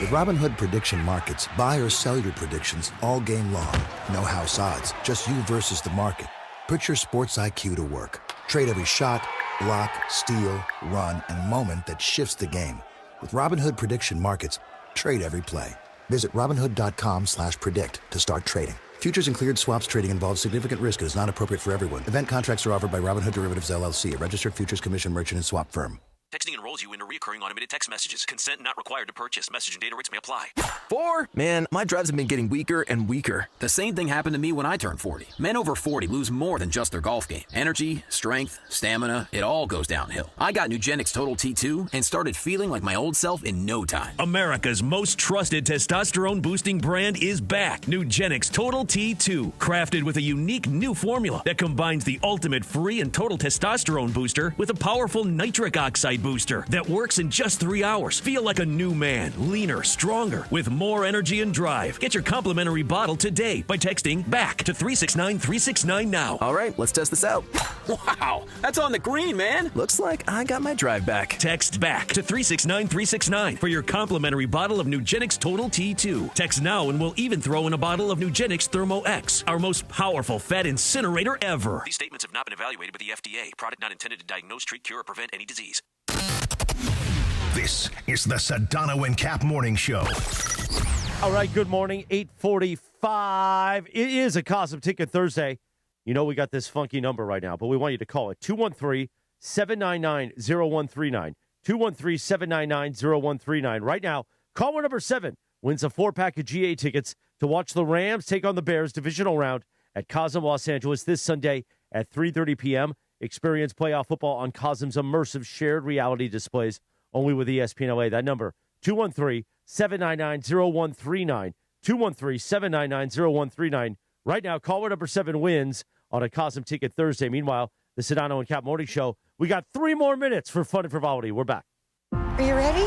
With Robinhood Prediction Markets, buy or sell your predictions all game long. No house odds, just you versus the market. Put your sports IQ to work. Trade every shot, block, steal, run, and moment that shifts the game. With Robinhood Prediction Markets, trade every play. Visit Robinhood.com/predict to start trading. Futures and cleared swaps trading involves significant risk and is not appropriate for everyone. Event contracts are offered by Robinhood Derivatives LLC, a registered futures commission merchant and swap firm. Texting enrolls you into recurring automated text messages. Consent not required to purchase. Message and data rates may apply. 4? Man, my drives have been getting weaker and weaker. The same thing happened to me when I turned 40. Men over 40 lose more than just their golf game. Energy, strength, stamina, it all goes downhill. I got Nugenix Total T2 and started feeling like my old self in no time. America's most trusted testosterone-boosting brand is back. Nugenix Total T2. Crafted with a unique new formula that combines the ultimate free and total testosterone booster with a powerful nitric oxide booster that works in just 3 hours. Feel like a new man, leaner, stronger, with more energy and drive. Get your complimentary bottle today by texting BACK to 369-369 now. All right, let's test this out. Wow, that's on the green, man. Looks like I got my drive back. Text BACK to 369-369 for your complimentary bottle of Nugenix Total T2. Text now and we'll even throw in a bottle of Nugenix Thermo X, our most powerful fat incinerator ever. These statements have not been evaluated by the FDA. Product not intended to diagnose, treat, cure, or prevent any disease. This is the Sedano and Kap Morning Show. All right, good morning, 8:45. It is a Cosm Ticket Thursday. You know we got this funky number right now, but we want you to call it 213-799-0139. 213-799-0139. Right now, caller number 7 wins a 4-pack of GA tickets to watch the Rams take on the Bears divisional round at Cosm Los Angeles this Sunday at 3:30 p.m. Experience playoff football on Cosm's immersive shared reality displays only with ESPN LA. That number, 213-799-0139. 213-799-0139. Right now, caller number 7 wins on a Cosm Ticket Thursday. Meanwhile, the Sedano and Kap Morning Show, we got 3 more minutes for fun and frivolity. We're back. Are you ready?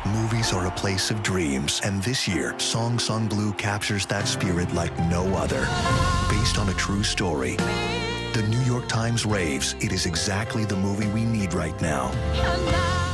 Movies are a place of dreams, and this year, Song Sung Blue captures that spirit like no other. Based on a true story, the New York Times raves it is exactly the movie we need right now.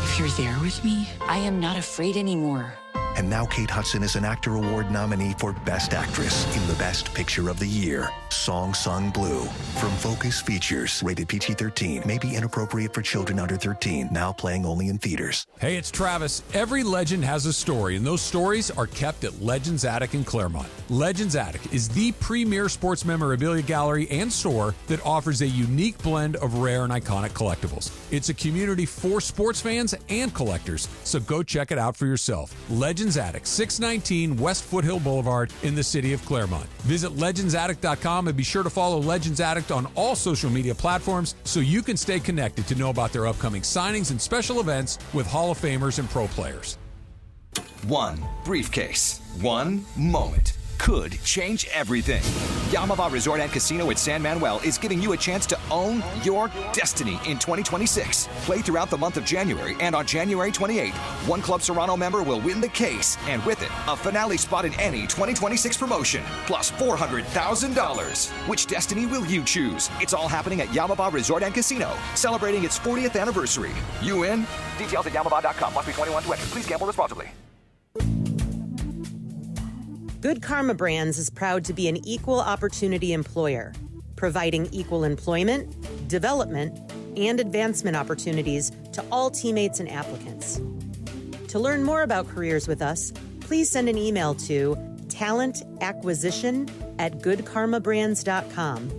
If you're there with me, I am not afraid anymore. And now Kate Hudson is an Actor Award nominee for Best Actress in the Best Picture of the Year, Song Sung Blue. From Focus Features, rated PG-13, may be inappropriate for children under 13, now playing only in theaters. Hey, it's Travis. Every legend has a story, and those stories are kept at Legends Attic in Claremont. Legends Attic is the premier sports memorabilia gallery and store that offers a unique blend of rare and iconic collectibles. It's a community for sports fans and collectors, so go check it out for yourself. Legends Attic, 619 West Foothill Boulevard in the city of Claremont. Visit legendsattic.com and be sure to follow Legends Attic on all social media platforms so you can stay connected to know about their upcoming signings and special events with Hall of Famers and pro players. One briefcase, one moment could change everything. Yamava Resort and Casino at San Manuel is giving you a chance to own your destiny in 2026. Play throughout the month of January, and on January 28th, one Club Serrano member will win the case, and with it, a finale spot in any 2026 promotion, plus $400,000. Which destiny will you choose? It's all happening at Yamava Resort and Casino, celebrating its 40th anniversary. You in? Details at yamava.com. Must be 21 to enter. Please gamble responsibly. Good Karma Brands is proud to be an equal opportunity employer, providing equal employment, development, and advancement opportunities to all teammates and applicants. To learn more about careers with us, please send an email to talentacquisition@goodkarmabrands.com.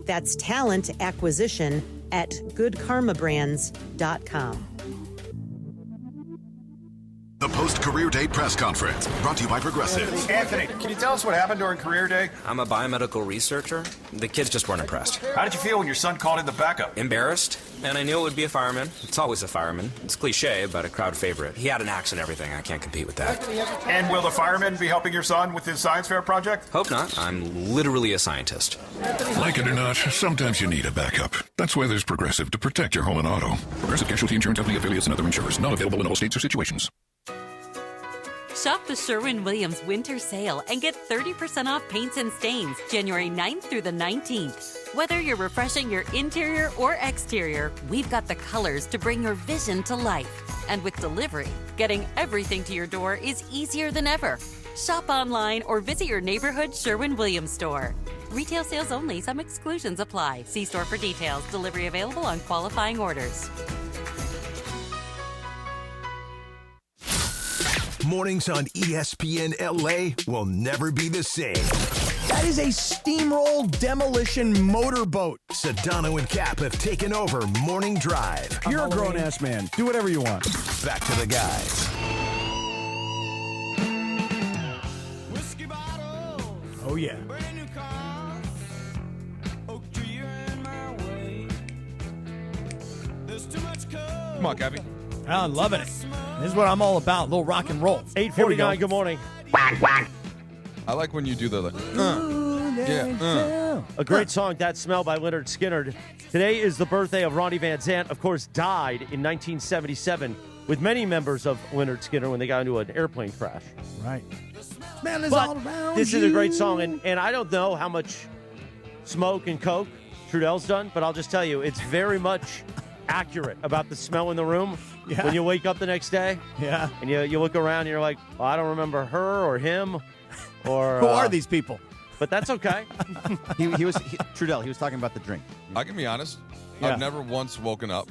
That's talentacquisition@goodkarmabrands.com. The Post-Career Day Press Conference, brought to you by Progressive. Anthony, can you tell us what happened during Career Day? I'm a biomedical researcher. The kids just weren't impressed. How did you feel when your son called in the backup? Embarrassed, and I knew it would be a fireman. It's always a fireman. It's cliche, but a crowd favorite. He had an axe and everything. I can't compete with that. And will the fireman be helping your son with his science fair project? Hope not. I'm literally a scientist. Like it or not, sometimes you need a backup. That's why there's Progressive to protect your home and auto. Progressive Casualty Insurance Company affiliates and other insurers. Not available in all states or situations. Shop the Sherwin-Williams winter sale and get 30% off paints and stains January 9th through the 19th. Whether you're refreshing your interior or exterior, we've got the colors to bring your vision to life. And with delivery, getting everything to your door is easier than ever. Shop online or visit your neighborhood Sherwin-Williams store. Retail sales only. Some exclusions apply. See store for details. Delivery available on qualifying orders. Mornings on ESPN LA will never be the same. That is a steamroll demolition motorboat. Sedano and Kap have taken over Morning Drive. You're a grown-ass man. Do whatever you want. Back to the guys. Oh, yeah. Come on, Gabby. I'm loving it. This is what I'm all about. A little rock and roll. 8:49. Good morning. I like when you do the. A great song, That Smell by Leonard Skinner. Today is the birthday of Ronnie Van Zant, of course, died in 1977 with many members of Leonard Skinner when they got into an airplane crash. Right. Smell is But all around this you. is a great song, and I don't know how much smoke and coke Trudell's done, but I'll just tell you, it's very much accurate about the smell in the room when you wake up the next day. Yeah. And you look around and you're like, well, I don't remember her or him or... Who are these people? But that's okay. Trudell, he was talking about the drink. I can be honest. Yeah. I've never once woken up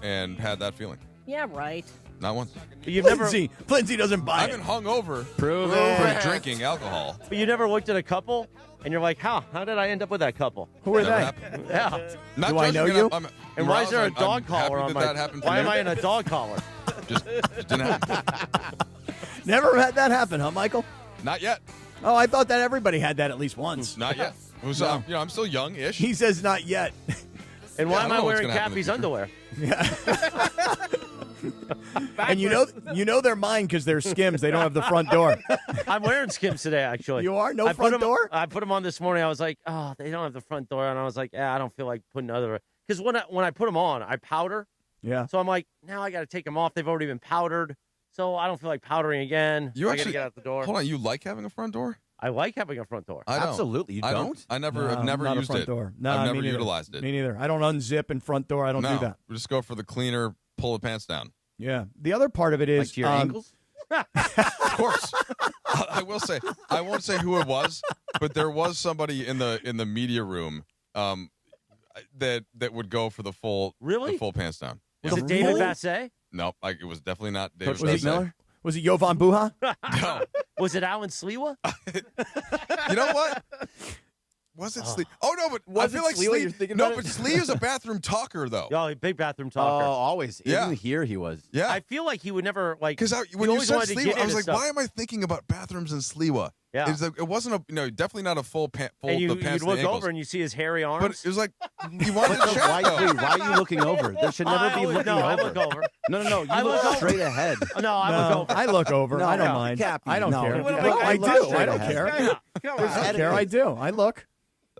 and had that feeling. Yeah, right. Not once. But you've Lindsay doesn't buy I've been hungover Prove for drinking alcohol. But you never looked at a couple and you're like, how did I end up with that couple? Who are Never they? happened. Yeah. Not Do I know judging, you? And why is there a dog I'm collar happy on that happened to Why am me. I in a dog collar? Just didn't happen. Never had that happen, huh, Michael? Not yet. Oh, I thought that everybody had that at least once. Not yet. It was, No. I'm still young-ish. He says not yet. And Yeah, why I am don't I know what's wearing gonna happen in Cappy's the underwear? And you know they're mine because they're Skims. They don't have the front door. I'm wearing Skims today, actually. You are? No I put front 'em- door? I put them on this morning. I was like, oh, they don't have the front door. And I was like, yeah, I don't feel like putting other... Because when I put them on, I powder. Yeah. So I'm like, now I got to take them off. They've already been powdered. So I don't feel like powdering again. You I got actually to get out the door. Hold on, you like having a front door? I like having a front door. I don't. Absolutely. You I don't? I never. No, I've never not used a front it. door. No, I've me never neither. utilized it. Me neither. I don't unzip in front door. I don't do that. We just go for the cleaner, pull the pants down. Yeah. The other part of it is Like to your ankles? Of course. I will say. I won't say who it was, but there was somebody in the media room that would go for the full Really? the full pants down. Was it David Vassay? No, it was definitely not David Was it Vassay. Miller? Was it Jovan Buha? No. Was it Alan Sliwa? You know what? Was it Slee? Oh no, but Was I feel it like Slee? You're thinking No, about but it? Slee is a bathroom talker though. Oh, big bathroom Oh, talker. always. Yeah. Even here he was. Yeah. I feel like he would never like. Because he when you always said wanted to Sliwa, get I was into like, stuff. why am I thinking about bathrooms in Sliwa? Yeah. It wasn't definitely not a full And the you'd pants look to the ankles. over and you see his hairy arms. But it was like you wanted to check Why, though. wait, why are you looking over? There should never be looking I over. look over. No. You I look look straight over. ahead. No, I look over. I look over. No, I don't no. mind. Cappy, I don't no. care. You look Well, like I I do. look I don't straight care. ahead. I care. I do. I look.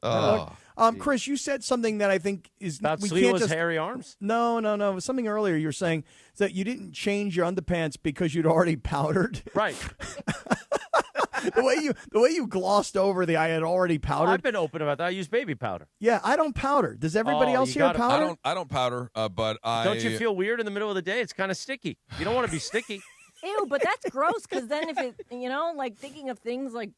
Oh. Chris, you said something that I think is About we can't Sliwa's just. hairy arms? No. It was something earlier you were saying that you didn't change your underpants because you'd already powdered. Right. the way you glossed over the I had already powdered. I've been open about that. I use baby powder. Yeah, I don't powder. Does everybody Oh, else you here gotta- powder? I don't powder, but I Don't you feel weird in the middle of the day? It's kind of sticky. You don't want to be sticky. Ew, but that's gross because then if it, like thinking of things like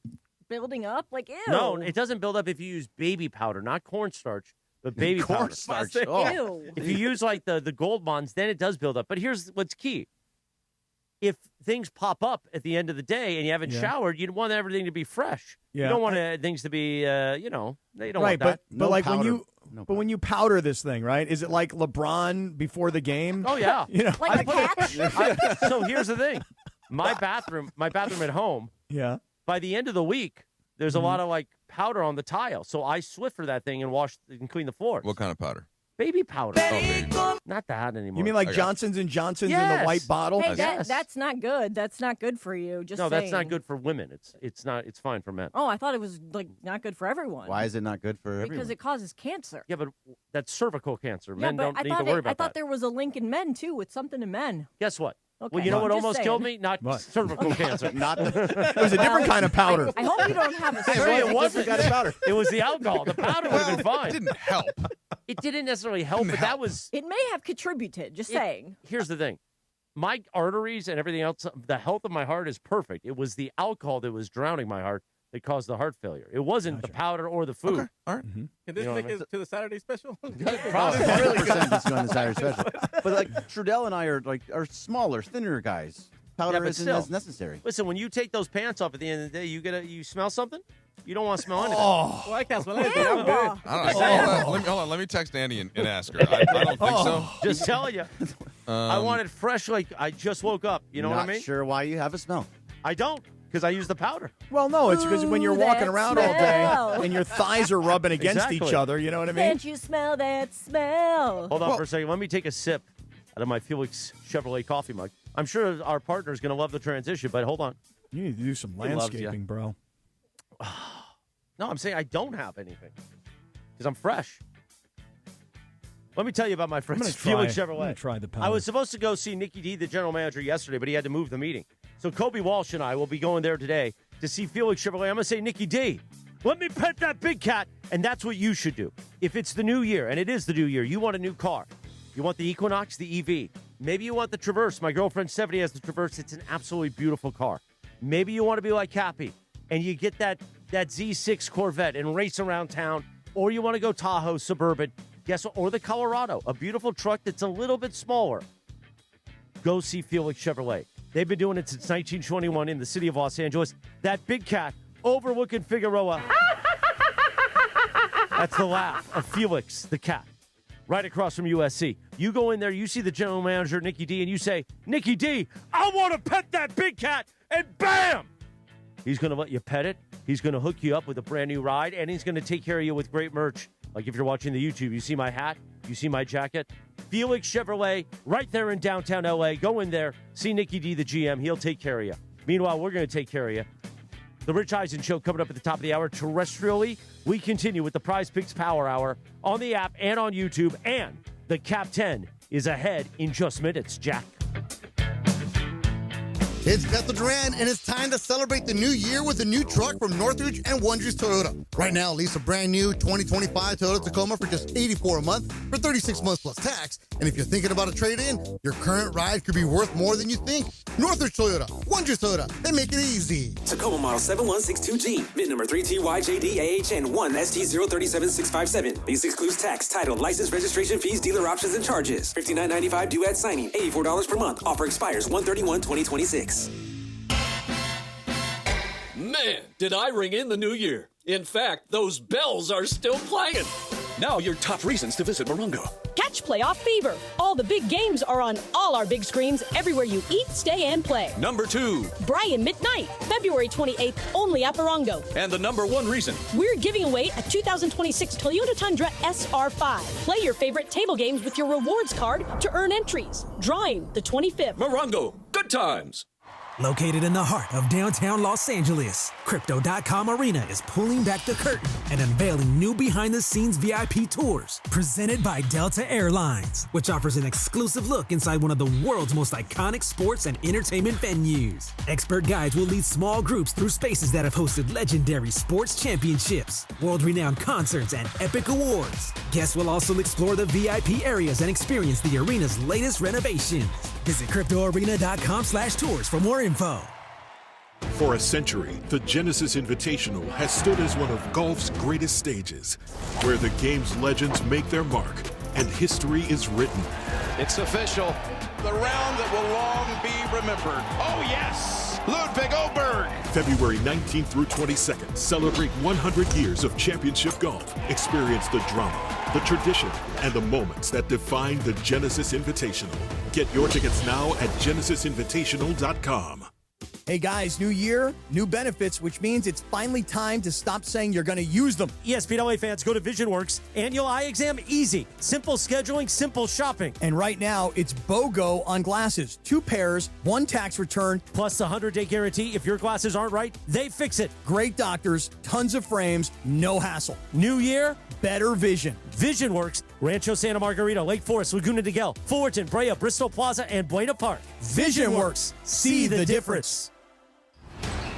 building up, like ew. No, it doesn't build up if you use baby powder, not cornstarch, but baby powder. Cornstarch. Ew. If you use like the gold bonds, then it does build up. But here's what's key. If things pop up at the end of the day and you haven't showered, you want everything to be fresh. Yeah. You don't want things to be, they don't right, want that. but like when you powder this thing, right? Is it like LeBron before the game? Oh yeah, Like a catch? So here's the thing: my bathroom at home. Yeah. By the end of the week, there's a lot of like powder on the tile, so I Swiffer that thing and wash and clean the floors. What kind of powder? Baby powder. Baby powder. Not that anymore. You mean like Okay. Johnson's and Johnson's in Yes. the white bottle? Hey, Yes. that's not good. That's not good for you. Just no, that's not saying. good for women. It's not. It's fine for men. Oh, I thought it was like not good for everyone. Why is it not good for everyone? Because it causes cancer. Yeah, but that's cervical cancer. Yeah, Men but don't I need thought to worry I about thought that. there was a link in men too with something in men. Guess what? Okay. Well, you know what Just almost saying. killed me? Not What? cervical cancer. Not It was a different kind of powder. I hope you don't have a It wasn't. Got powder. It was the alcohol. The powder would have been fine. It didn't help. It didn't necessarily help, but that was. It may have contributed. Just saying. Here's the thing. My arteries and everything else, the health of my heart is perfect. It was the alcohol that was drowning my heart that caused the heart failure. It wasn't the powder or the food. Okay. All right. Can this You know make what I mean? it to the Saturday special? Probably 100% is going to Saturday special. But like Trudell and I are smaller, thinner guys. Powder but isn't still. as necessary. Listen, when you take those pants off at the end of the day, you smell something? You don't want to smell anything. Oh, Well, I can't smell anything. I'm good. I don't know. Hold on. Let me text Andy and ask her. I don't think so. Just telling you. I want it fresh like I just woke up. You know Not what I mean? sure why you have a smell. I don't, because I use the powder. well, no, it's because when you're Ooh, walking that around all day smell. and your thighs are rubbing against each Exactly. other, you know what I mean? Can't you smell that smell? Hold on for a second. Let me take a sip out of my Felix Chevrolet coffee mug. I'm sure our partner is going to love the transition, but hold on. You need to do some He loves ya. landscaping, bro. No, I'm saying I don't have anything because I'm fresh. Let me tell you about my friends at Felix Chevrolet. I'm going to try the powder. I was supposed to go see Nicky D, the general manager, yesterday, but he had to move the meeting. So Kobe Walsh and I will be going there today to see Felix Chevrolet. I'm going to say, Nicky D, let me pet that big cat. And that's what you should do. If it's the new year, and it is the new year, you want a new car. You want the Equinox, the EV. Maybe you want the Traverse. My girlfriend Stephanie has the Traverse. It's an absolutely beautiful car. Maybe you want to be like Cappy, and you get that Z6 Corvette and race around town. Or you want to go Tahoe, Suburban. Guess what? Or the Colorado, a beautiful truck that's a little bit smaller. Go see Felix Chevrolet. They've been doing it since 1921 in the city of Los Angeles. That big cat overlooking Figueroa. That's the laugh of Felix the cat, right across from USC. You go in there, you see the general manager, Nicky D, and you say, Nicky D, I want to pet that big cat, and bam! He's going to let you pet it. He's going to hook you up with a brand new ride, and he's going to take care of you with great merch. Like if you're watching the YouTube, you see my hat, you see my jacket. Felix Chevrolet, right there in downtown LA. Go in there, see Nicky D, the GM. He'll take care of you. Meanwhile, we're going to take care of you. The Rich Eisen Show coming up at the top of the hour. Terrestrially, we continue with the Prize Picks Power Hour on the app and on YouTube. And the Cap 10 is ahead in just minutes. Jack. It's Bethel Duran, and it's time to celebrate the new year with a new truck from Northridge and Wonders Toyota. Right now, lease a brand new 2025 Toyota Tacoma for just $84 a month for 36 months plus tax. And if you're thinking about a trade-in, your current ride could be worth more than you think. Northridge Toyota, Wonders Toyota, they make it easy. Tacoma model 7162G, VIN number 3TYJDAHN 1ST037657. Base excludes tax, title, license, registration fees, dealer options, and charges. $59.95 due at signing, $84 per month. Offer expires 1/31/2026. Man, did I ring in the new year. In fact, those bells are still playing. Now your top reasons to visit Morongo. Catch playoff fever. All the big games are on all our big screens everywhere you eat, stay, and play. Number 2. Brian McKnight, February 28th, only at Morongo. And the number 1 reason. We're giving away a 2026 Toyota Tundra SR5. Play your favorite table games with your rewards card to earn entries. Drawing the 25th. Morongo, good times. Located in the heart of downtown Los Angeles, Crypto.com Arena is pulling back the curtain and unveiling new behind-the-scenes VIP tours presented by Delta Airlines, which offers an exclusive look inside one of the world's most iconic sports and entertainment venues. Expert guides will lead small groups through spaces that have hosted legendary sports championships, world-renowned concerts, and epic awards. Guests will also explore the VIP areas and experience the arena's latest renovations. Visit CryptoArena.com/tours for more info. For a century, the Genesis Invitational has stood as one of golf's greatest stages, where the game's legends make their mark and history is written. It's official. The round that will long be remembered. Oh, yes! Ludwig Oberg! February 19th through 22nd, celebrate 100 years of championship golf. Experience the drama, the tradition, and the moments that define the Genesis Invitational. Get your tickets now at genesisinvitational.com. Hey guys, new year, new benefits, which means it's finally time to stop saying you're going to use them. ESPN LA fans, go to VisionWorks. Annual eye exam, easy. Simple scheduling, simple shopping. And right now, it's BOGO on glasses. 2 pairs, 1 tax return. Plus the 100-day guarantee. If your glasses aren't right, they fix it. Great doctors, tons of frames, no hassle. New year, better vision. VisionWorks, Rancho Santa Margarita, Lake Forest, Laguna de Guel, Fullerton, Brea, Bristol Plaza, and Buena Park. VisionWorks. See the difference.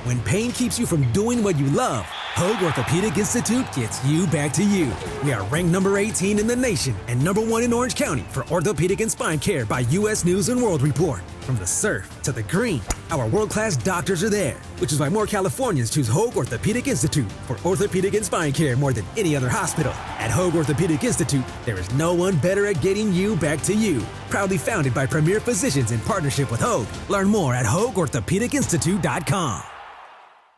When pain keeps you from doing what you love, Hoag Orthopedic Institute gets you back to you. We are ranked number 18 in the nation and number 1 in Orange County for orthopedic and spine care by U.S. News & World Report. From the surf to the green, our world-class doctors are there, which is why more Californians choose Hoag Orthopedic Institute for orthopedic and spine care more than any other hospital. At Hoag Orthopedic Institute, there is no one better at getting you back to you. Proudly founded by premier physicians in partnership with Hoag. Learn more at HoagOrthopedicInstitute.com.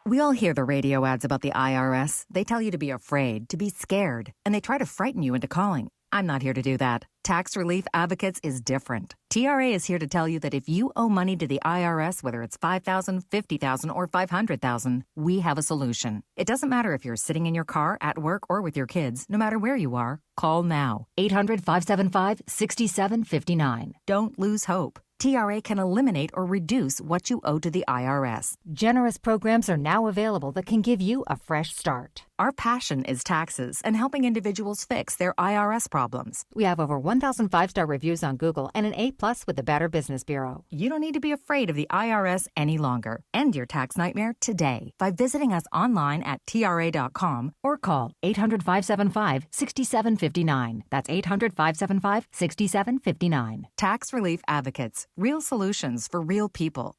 We all hear the radio ads about the IRS. They tell you to be afraid, to be scared, and they try to frighten you into calling. I'm not here to do that. Tax Relief Advocates is different. TRA is here to tell you that if you owe money to the IRS, whether it's $5,000, $50,000, or $500,000, we have a solution. It doesn't matter if you're sitting in your car, at work, or with your kids. No matter where you are, call now. 800-575-6759. Don't lose hope. TRA can eliminate or reduce what you owe to the IRS. Generous programs are now available that can give you a fresh start. Our passion is taxes and helping individuals fix their IRS problems. We have over 1,000 5-star reviews on Google and an A+ with the Better Business Bureau. You don't need to be afraid of the IRS any longer. End your tax nightmare today by visiting us online at TRA.com or call 800-575-6759. That's 800-575-6759. Tax Relief Advocates. Real solutions for real people.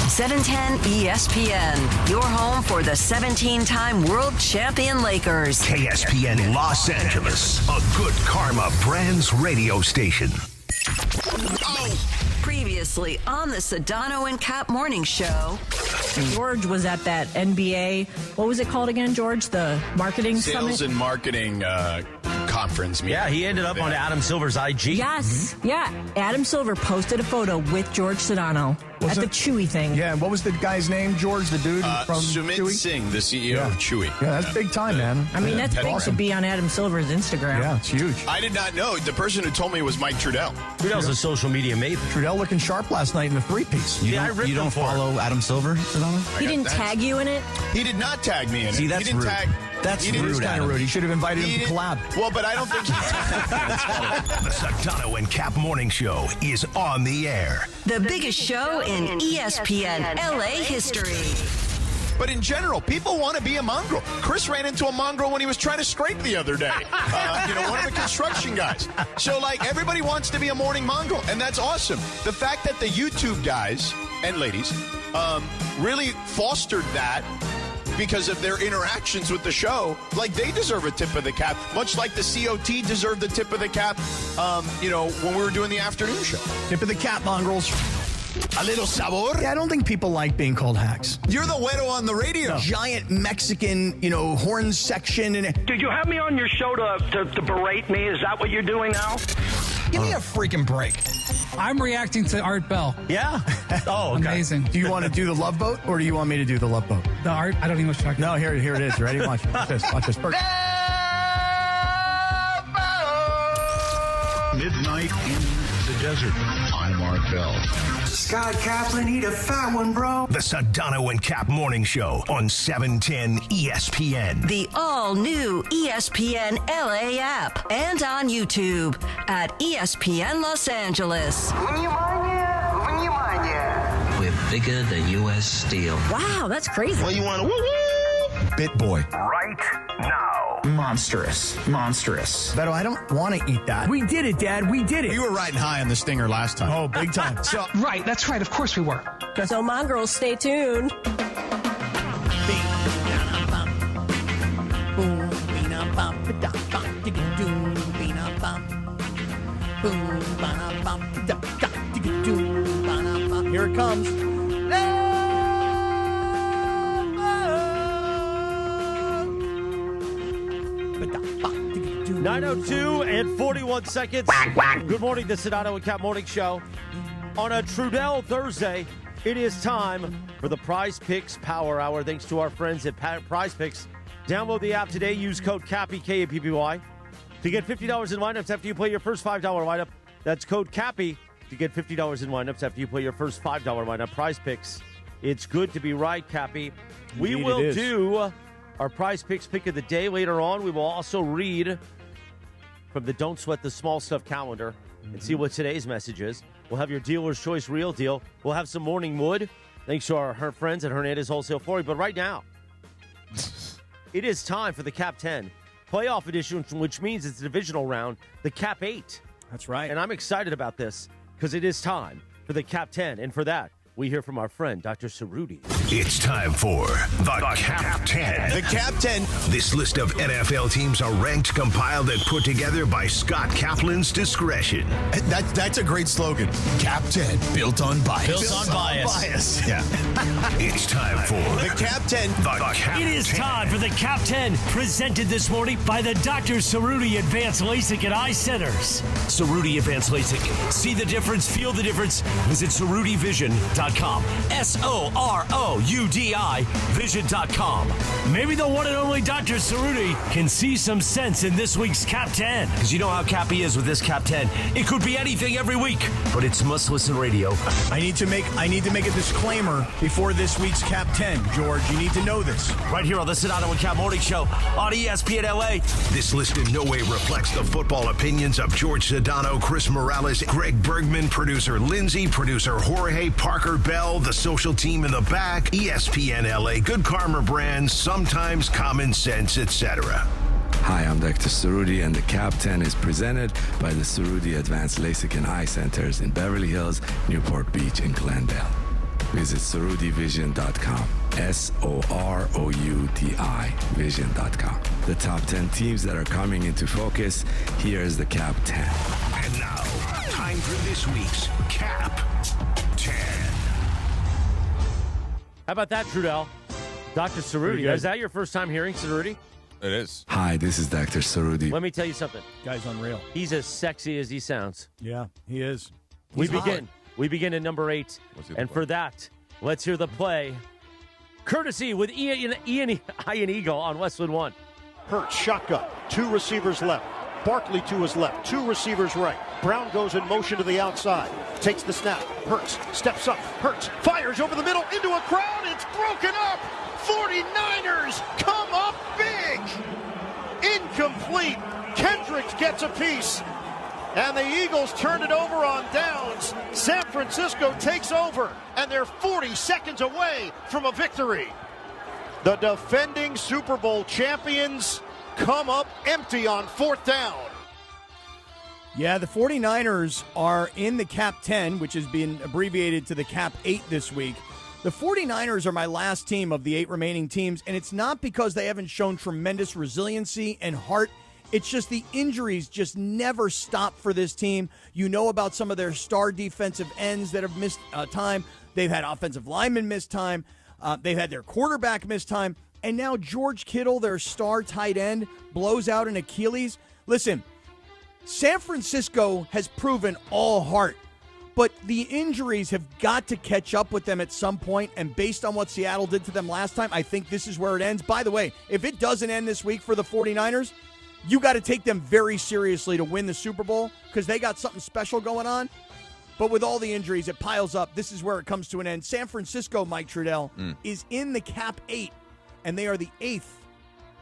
710 ESPN, your home for the 17-time world champion Lakers. KSPN Los Angeles, a Good Karma Brands radio station. Previously on the Sedano and Kap morning show. George was at that NBA, what was it called again, George? The marketing Sales summit? and marketing conference meeting. Yeah, he ended up on Adam Silver's IG. Yes, yeah. Adam Silver posted a photo with George Sedano at the Chewy thing. Yeah, and what was the guy's name, George, the dude from Sumit Chewy? Singh, the CEO of Chewy. Yeah, that's big time, man. I mean, that's big awesome. to be on Adam Silver's Instagram. Yeah, it's huge. I did not know. The person who told me was Mike Trudell. Trudell's a social media maven. Trudell looking sharp last night in the three-piece. Yeah, I ripped You don't him for it. follow Adam Silver, Sedano? He didn't tag you in it? He did not tag me in See, it. that's he didn't rude. tag. That's he didn't- rude, It's kind of Adam. rude. He should have invited He him to didn't- collab. Well, but I don't think he The Sedano and Kap morning show is on the air. The biggest show in ESPN LA history. But in general, people want to be a mongrel. Chris ran into a mongrel when he was trying to scrape the other day. One of the construction guys. So, like, everybody wants to be a morning mongrel, and that's awesome. The fact that the YouTube guys and ladies really fostered that because of their interactions with the show, like, they deserve a tip of the cap, much like the COT deserved the tip of the cap, when we were doing the afternoon show. Tip of the cap, mongrels. A little sabor. Yeah, I don't think people like being called hacks. You're the güero on the radio. Giant Mexican, horn section. And Did you have me on your show to berate me? Is that what you're doing now? give me a freaking break. I'm reacting to Art Bell. Yeah. Oh, okay. Amazing. Do you want to do the Love Boat, or do you want me to do the Love Boat? The Art, I don't even know what you're talking No, here it is. You ready? Watch this. Watch this. Midnight in the desert. I'm Art Bell. Scott Kaplan, eat a fat one, bro. The Sedano and Kap morning show on 710 ESPN. The all-new ESPN LA app and on YouTube at ESPN Los Angeles. We're bigger than U.S. Steel. Wow, that's crazy. Well, you want to woo-woo? Bit Boy. Right now. Monstrous. Beto, I don't want to eat that. We did it, Dad. We did it. You were riding high on the stinger last time. Oh, big time. So, Right, that's right. Of course we were. So, mongrels, stay tuned. Here it comes. 9:02 and 41 seconds. Good morning, the Sedano and Kap Morning Show. On a Trudell Thursday, it is time for the Prize Picks Power Hour. Thanks to our friends at Prize Picks. Download the app today. Use code KAPPY, K-A-P-P-Y, to get $50 in lineups after you play your first $5 lineup. That's code KAPPY to get $50 in lineups after you play your first $5 lineup. Prize Picks. It's good to be right, Cappy. We Indeed will it is. do our Prize Picks pick of the day later on. We will also read from the Don't Sweat the Small Stuff calendar and see what today's message is. We'll have your Dealer's Choice Real Deal. We'll have some Morning Wood, thanks to our friends at Hernandez Wholesale Flooring. But right now, it is time for the Cap 10 playoff edition, which means it's a divisional round, the Cap 8. That's right. And I'm excited about this because it is time for the Cap 10. And for that, we hear from our friend, Dr. Cerruti. It's time for the Cap 10. The Cap 10. This list of NFL teams are ranked, compiled, and put together by Scott Kaplan's discretion. That's a great slogan. Cap 10, built on bias. Built on bias. Yeah. It's time for the Cap 10. The Cap It is 10. time for the Cap 10, presented this morning by the Dr. Cerruti Advanced LASIK and Eye Centers. Cerruti Advanced LASIK. See the difference, feel the difference. Visit CerrutiVision.com. Vision.com. SOROUDI Vision.com. Maybe the one and only Dr. Cerruti can see some sense in this week's Cap 10. Because you know how Cappy is with this Cap 10. It could be anything every week, but it's must-listen radio. I need to make a disclaimer before this week's Cap 10, George. You need to know this. Right here on the Sedano and Kap Morning Show on ESPN LA. This list in no way reflects the football opinions of George Sedano, Chris Morales, Greg Bergman, producer Lindsay, producer Jorge, Parker Bell, the social team in the back, ESPN LA, Good Karma Brands, Sometimes Common Sense, etc. Hi, I'm Dr. Cerruti, and the Cap 10 is presented by the Cerruti Advanced LASIK and Eye Centers in Beverly Hills, Newport Beach, and Glendale. Visit CerrutiVision.com, SOROUDI Vision.com. The top 10 teams that are coming into focus. Here is the Cap 10. And now, time for this week's Cap 10. How about that, Trudell? Dr. Cerruti. Is that your first time hearing Cerruti? It is. Hi, this is Dr. Cerruti. Let me tell you something. Guy's unreal. He's as sexy as he sounds. Yeah, he is. We begin at number 8. And for that, let's hear the play. Courtesy with Ian Eagle on Westwood One. Hurts, shotgun. 2 receivers left. Barkley to his left. 2 receivers right. Brown goes in motion to the outside. Takes the snap. Hurts, steps up. Hurts, fires over the middle into a crowd. It's broken up. 49ers come up big. Incomplete. Kendricks gets a piece. And the Eagles turn it over on downs. San Francisco takes over, and they're 40 seconds away from a victory. The defending Super Bowl champions come up empty on 4th down. Yeah, the 49ers are in the Cap 10, which has been abbreviated to the Cap 8 this week. The 49ers are my last team of the 8 remaining teams, and it's not because they haven't shown tremendous resiliency and heart. It's just the injuries just never stop for this team. You know about some of their star defensive ends that have missed time. They've had offensive linemen miss time. They've had their quarterback miss time. And now George Kittle, their star tight end, blows out an Achilles. Listen, San Francisco has proven all heart, but the injuries have got to catch up with them at some point. And based on what Seattle did to them last time, I think this is where it ends. By the way, if it doesn't end this week for the 49ers, you got to take them very seriously to win the Super Bowl because they got something special going on. But with all the injuries, it piles up. This is where it comes to an end. San Francisco, Mike Trudell, is in the Cap 8, and they are the 8th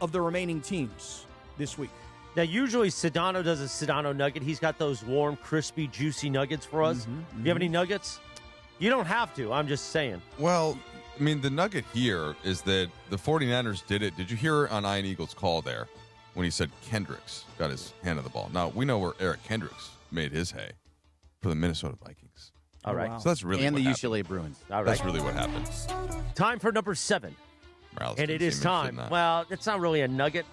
of the remaining teams this week. Now, usually Sedano does a Sedano nugget. He's got those warm, crispy, juicy nuggets for us. Do you have any nuggets? You don't have to. I'm just saying. Well, I mean, the nugget here is that the 49ers did it. Did you hear on Ian Eagle's call there when he said Kendricks got his hand on the ball? Now, we know where Eric Kendricks made his hay for the Minnesota Vikings. All right. Wow. So that's really and what the happened. UCLA Bruins. All right. That's really what happened. Time for number 7. Morales and it is time. Well, it's not really a nugget.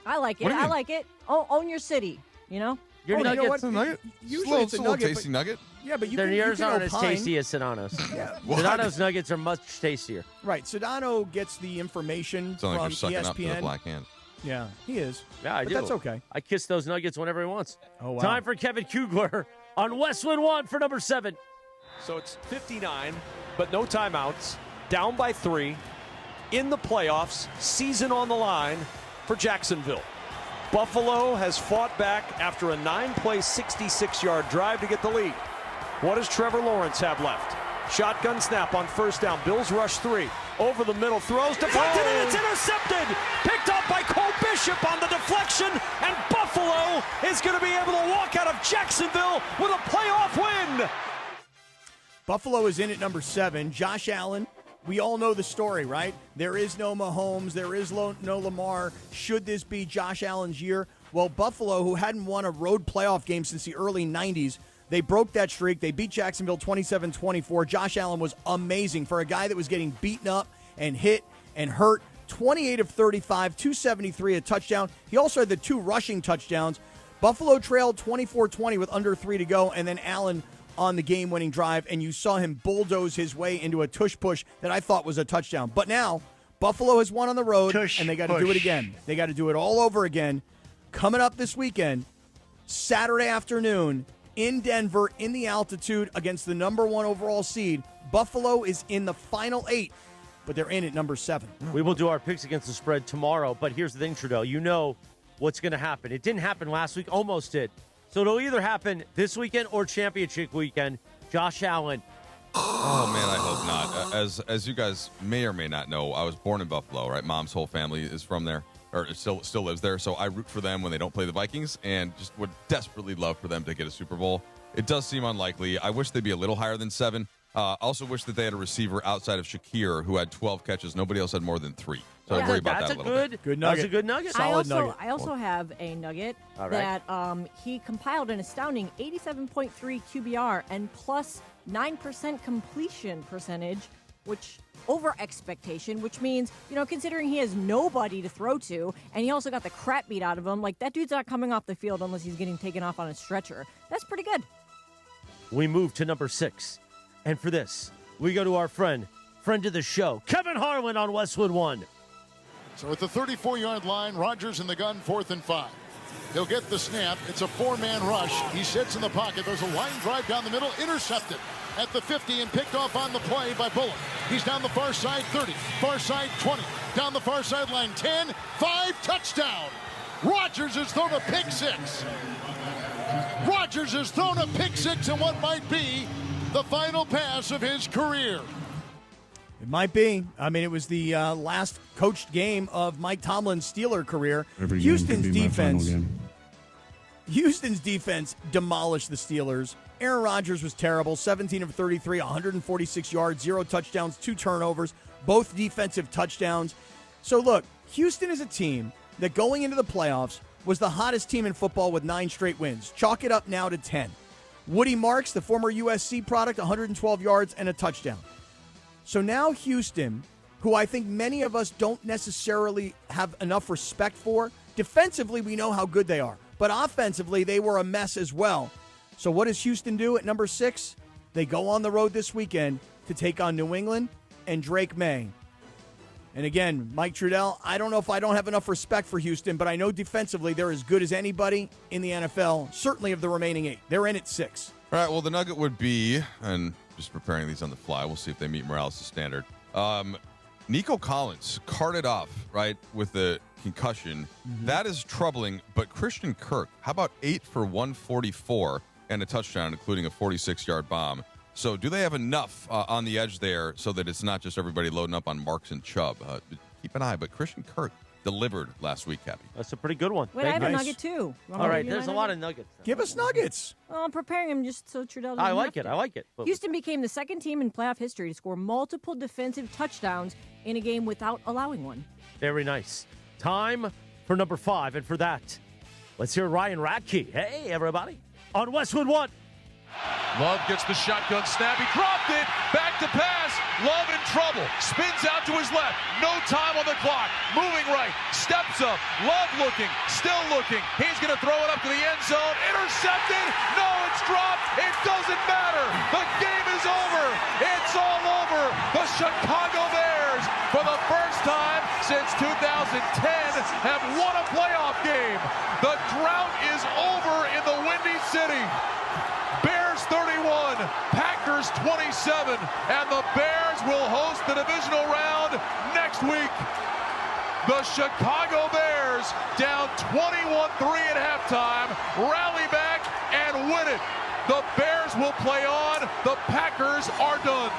I like it. What do you I mean? like it. Oh, own your city, you know? Your you know nuggets. what? It's a nugget. Usually it's a nugget, tasty but- nugget. Yeah, but you Their can, yours you can aren't as opine. tasty as Sedano's. Yeah. Sedano's nuggets are much tastier. Right. Sedano gets the information It's not like from you're sucking ESPN. up to the black hand. Yeah, he is. Yeah, I but do. that's okay. I kiss those nuggets whenever he wants. Oh, wow. Time for Kevin Kugler on Westwood One for number 7. So it's 59, but no timeouts. Down by 3. In the playoffs. Season on the line for Jacksonville. Buffalo has fought back after a 9-play, 66-yard drive to get the lead. What does Trevor Lawrence have left? Shotgun snap on 1st down. Bills rush 3. Over the middle, throws, deflected, and it's intercepted. Picked up by Cole Bishop on the deflection, and Buffalo is going to be able to walk out of Jacksonville with a playoff win. Buffalo is in at number 7. Josh Allen. We all know the story, right? There is no Mahomes. There is no Lamar. Should this be Josh Allen's year? Well, Buffalo, who hadn't won a road playoff game since the early 90s, they broke that streak. They beat Jacksonville 27-24. Josh Allen was amazing for a guy that was getting beaten up and hit and hurt. 28 of 35, 273, a touchdown. He also had the 2 rushing touchdowns. Buffalo trailed 24-20 with under 3 to go, and then Allen on the game-winning drive, and you saw him bulldoze his way into a tush-push that I thought was a touchdown. But now, Buffalo has won on the road, and they got to do it again. They got to do it all over again. Coming up this weekend, Saturday afternoon in Denver, in the altitude, against the number 1 overall seed. Buffalo is in the final 8, but they're in at number 7. We will do our picks against the spread tomorrow, but here's the thing, Trudell. You know what's going to happen. It didn't happen last week, almost did. So it'll either happen this weekend or championship weekend. Josh Allen. Oh, man, I hope not. As you guys may or may not know, I was born in Buffalo, right? Mom's whole family is from there, or still lives there. So I root for them when they don't play the Vikings and just would desperately love for them to get a Super Bowl. It does seem unlikely. I wish they'd be a little higher than 7. Also wish that they had a receiver outside of Shakir who had 12 catches. Nobody else had more than 3. So I worry about that a little bit. Good nugget. That's a good nugget. Solid nugget. I also have a nugget that he compiled an astounding 87.3 QBR and plus 9% completion percentage, which over expectation, which means, considering he has nobody to throw to, and he also got the crap beat out of him, like that dude's not coming off the field unless he's getting taken off on a stretcher. That's pretty good. We move to number 6. And for this, we go to our friend of the show, Kevin Harlan on Westwood One. So at the 34-yard line, Rodgers in the gun, 4th and 5. He'll get the snap. It's a 4-man rush. He sits in the pocket. There's a line drive down the middle, intercepted at the 50 and picked off on the play by Bullock. He's down the far side, 30, far side, 20, down the far sideline, 10, 5, touchdown. Rodgers has thrown a pick 6. Rodgers has thrown a pick 6 in what might be the final pass of his career. It might be. I mean, it was the last coached game of Mike Tomlin's Steeler career. Houston's defense demolished the Steelers. Aaron Rodgers was terrible. 17 of 33, 146 yards, 0 touchdowns, 2 turnovers, both defensive touchdowns. So look, Houston is a team that going into the playoffs was the hottest team in football with 9 straight wins. Chalk it up now to 10. Woody Marks, the former USC product, 112 yards and a touchdown. So now Houston, who I think many of us don't necessarily have enough respect for, defensively we know how good they are, but offensively they were a mess as well. So what does Houston do at number 6? They go on the road this weekend to take on New England and Drake May. And again, Mike Trudell, I don't know if I don't have enough respect for Houston, but I know defensively they're as good as anybody in the NFL, certainly of the remaining 8. They're in at 6. All right, well, the nugget would be, and just preparing these on the fly, we'll see if they meet Morales' standard. Nico Collins carted off, right, with the concussion. Mm-hmm. That is troubling, but Christian Kirk, how about 8 for 144 and a touchdown, including a 46-yard bomb? So do they have enough on the edge there so that it's not just everybody loading up on Marks and Chubb? Keep an eye, but Christian Kirk delivered last week, Cappy. That's a pretty good one. Wait, I have a nugget, too. All right, there's a lot of nuggets. Give us nuggets. Well, I'm preparing them just so Trudell doesn't I like have it. to. I like it. Houston became the second team in playoff history to score multiple defensive touchdowns in a game without allowing one. Very nice. Time for number 5, and for that, let's hear Ryan Radke. Hey, everybody, on Westwood One. Love gets the shotgun snap. He dropped it. Back to pass. Love in trouble. Spins out to his left. No time on the clock. Moving right. Steps up. Love looking. Still looking. He's going to throw it up to the end zone. Intercepted. No, it's dropped. It doesn't matter. The game is over. It's all over. The Chicago Bears, for the first time since 2010, have won a playoff game. The drought is over in the Windy City. Bears 31, Packers 27, and the Bears will host the divisional round next week. The Chicago Bears, down 21-3 at halftime, rally back and win it. The Bears will play on. The Packers are done.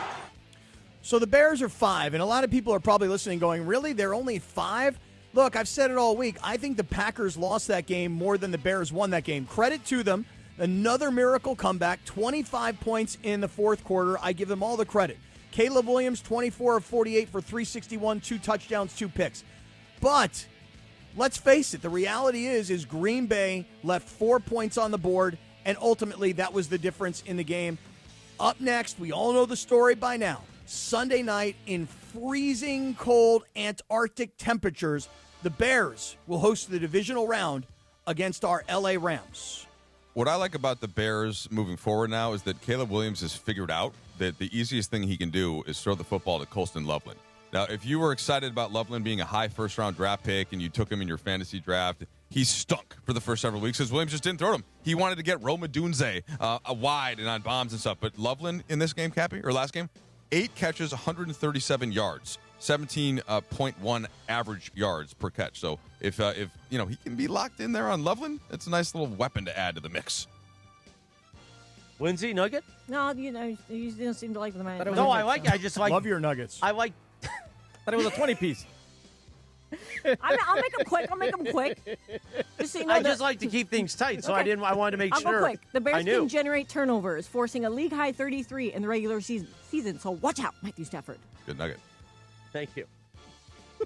So the Bears are 5, and a lot of people are probably listening going, really? They're only 5? Look, I've said it all week. I think the Packers lost that game more than the Bears won that game. Credit to them. Another miracle comeback, 25 points in the fourth quarter. I give them all the credit. Caleb Williams, 24 of 48 for 361, 2 touchdowns, 2 picks. But let's face it, the reality is Green Bay left 4 points on the board, and ultimately that was the difference in the game. Up next, we all know the story by now. Sunday night in freezing cold Antarctic temperatures, the Bears will host the divisional round against our LA Rams. What I like about the Bears moving forward now is that Caleb Williams has figured out that the easiest thing he can do is throw the football to Colston Loveland. Now, if you were excited about Loveland being a high first-round draft pick and you took him in your fantasy draft, he stunk for the first several weeks because Williams just didn't throw him. He wanted to get Roma Dunze wide and on bombs and stuff. But Loveland in this game, Cappy, or last game, 8 catches, 137 yards, 17.1 average yards per catch. So if he can be locked in there on Loveland, it's a nice little weapon to add to the mix. Lindsay, Nugget? No, you don't seem to like the man. No, I like it. I just like. Love your Nuggets. I like. Thought it was a 20-piece. I'll make them quick. Just so you know, I just like to keep things tight, so Okay. I wanted to make I'll sure. go quick. The Bears I knew. can generate turnovers, forcing a league-high 33 in the regular season. So watch out, Matthew Stafford. Good Nugget. Thank you.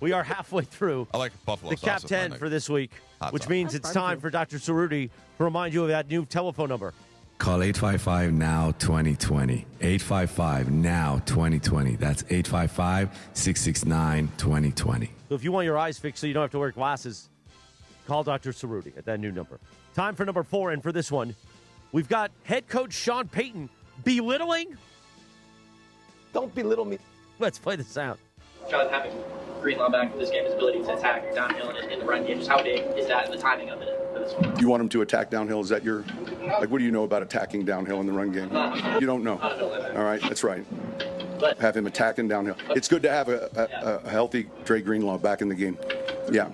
We are halfway through I like Buffalo the Cap sauce with my 10 Nugget. for this week, Hot which sauce. means it's time for Dr. Cerruti to remind you of that new telephone number. Call 855-NOW-2020. 855-NOW-2020. That's 855-669-2020. So if you want your eyes fixed so you don't have to wear glasses, call Dr. Cerruti at that new number. Time for number 4, and for this one, we've got head coach Sean Payton belittling. Don't belittle me. Let's play the sound. John, having Greenlaw back for this game, his ability to attack downhill in the run game, just how big is that and the timing of it for this one? You want him to attack downhill? Is that your, what do you know about attacking downhill in the run game? You don't know. All right, that's right. Have him attacking downhill. It's good to have a healthy Dre Greenlaw back in the game. Yeah.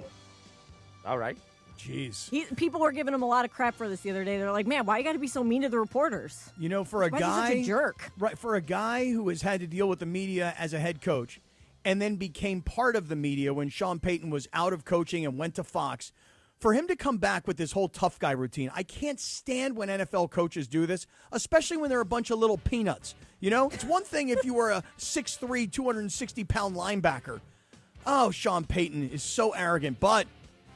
All right. Jeez. People were giving him a lot of crap for this the other day. They're like, man, why you got to be so mean to the reporters? You know, for a Why is he guy, such a jerk? Right, for a guy who has had to deal with the media as a head coach and then became part of the media when Sean Payton was out of coaching and went to Fox, for him to come back with this whole tough guy routine, I can't stand when NFL coaches do this, especially when they're a bunch of little peanuts. You know, it's one thing if you were a 6'3", 260-pound linebacker. Oh, Sean Payton is so arrogant, but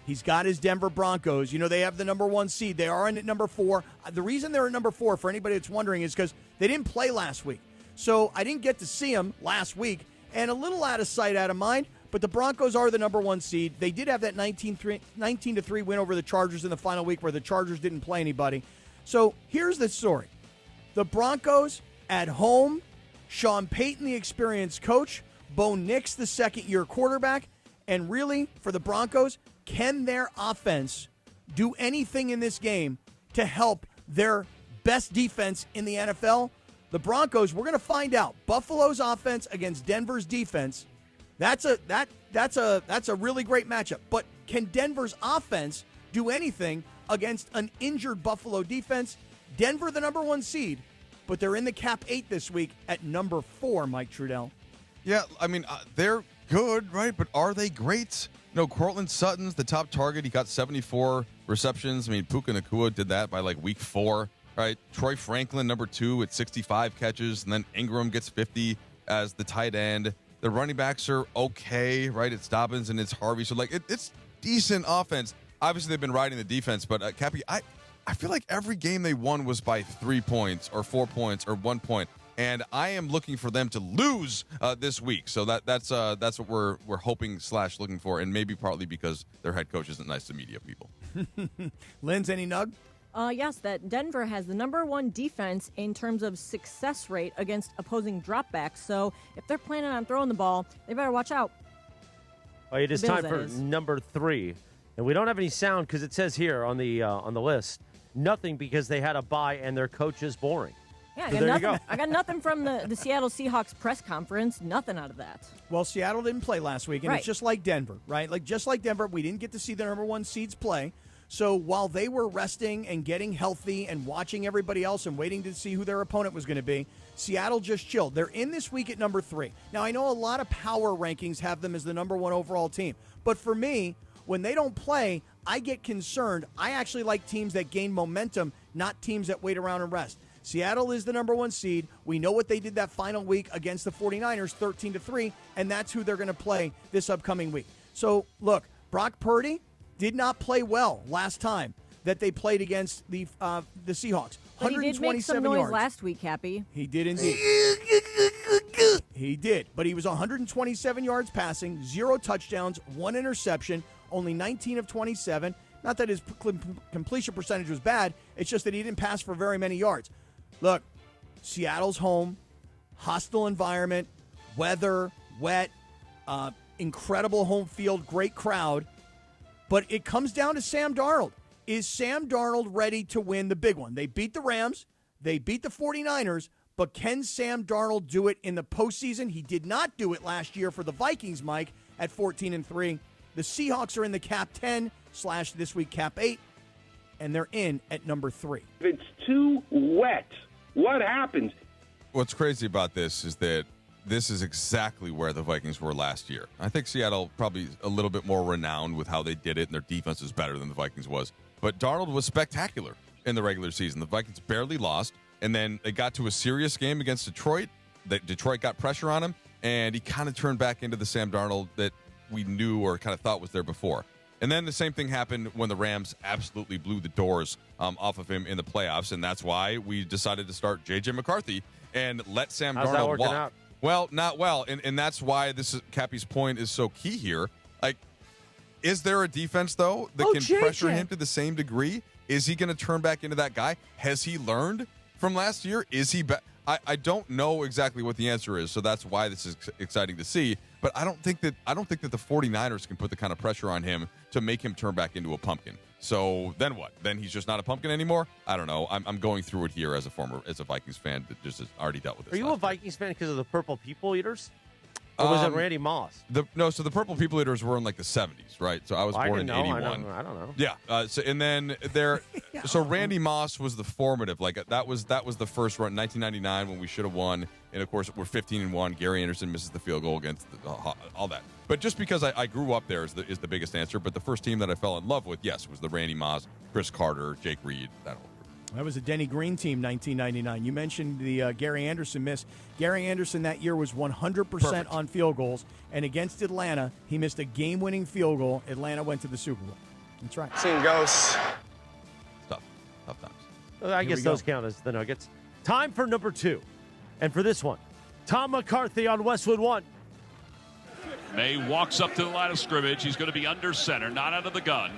he's got his Denver Broncos. You know, they have the number 1 seed. They are in at number 4. The reason they're at number 4, for anybody that's wondering, is because they didn't play last week. So I didn't get to see them last week, and a little out of sight, out of mind, but the Broncos are the number 1 seed. They did have that 19-3 win over the Chargers in the final week where the Chargers didn't play anybody. So here's the story. The Broncos at home, Sean Payton, the experienced coach, Bo Nix, the second-year quarterback, and really, for the Broncos, can their offense do anything in this game to help their best defense in the NFL? The Broncos, we're going to find out. Buffalo's offense against Denver's defense, that's a really great matchup. But can Denver's offense do anything against an injured Buffalo defense? Denver, the number 1 seed, but they're in the Cap 8 this week at number 4, Mike Trudell. Yeah, I mean, they're good, right? But are they great? No, Cortland Sutton's the top target. He got 74 receptions. I mean, Puka Nacua did that by like week 4, right? Troy Franklin, number 2 at 65 catches. And then Ingram gets 50 as the tight end. The running backs are okay, right? It's Dobbins and it's Harvey. So, like, it's decent offense. Obviously, they've been riding the defense. But, Cappy, I feel like every game they won was by 3 points or 4 points or 1 point. And I am looking for them to lose this week. So that's what we're hoping / looking for, and maybe partly because their head coach isn't nice to media people. Linz, any nug? Yes, that Denver has the number 1 defense in terms of success rate against opposing dropbacks. So if they're planning on throwing the ball, they better watch out. Well, it is time for number 3, and we don't have any sound because it says here on the list, nothing because they had a bye and their coach is boring. Yeah, So there you go. I got nothing from the Seattle Seahawks press conference. Nothing out of that. Well, Seattle didn't play last week, and Right. it's just like Denver, right? Like just like Denver, we didn't get to see the number 1 seeds play. So while they were resting and getting healthy and watching everybody else and waiting to see who their opponent was going to be, Seattle just chilled. They're in this week at number 3. Now, I know a lot of power rankings have them as the number 1 overall team. But for me, when they don't play, I get concerned. I actually like teams that gain momentum, not teams that wait around and rest. Seattle is the number 1 seed. We know what they did that final week against the 49ers, 13-3, and that's who they're going to play this upcoming week. So, look, Brock Purdy did not play well last time that they played against the Seahawks. But he did make some noise yards. last week, Cappy. He did indeed. He did, but he was 127 yards passing, 0 touchdowns, 1 interception, only 19 of 27. Not that his completion percentage was bad. It's just that he didn't pass for very many yards. Look, Seattle's home, hostile environment, weather, wet. Incredible home field, great crowd. But it comes down to Sam Darnold. Is Sam Darnold ready to win the big one? They beat the Rams. They beat the 49ers. But can Sam Darnold do it in the postseason? He did not do it last year for the Vikings, Mike, at 14-3. The Seahawks are in the Cap 10 / this week Cap 8, and they're in at number 3. If it's too wet, what happens? What's crazy about this is that this is exactly where the Vikings were last year. I think Seattle probably a little bit more renowned with how they did it, and their defense is better than the Vikings was. But Darnold was spectacular in the regular season. The Vikings barely lost, and then they got to a serious game against Detroit. Detroit got pressure on him, and he kind of turned back into the Sam Darnold that we knew or kind of thought was there before. And then the same thing happened when the Rams absolutely blew the doors off of him in the playoffs, and that's why we decided to start J.J. McCarthy and let Sam How's Darnold that working walk. out? Well, not well, and that's why Cappy's point is so key here. Like, is there a defense, though, that can JJ. pressure him to the same degree? Is he going to turn back into that guy? Has he learned from last year? Is he I don't know exactly what the answer is, so that's why this is exciting to see. But I don't think that the 49ers can put the kind of pressure on him to make him turn back into a pumpkin. So then what? Then he's just not a pumpkin anymore? I don't know. I'm going through it here as a Vikings fan that just has already dealt with this. Are you a Vikings fan because of the Purple People Eaters? Or was it Randy Moss? So the Purple People Eaters were in like the 70s, right? So I was born in 81. I don't know. Yeah. And then there. So Randy Moss was the formative. Like that was the first run, 1999, when we should have won. And of course we're 15-1. Gary Anderson misses the field goal against all that. But just because I grew up there is the biggest answer. But the first team that I fell in love with, yes, was the Randy Moss, Chris Carter, Jake Reed, that whole. That was a Denny Green team, 1999. You mentioned the Gary Anderson miss. Gary Anderson that year was 100% on field goals, and against Atlanta, he missed a game-winning field goal. Atlanta went to the Super Bowl. That's right. Seeing ghosts. Tough times. Well, I guess those count as the Nuggets. Time for number 2. And for this one, Tom McCarthy on Westwood 1. May walks up to the line of scrimmage. He's going to be under center, not out of the gun.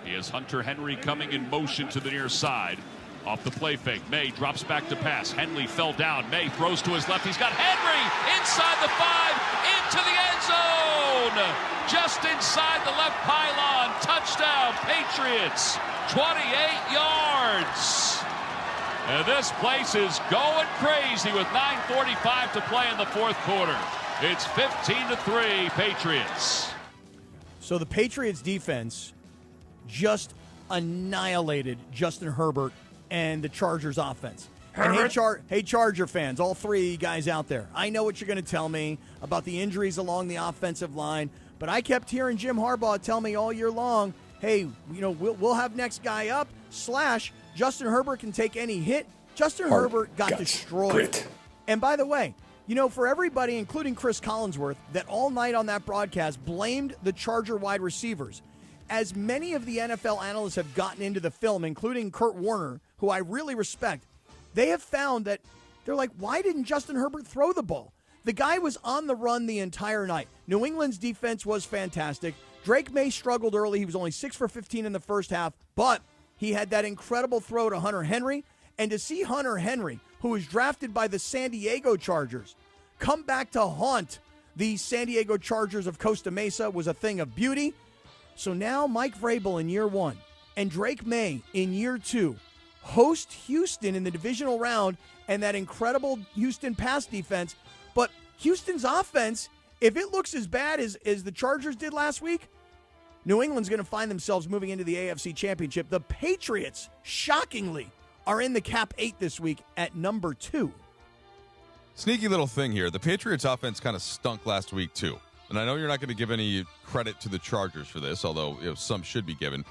He has Hunter Henry coming in motion to the near side. Off the play fake, May drops back to pass. Henley fell down. May throws to his left. He's got Henry inside the 5, into the end zone. Just inside the left pylon. Touchdown, Patriots. 28 yards. And this place is going crazy with 9:45 to play in the fourth quarter. It's 15-3, Patriots. So the Patriots defense just annihilated Justin Herbert and the Chargers offense. And hey, Charger fans, all three of you guys out there, I know what you're going to tell me about the injuries along the offensive line, but I kept hearing Jim Harbaugh tell me all year long, hey, we'll have next guy up, / Justin Herbert can take any hit. Justin Herbert got destroyed. Grit. And by the way, for everybody, including Chris Collinsworth, that all night on that broadcast blamed the Charger wide receivers, as many of the NFL analysts have gotten into the film, including Kurt Warner, who I really respect, they have found that they're like, why didn't Justin Herbert throw the ball? The guy was on the run the entire night. New England's defense was fantastic. Drake May struggled early. He was only 6 for 15 in the first half, but he had that incredible throw to Hunter Henry. And to see Hunter Henry, who was drafted by the San Diego Chargers, come back to haunt the San Diego Chargers of Costa Mesa was a thing of beauty. So now Mike Vrabel in year 1 and Drake May in year 2 host Houston in the divisional round and that incredible Houston pass defense. But Houston's offense, if it looks as bad as the Chargers did last week, New England's going to find themselves moving into the AFC Championship. The Patriots, shockingly, are in the Cap 8 this week at number 2. Sneaky little thing here. The Patriots offense kind of stunk last week, too. And I know you're not going to give any credit to the Chargers for this, although some should be given.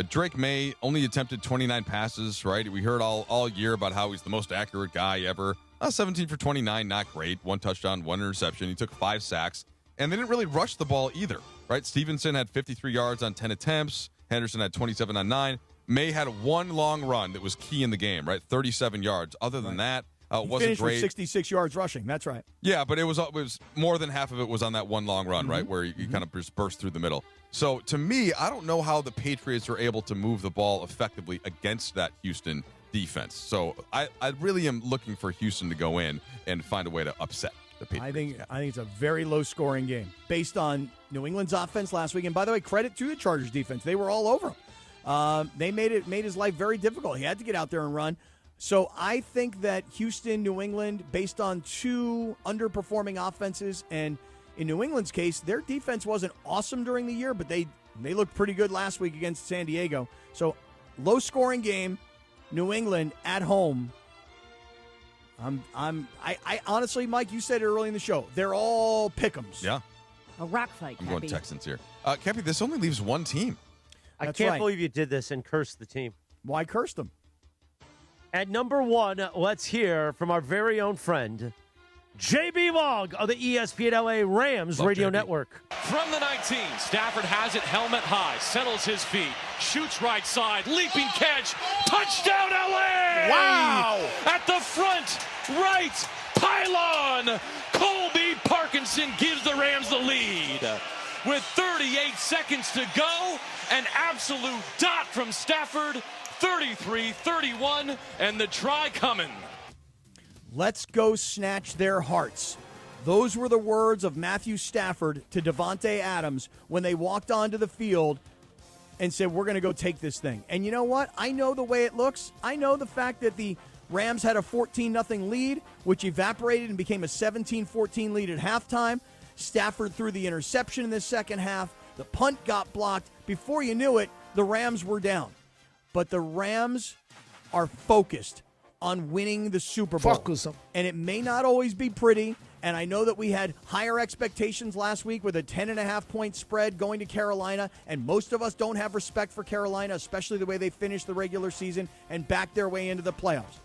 Drake May only attempted 29 passes, right? We heard all year about how he's the most accurate guy ever. 17 for 29, not great. 1 touchdown, 1 interception. He took 5 sacks. And they didn't really rush the ball either, right? Stevenson had 53 yards on 10 attempts. Henderson had 27 on 9. May had 1 long run that was key in the game, right? 37 yards. Other than that, wasn't finished great. With 66 yards rushing. That's right. Yeah, but it was more than half of it was on that 1 long run, right, where he kind of just burst through the middle. So to me, I don't know how the Patriots are able to move the ball effectively against that Houston defense. So I really am looking for Houston to go in and find a way to upset the the Patriots. I think it's a very low-scoring game based on New England's offense last week. And by the way, credit to the Chargers defense; they were all over him. They made his life very difficult. He had to get out there and run. So I think that Houston, New England, based on two underperforming offenses, and in New England's case, their defense wasn't awesome during the year, but they looked pretty good last week against San Diego. So low-scoring game, New England at home. I honestly, Mike, you said it early in the show. They're all pick'ems. Yeah. A rock fight. I'm going Texans here. Cappy, this only leaves one team. I can't believe you did this and cursed the team. Why curse them? At number 1, let's hear from our very own friend, JB Long of the ESPN LA Rams Radio Network. From the 19, Stafford has it helmet high, settles his feet, shoots right side, leaping catch, touchdown LA! Wow! At the front, right pylon, Colby Parkinson gives the Rams the lead. With 38 seconds to go, an absolute dot from Stafford, 33-31, and the try coming. Let's go snatch their hearts. Those were the words of Matthew Stafford to Davante Adams when they walked onto the field and said, we're going to go take this thing. And you know what? I know the way it looks. I know the fact that the Rams had a 14-0 lead, which evaporated and became a 17-14 lead at halftime. Stafford threw the interception in the second half. The punt got blocked. Before you knew it, the Rams were down. But the Rams are focused on winning the Super Bowl. And it may not always be pretty, and I know that we had higher expectations last week with a 10.5-point spread going to Carolina, and most of us don't have respect for Carolina, especially the way they finished the regular season and backed their way into the playoffs.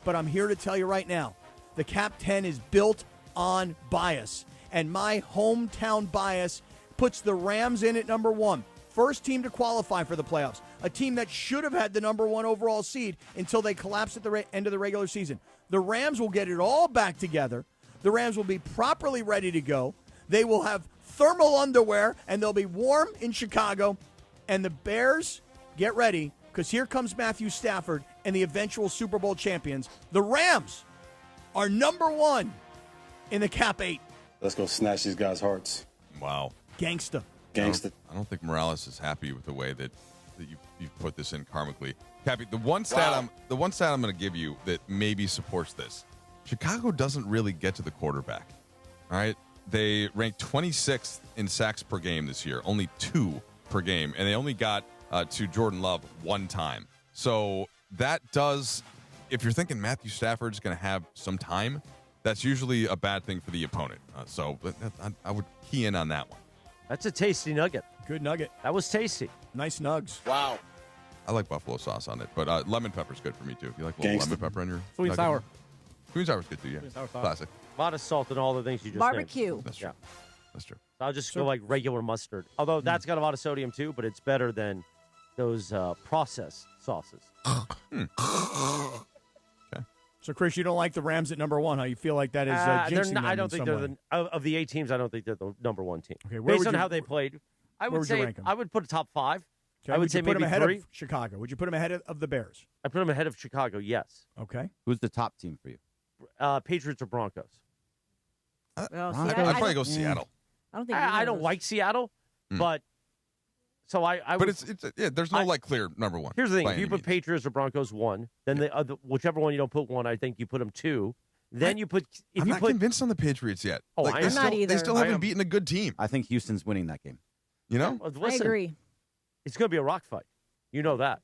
But I'm here to tell you right now, the Cap 10 is built on bias, and my hometown bias puts the Rams in at number 1. First team to qualify for the playoffs. A team that should have had the number 1 overall seed until they collapsed at the end of the regular season. The Rams will get it all back together. The Rams will be properly ready to go. They will have thermal underwear, and they'll be warm in Chicago. And the Bears, get ready, because here comes Matthew Stafford and the eventual Super Bowl champions. The Rams are number 1 in the Cap 8. Let's go snatch these guys' hearts. Wow. Gangsta. I don't think Morales is happy with the way that you've put this in karmically. Cappy, the one stat I'm going to give you that maybe supports this. Chicago doesn't really get to the quarterback. All right? They ranked 26th in sacks per game this year, only 2 per game, and they only got to Jordan Love 1 time. So that does, if you're thinking Matthew Stafford's going to have some time, that's usually a bad thing for the opponent. So I would key in on that one. That's a tasty nugget. Good nugget. That was tasty. Nice nugs. Wow. I like buffalo sauce on it, but lemon pepper's good for me, too. If you like a little lemon pepper on your Sweet and sour. Sweet and sour's good, too, yeah. Classic. A lot of salt and all the things you just Barbecue. named. That's true. Yeah. That's true. So I'll just go like regular mustard. Although that's got a lot of sodium, too, but it's better than those processed sauces. So, Chris, you don't like the Rams at number 1? How you feel like that is jinxing them I don't in think some they're way? of the 8 teams. I don't think they're the number 1 team. Okay, based on how they played, I would would you say rank 'em? I would put a top 5. Okay, I would say you put maybe them ahead 3. of Chicago? Would you put them ahead of the Bears? I put them ahead of Chicago. Yes. Okay. Who's the top team for you? Patriots or Broncos. I'd probably go Seattle. I don't think I don't like Seattle, but so I but would, it's there's no clear number 1. Here's the thing: if you put Patriots or Broncos 1, then the other, whichever one you don't put 1, I think you put them 2. Then you put. I'm not convinced on the Patriots yet. Oh, I'm not either. They still haven't beaten a good team. I think Houston's winning that game. You know, I agree. It's going to be a rock fight. You know that.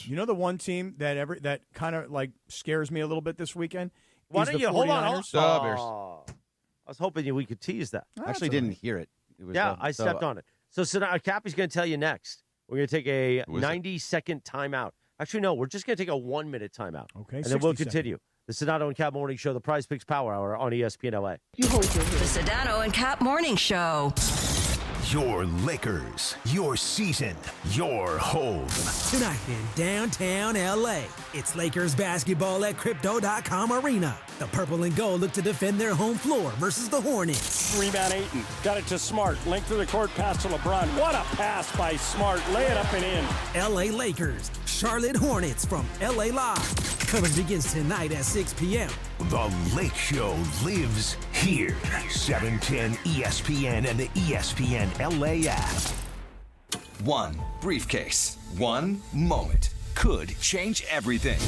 You know the one team that kind of like scares me a little bit this weekend. Why is don't the you hold on? 49ers. Bears. I was hoping we could tease that. I actually didn't hear it. I stepped on it. So Cappy's going to tell you next. We're going to take a 90-second timeout. Actually, no, we're just going to take a 1-minute timeout. Okay, and then we'll continue. The Sedano and Kap Morning Show, the Prize Picks Power Hour on ESPN LA. The Sedano and Kap Morning Show. Your Lakers, your season, your home. Tonight in downtown LA, it's Lakers basketball at Crypto.com Arena. The purple and gold look to defend their home floor versus the Hornets. Rebound Ayton. Got it to Smart. Link through the court pass to LeBron. What a pass by Smart. Lay it up and in. LA Lakers, Charlotte Hornets from LA Live. Coverage begins tonight at 6 p.m. The Lake Show lives here. 710 ESPN and the ESPN LA app. One briefcase, one moment could change everything.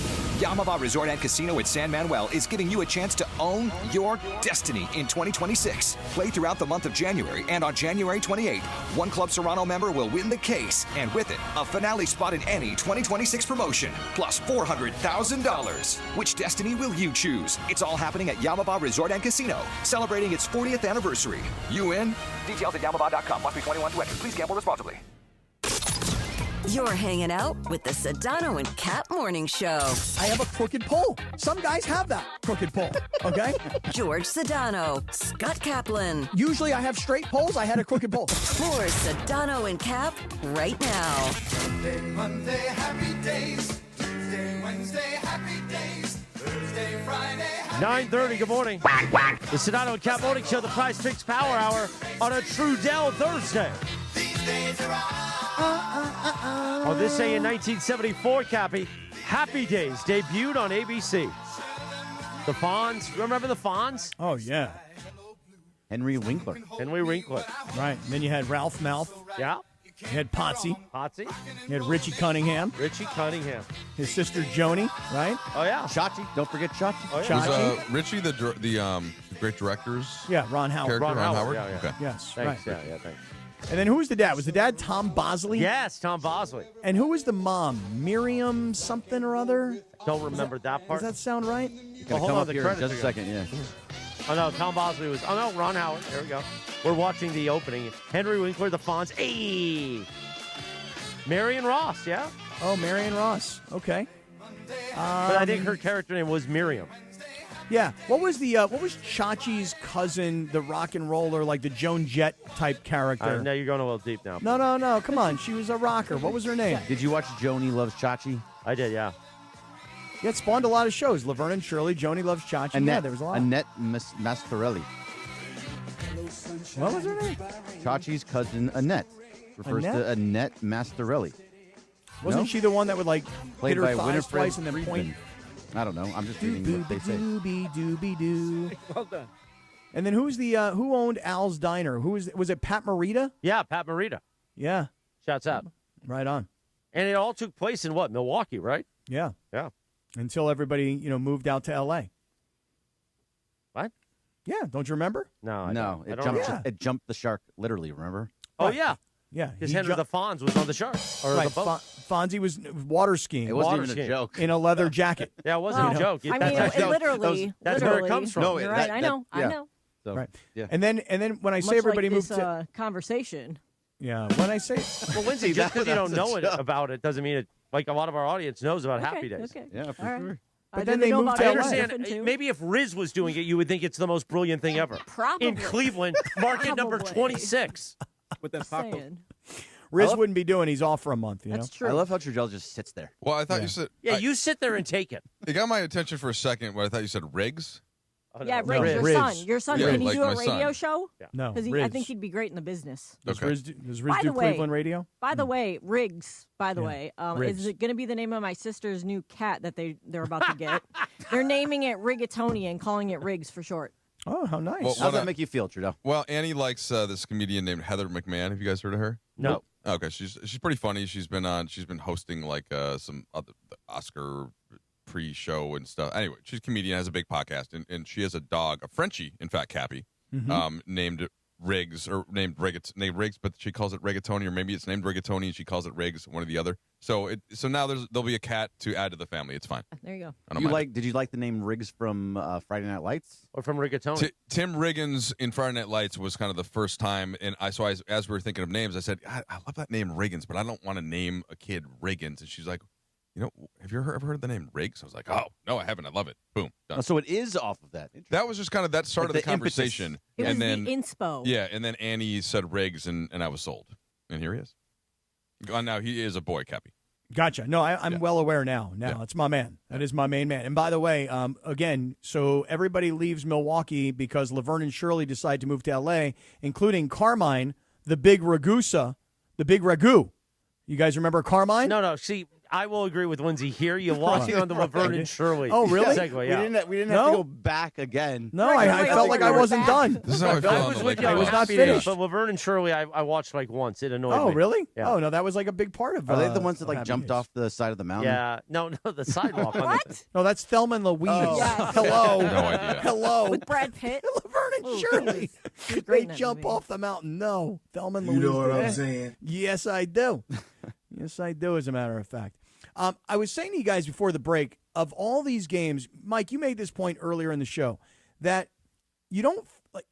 Yamava Resort and Casino at San Manuel is giving you a chance to own your destiny in 2026. Play throughout the month of January, and on January 28th, one Club Serrano member will win the case, and with it, a finale spot in any 2026 promotion, plus $400,000. Which destiny will you choose? It's all happening at Yamava Resort and Casino, celebrating its 40th anniversary. You in? Details at yamava.com. Must be 21 to enter. Please gamble responsibly. You're hanging out with the Sedano and Kap Morning Show. I have a crooked pole. Some guys have that crooked pole, okay? George Sedano, Scott Kaplan. Usually I have straight poles. I had a crooked pole. More Sedano and Kap right now. Monday, happy days. Tuesday, Wednesday, happy days. Thursday, Friday, 9:30, good morning. The Sedano and Kap Morning Show, the Prize Picks Power Hour on a Trudell Thursday. These days are Oh, this day in 1974, Cappy, Happy Days debuted on ABC. The Fonz, remember the Fonz? Oh, yeah. Henry Winkler. Henry Winkler. Right. And then you had Ralph Mouth. Yeah. You had Potsy. Potsy. You had Richie Cunningham. Richie Cunningham. His sister Joni, right? Oh, yeah. Chachi. Don't forget Chachi. Oh, yeah. Was Richie the great director's Yeah, Ron Howard. character? Ron Howard. Okay. Yeah. Yes, Thanks. right. Yeah, thanks. And then who was the dad? Was the dad Tom Bosley? Yes, Tom Bosley. And who was the mom? Miriam something or other? Don't remember that part. Does that sound right? Gonna hold come on, up the here in credits just a are second, yeah. Oh, no, Tom Bosley was. Oh, no, Ron Howard. There we go. We're watching the opening. Henry Winkler, the Fonz. Hey! Marion Ross, yeah? Oh, Marion Ross. Okay. But I think her character name was Miriam. Yeah. What was Chachi's cousin, the rock and roller, like the Joan Jett type character? Now you're going a little deep now. No. Come on. She was a rocker. What was her name? Did you watch Joni Loves Chachi? I did, yeah. Yeah, it spawned a lot of shows. Laverne and Shirley, Joni Loves Chachi. Annette, Yeah, there was a lot. Annette Mascarelli. What was her name? Chachi's cousin Annette. Refers Annette? to Annette Mascarelli. Wasn't No? she the one that would like Played hit her by thighs Winifred twice and then point? Friedman. I don't know. I'm just reading what they say. Doobie-doobie-doo. Well done. And then who owned Al's Diner? Was it Pat Morita? Yeah, Pat Morita. Yeah. Shouts out. Right on. And it all took place in what? Milwaukee, right? Yeah. Yeah. Until everybody, moved out to L.A. What? Yeah. Don't you remember? No, I No, don't. it jumped the shark, literally, remember? Oh, Right. yeah. Yeah. Because he Henry the Fonz was on the shark. Or right. the boat. Fonzie was water skiing. It wasn't Water even a skiing. joke. In a leather jacket. Yeah, it wasn't a joke. I mean, That's literally. that's where it comes from. No, You're right. I know. So, Right. Yeah. And then when I say Much everybody like moved this, to conversation. yeah, when I say Well, Lindsay, just because you don't know a joke. about it doesn't mean it. Like a lot of our audience knows about Happy Days. Okay. Yeah, for All right. sure. But I then didn't they know moved about to I LA. understand. Griffin, too. Maybe if Riz was doing it, you would think it's the most brilliant thing ever. Probably. In Cleveland, market number Probably. 26. With that Just popcorn. saying. Riz wouldn't be doing. He's off for a month. You know. That's true. I love how Trudell just sits there. Well, I thought you said. Yeah, you sit there and take it. It got my attention for a second, but I thought you said Riggs. Oh, Yeah, no. Riggs, Riz. your son. Yeah, Can he like do a my radio son. show? No, Because I Riz. think he'd be great in the business. Does Okay. Riz do By the way- Cleveland radio? By the way, Riggs, Riggs. is it going to be the name of my sister's new cat that they're about to get? They're naming it Rigatoni and calling it Riggs for short. Oh, how nice. Well, How's that make you feel, Trudell? Well, Annie likes this comedian named Heather McMahon. Have you guys heard of her? No. Okay, she's pretty funny. She's been hosting like some other Oscar pre-show and stuff. Anyway, she's a comedian, has a big podcast, and she has a dog, a Frenchie, in fact, Cappy, named Riggs named Riggs, but she calls it Rigatoni, or maybe it's named Rigatoni and she calls it Riggs, one or the other. So now there'll be a cat to add to the family. It's fine. There you go. I don't mind. Did you like the name Riggs from Friday Night Lights? Or from Rigatoni? Tim Riggins in Friday Night Lights was kind of the first time, and as we were thinking of names, I said, I love that name Riggins, but I don't want to name a kid Riggins. And she's like, have you ever heard the name Riggs? I was like, oh, no, I haven't. I love it. Boom. Done. Oh, so it is off of that. That was just kind of that started Like the conversation. It was and then the inspo. Yeah, and then Annie said Riggs, and I was sold. And here he is. And now he is a boy, Cappy. Gotcha. No, I'm well aware now. It's my man. That is my main man. And by the way, again, so everybody leaves Milwaukee because Laverne and Shirley decide to move to L.A., including Carmine, the big Ragusa, the big Ragu. You guys remember Carmine? No. See, I will agree with Lindsay here. You're watching on the Laverne and Shirley. Oh, really? Segue, yeah. We didn't have to go back again. No, I felt like I wasn't done. This is how I feel. I was with you. I was not finished. But Laverne and Shirley, I watched like once. It annoyed me. Oh, really? Yeah. Oh, no, that was like a big part of. Are they the ones that Happy jumped Days. off the side of the mountain? Yeah. No, the sidewalk. What? No, that's Thelma and Louise. Oh. Yes. Hello. No idea. Hello. With Brad Pitt. Laverne and Oh, Shirley. he was great They in that jump movie. off the mountain. No, Thelma and Louise. You know what I'm did. saying? Yes, I do. Yes, I do, as a matter of fact. I was saying to you guys before the break, of all these games, Mike, you made this point earlier in the show, that you don't,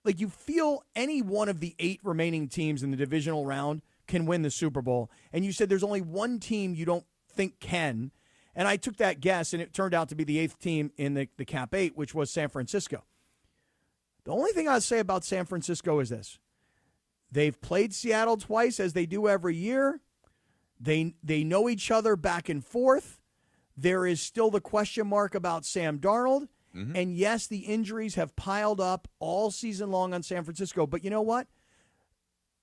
like you feel any one of the 8 remaining teams in the divisional round can win the Super Bowl. And you said there's only one team you don't think can. And I took that guess, and it turned out to be the 8th team in the Cap 8, which was San Francisco. The only thing I'd say about San Francisco is this. They've played Seattle twice, as they do every year. They know each other back and forth. There is still the question mark about Sam Darnold. Mm-hmm. And yes, the injuries have piled up all season long on San Francisco. But you know what?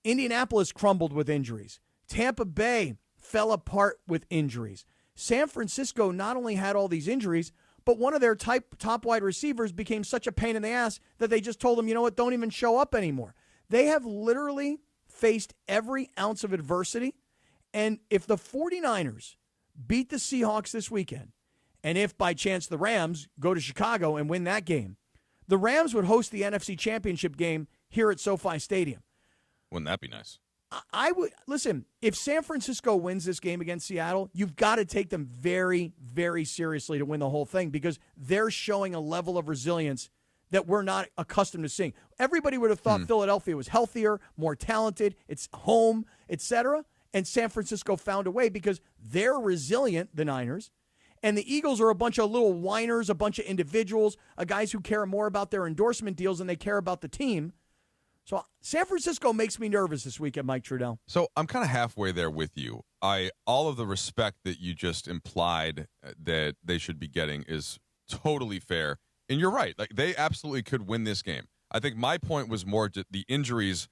Indianapolis crumbled with injuries. Tampa Bay fell apart with injuries. San Francisco not only had all these injuries, but one of their top wide receivers became such a pain in the ass that they just told him, you know what, don't even show up anymore. They have literally faced every ounce of adversity. And if the 49ers beat the Seahawks this weekend, and if by chance the Rams go to Chicago and win that game, the Rams would host the NFC Championship game here at SoFi Stadium. Wouldn't that be nice? I would listen, if San Francisco wins this game against Seattle, you've got to take them very, very seriously to win the whole thing, because they're showing a level of resilience that we're not accustomed to seeing. Everybody would have thought Philadelphia was healthier, more talented, it's home, etc. And San Francisco found a way because they're resilient, the Niners. And the Eagles are a bunch of little whiners, a bunch of individuals, guys who care more about their endorsement deals than they care about the team. So San Francisco makes me nervous this weekend, Mike Trudell. So I'm kind of halfway there with you. All of the respect that you just implied that they should be getting is totally fair. And you're right. Like, they absolutely could win this game. I think my point was more the injuries,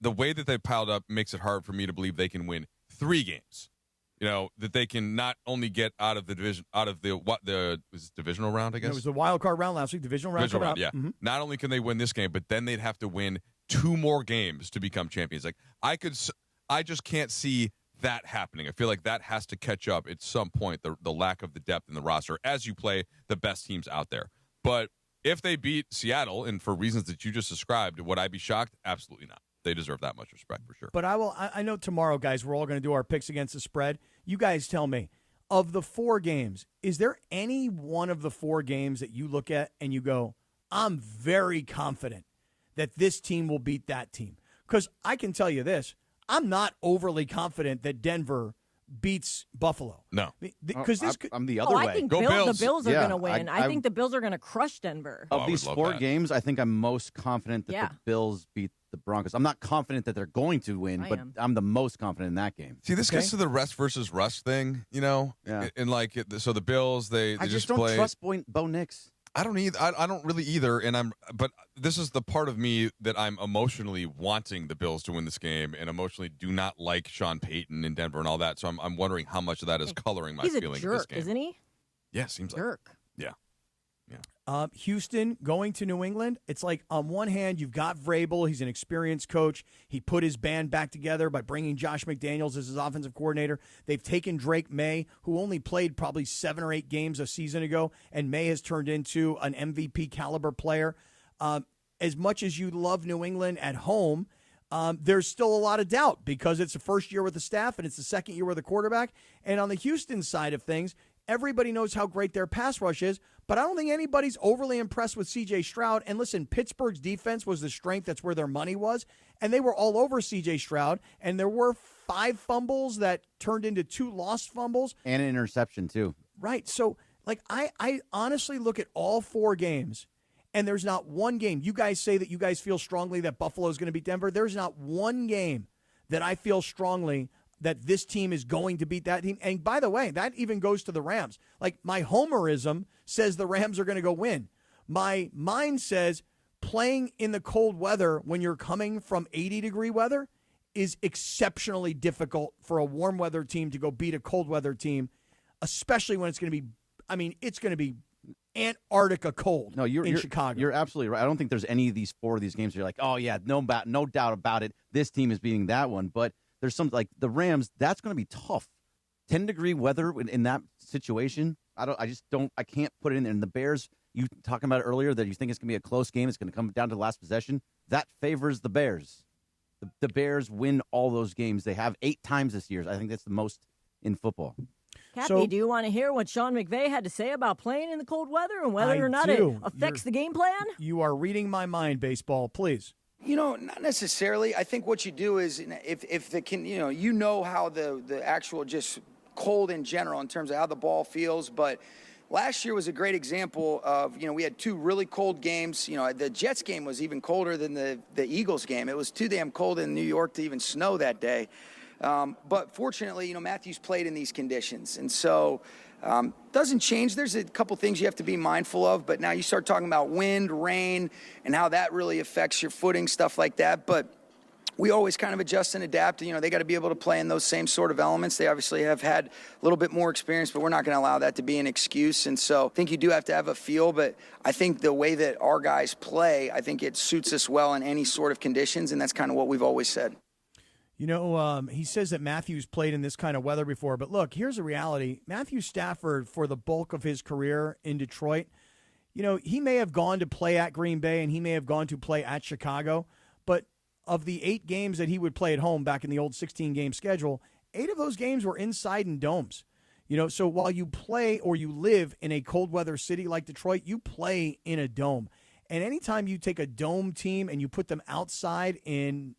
the way that they piled up makes it hard for me to believe they can win 3 games. You know, that they can not only get out of the division, out of the was it divisional round, I guess? It was the wild card round last week, divisional round. Yeah. Mm-hmm. Not only can they win this game, but then they'd have to win 2 more games to become champions. Like, I just can't see that happening. I feel like that has to catch up at some point, the lack of the depth in the roster as you play the best teams out there. But if they beat Seattle, and for reasons that you just described, would I be shocked? Absolutely not. They deserve that much respect for sure. But I know tomorrow, guys, we're all going to do our picks against the spread. You guys tell me, of the 4 games, is there any one of the 4 games that you look at and you go, I'm very confident that this team will beat that team? Because I can tell you this, I'm not overly confident that Denver beats Buffalo. No. Because I'm the other way. I think Go Bills. the Bills are going to win. I I think the Bills are going to crush Denver. Of these 4 games, I think I'm most confident that the Bills beat the Broncos. I'm not confident that they're going to win, but I'm the most confident in that game. See, this gets to the rest versus rush thing, you know? Yeah. And like, so the Bills, they I just don't play. trust Bo Nix. I don't either. I don't really either. But this is the part of me that I'm emotionally wanting the Bills to win this game, and emotionally do not like Sean Payton in Denver and all that. So I'm wondering how much of that is coloring my feeling He's of a this jerk, game. isn't he? Yeah, seems jerk. Like. Yeah. Houston going to New England. It's like, on one hand, you've got Vrabel. He's an experienced coach. He put his band back together by bringing Josh McDaniels as his offensive coordinator. They've taken Drake May, who only played probably 7 or 8 games a season ago, and May has turned into an MVP caliber player. As much as you love New England at home, there's still a lot of doubt because it's the first year with the staff and it's the second year with the quarterback. And on the Houston side of things, everybody knows how great their pass rush is, but I don't think anybody's overly impressed with C.J. Stroud. And listen, Pittsburgh's defense was the strength. That's where their money was. And they were all over C.J. Stroud. And there were 5 fumbles that turned into 2 lost fumbles. And an interception, too. Right. So, like, I honestly look at all 4 games, and there's not one game. You guys say that you guys feel strongly that Buffalo is going to beat Denver. There's not one game that I feel strongly that this team is going to beat that team. And by the way, that even goes to the Rams. Like, my homerism says the Rams are going to go win. My mind says playing in the cold weather when you're coming from 80-degree weather is exceptionally difficult for a warm weather team to go beat a cold weather team especially when it's going to be, it's going to be Antarctica cold in Chicago. You're absolutely right. I don't think there's any of these 4 of these games where you're like, oh, yeah, no doubt about it. This team is beating that one. But there's some, like the Rams, that's going to be tough. 10-degree weather in that situation, I can't put it in there. And the Bears, you talking about it earlier, that you think it's going to be a close game, it's going to come down to the last possession. That favors the Bears. The Bears win all those games. They have 8 times this year. I think that's the most in football. Cappy, do you want to hear what Sean McVay had to say about playing in the cold weather and whether or not it affects the game plan? You are reading my mind, baseball. Please. Not necessarily. I think what you do is if how the actual just cold in general in terms of how the ball feels, but last year was a great example of, we had 2 really cold games. The Jets game was even colder than the Eagles game. It was too damn cold in New York to even snow that day. But fortunately, Matthews played in these conditions. And so doesn't change. There's a couple things you have to be mindful of. But now you start talking about wind, rain, and how that really affects your footing, stuff like that. But we always kind of adjust and adapt. They got to be able to play in those same sort of elements. They obviously have had a little bit more experience, but we're not going to allow that to be an excuse. And so I think you do have to have a feel, but I think the way that our guys play, I think it suits us well in any sort of conditions, and that's kind of what we've always said. He says that Matthews played in this kind of weather before, but look, here's the reality. Matthew Stafford, for the bulk of his career in Detroit, he may have gone to play at Green Bay and he may have gone to play at Chicago, but of the 8 games that he would play at home back in the old 16-game schedule, 8 of those games were inside in domes. So while you play or you live in a cold weather city like Detroit, you play in a dome. And anytime you take a dome team and you put them outside in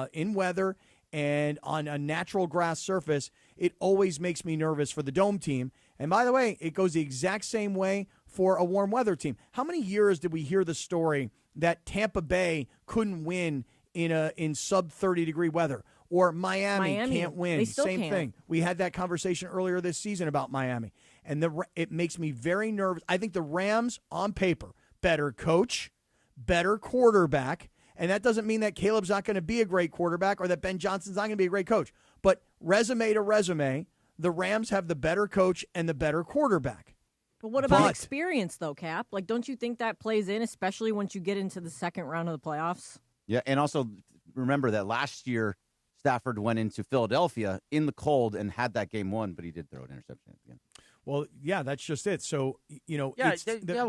weather and on a natural grass surface, it always makes me nervous for the dome team. And by the way, it goes the exact same way for a warm weather team. How many years did we hear the story that Tampa Bay couldn't win in sub 30-degree weather, or Miami can't win? They still Same can't. thing. We had that conversation earlier this season about Miami, and it makes me very nervous. I think the Rams, on paper, better coach, better quarterback, and that doesn't mean that Caleb's not going to be a great quarterback or that Ben Johnson's not going to be a great coach. But resume to resume, the Rams have the better coach and the better quarterback. But what about experience, though, Cap? Like, don't you think that plays in, especially once you get into the second round of the playoffs? Yeah, and also remember that last year Stafford went into Philadelphia in the cold and had that game won, but he did throw an interception at the end. Well, yeah, that's just it. So,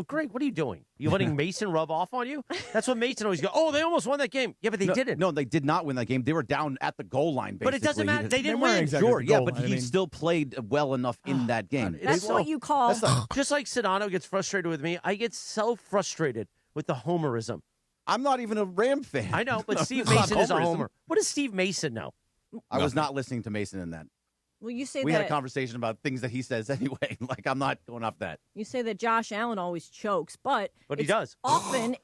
Greg, what are you doing? You letting Mason rub off on you? That's what Mason always goes, oh, they almost won that game. Yeah, but they didn't. No, they did not win that game. They were down at the goal line, basically. But it doesn't matter. They didn't win. Exactly sure, yeah, but he still played well enough in that game. That's what you call. Just like Sedano gets frustrated with me, I get so frustrated with the homerism. I'm not even a Ram fan. I know, but Steve Mason is a homer. What does Steve Mason know? I was not listening to Mason in that. Well, you say we that had a conversation about things that he says anyway. Like, I'm not going off that. You say that Josh Allen always chokes, but he does.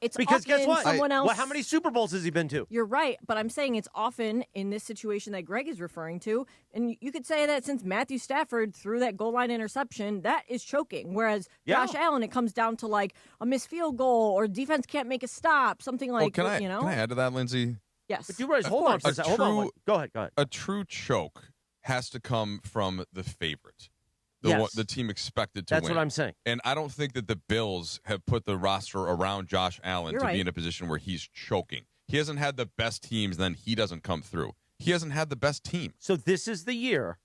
It's because often guess what? Someone else. Well, how many Super Bowls has he been to? You're right, but I'm saying it's often in this situation that Greg is referring to, and you could say that since Matthew Stafford threw that goal line interception, that is choking. Whereas Josh Allen, it comes down to like a missed field goal or defense can't make a stop, something like Can I add to that, Lindsay? Yes. But you guys, hold on for a second. Hold on. Go ahead. A true choke has to come from the favorite, the team expected to win. That's what I'm saying. And I don't think that the Bills have put the roster around Josh Allen be in a position where he's choking. He hasn't had the best teams, then he doesn't come through. He hasn't had the best team. So this is the year.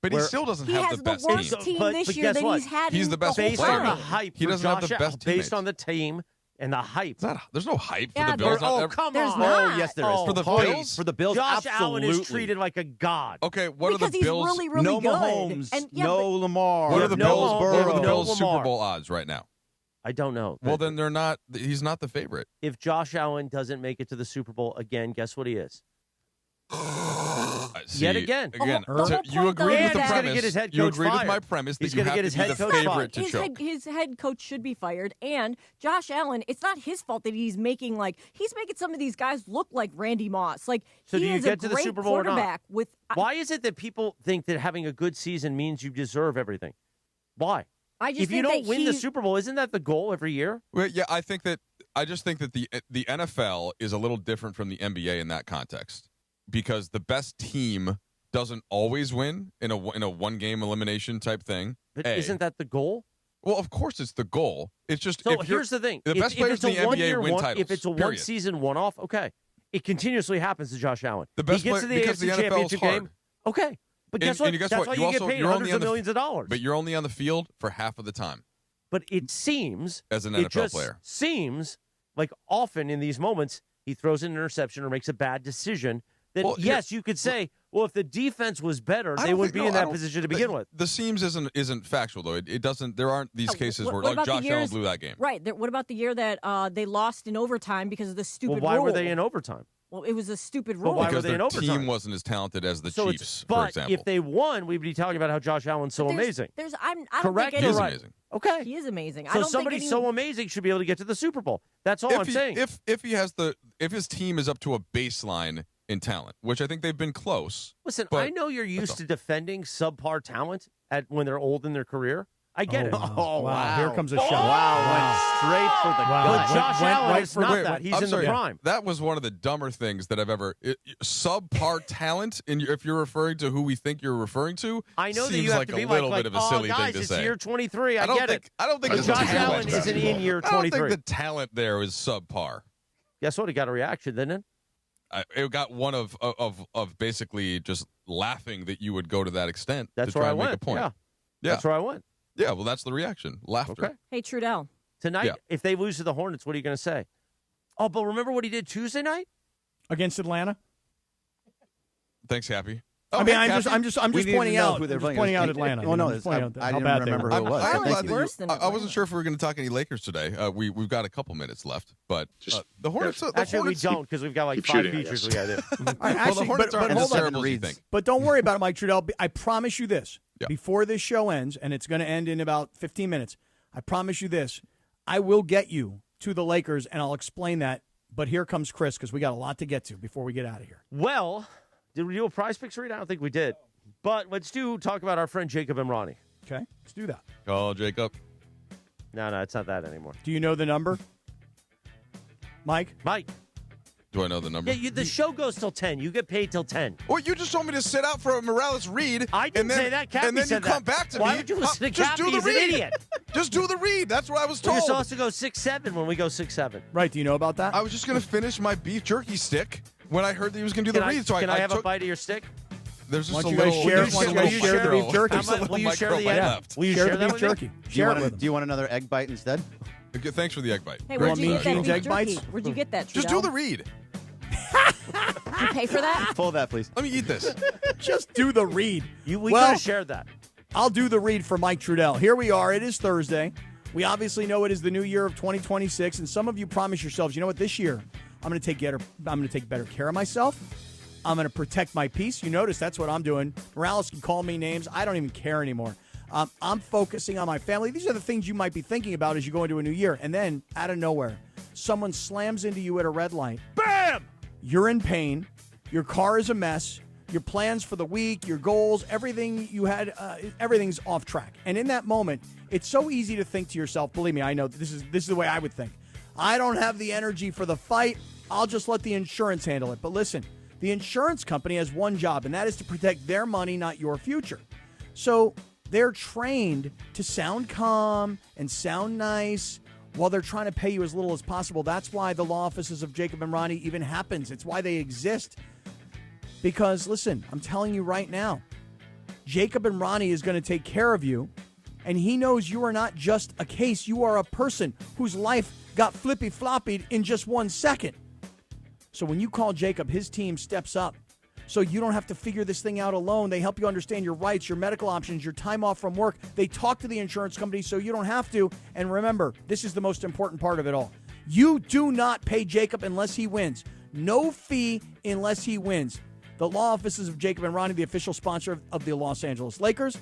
But he still doesn't have the best team. He has the worst team this year that he's had. He's the best player. Based on the hype, he doesn't have the best teammates. Based on the team and the hype. There's no hype for the Bills. Come There's on. not. Oh, yes, there is. For the Bills? For the Bills, Josh absolutely. Allen is treated like a god. Okay, what because are the Bills? He's really, really no good. Mahomes, And, no Lamar. What are the Bills no Super Lamar. Bowl odds right now? I don't know. Well, then they're not. He's not the favorite. If Josh Allen doesn't make it to the Super Bowl again, guess what he is? Yet again. You agreed with the He's premise. gonna get his head You coach agreed with fired. my premise that He's you gonna have get to his be head the coach favorite to his choke. his head coach should be fired. And Josh Allen, it's not his fault that he's making some of these guys look like Randy Moss. Like, So he do you is get a to the great Super Bowl or not? quarterback with. Why is it that people think that having a good season means you deserve everything? Why? If you don't win the Super Bowl, isn't that the goal every year? Well, yeah, I just think that the NFL is a little different from the NBA in that context, because the best team doesn't always win in a one game elimination type thing. But isn't that the goal? Well, of course it's the goal. It's just so. Here's the thing: the best players in the NBA win titles. If it's a one-season one-off, okay, it continuously happens to Josh Allen. The best he gets to the because AFC the NFL Championship is hard. game. Okay, but guess what? That's why you get paid hundreds of millions of dollars. But you're only on the field for half of the time. But it seems as an NFL player, seems like often in these moments he throws an interception or makes a bad decision. That yes, you could say, well, if the defense was better, they would be in that position to begin with. The seams isn't factual though. It doesn't. There aren't these cases where Josh Allen blew that game. Right. What about the year that they lost in overtime because of the stupid rule? Well, why were they in overtime? Well, it was a stupid rule. Why because were they in overtime? Their team wasn't as talented as the Chiefs, for example. But if they won, we'd be talking about how Josh Allen's so amazing. I don't Correct? think He is amazing. Okay. He is amazing. So somebody so amazing should be able to get to the Super Bowl. That's all I'm saying. If his team is up to a baseline in talent, which I think they've been close. Listen, I know you're used to defending subpar talent when they're old in their career. I get it. Oh, wow. Here comes a shot. Went straight for the gut. But Josh Allen is not that. He's in the prime. That was one of the dumber things that I've ever subpar talent. If you're referring to who we think you're referring to, I know that seems you have like to be a little like, bit of a silly guys, thing to it's say. Year 23. I get it. I don't think but Josh Allen isn't in year 23. I don't think the talent there is subpar. Guess what? He got a reaction, didn't it? It got one of basically just laughing that you would go to that extent That's to try where and I make went. a point. Yeah. That's where I went. Yeah, well, that's the reaction. Laughter. Okay. Hey, Trudell. Tonight, if they lose to the Hornets, what are you going to say? Oh, but remember what he did Tuesday night? Against Atlanta? Thanks, Happy. I mean, I'm just pointing out. Who they're just pointing out Atlanta. Oh, no, I didn't remember who it was. I'm glad that I wasn't sure if we were going to talk any Lakers today. We've got a couple minutes left, but the Hornets. Actually, we don't because we've got like 5 features we got to do. The Hornets aren't as terrible as you think. But don't worry about it, Mike Trudell. I promise you this. Before this show ends, and it's going to end in about 15 minutes, I promise you this. I will get you to the Lakers, and I'll explain that. But here comes Chris, because we got a lot to get to before we get out of here. Well, did we do a prize picks read? I don't think we did. But let's talk about our friend Jacob Emrani. Okay, let's do that. Call Jacob. No, it's not that anymore. Do you know the number? Mike? Do I know the number? Yeah, the show goes till 10. You get paid till 10. Well, you just told me to sit out for a Morales read. I didn't say that. Cappy and then said you come back to me. Why would you listen to just Cappy? do the He's read. an idiot. Just do the read. That's what I was told. You're supposed to go 6-7 when we go 6-7. Right. Do you know about that? I was just going to finish my beef jerky stick when I heard that he was going to do the read. So can I have a bite of your stick? There's just Why a don't little. you guys share the beef jerky? Will you share the egg? Will you share the beef jerky? Do you want another egg bite instead? Thanks for the egg bite. Hey, where'd you get that Gene's beef egg bites? jerky? Where'd you get that, Trudell? Just do the read. You pay for that? Pull that, please. Let me eat this. Just do the read. We could have shared that. I'll do the read for Mike Trudell. Here we are. It is Thursday. We obviously know it is the new year of 2026, and some of you promise yourselves, you know what, this year I'm going to take better care of myself. I'm going to protect my peace. You notice that's what I'm doing. Morales can call me names. I don't even care anymore. I'm focusing on my family. These are the things you might be thinking about as you go into a new year. And then, out of nowhere, someone slams into you at a red light. Bam! You're in pain. Your car is a mess. Your plans for the week, your goals, everything you had, everything's off track. And in that moment, it's so easy to think to yourself, believe me, I know this is the way I would think. I don't have the energy for the fight. I'll just let the insurance handle it. But listen, the insurance company has one job, and that is to protect their money, not your future. So they're trained to sound calm and sound nice while they're trying to pay you as little as possible. That's why the law offices of Jacob Emrani even happens. It's why they exist. Because, listen, I'm telling you right now, Jacob Emrani is going to take care of you, and he knows you are not just a case. You are a person whose life got flippy-floppied in just 1 second. So when you call Jacob, his team steps up. So you don't have to figure this thing out alone. They help you understand your rights, your medical options, your time off from work. They talk to the insurance company so you don't have to. And remember, this is the most important part of it all. You do not pay Jacob unless he wins. No fee unless he wins. The law offices of Jacob Emrani, the official sponsor of the Los Angeles Lakers,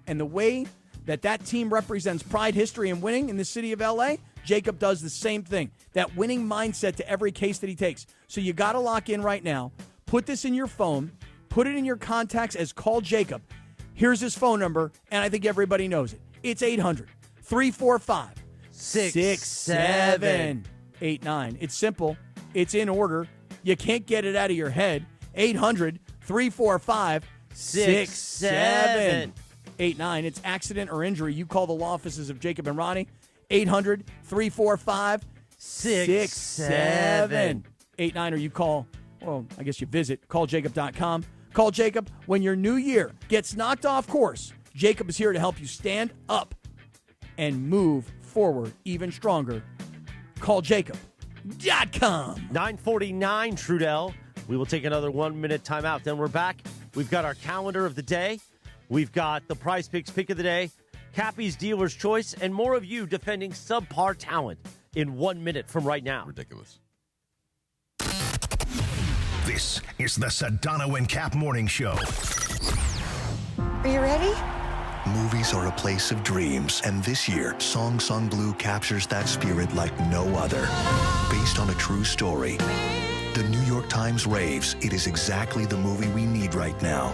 and the way that team represents pride, history, and winning in the city of L.A., Jacob does the same thing. That winning mindset to every case that he takes. So you got to lock in right now. Put this in your phone. Put it in your contacts as Call Jacob. Here's his phone number, and I think everybody knows it. It's 800-345-6789. It's simple. It's in order. You can't get it out of your head. 800-345-6789. 888-344-89. It's accident or injury. You call the law offices of Jacob and Ronnie. 800-345-6789. Or you call, well, I guess you visit calljacob.com. Call Jacob when your new year gets knocked off course. Jacob is here to help you stand up and move forward even stronger. Call Jacob.com. 9:49, Trudell. We will take another 1-minute timeout. Then we're back. We've got our calendar of the day. We've got the Prize Picks pick of the day, Cappy's Dealer's Choice, and more of you defending subpar talent in 1 minute from right now. Ridiculous. This is the Sedano and Kap Morning Show. Are you ready? Movies are a place of dreams, and this year, Song Sung Blue captures that spirit like no other. Based on a true story, the New York Times raves it is exactly the movie we need right now.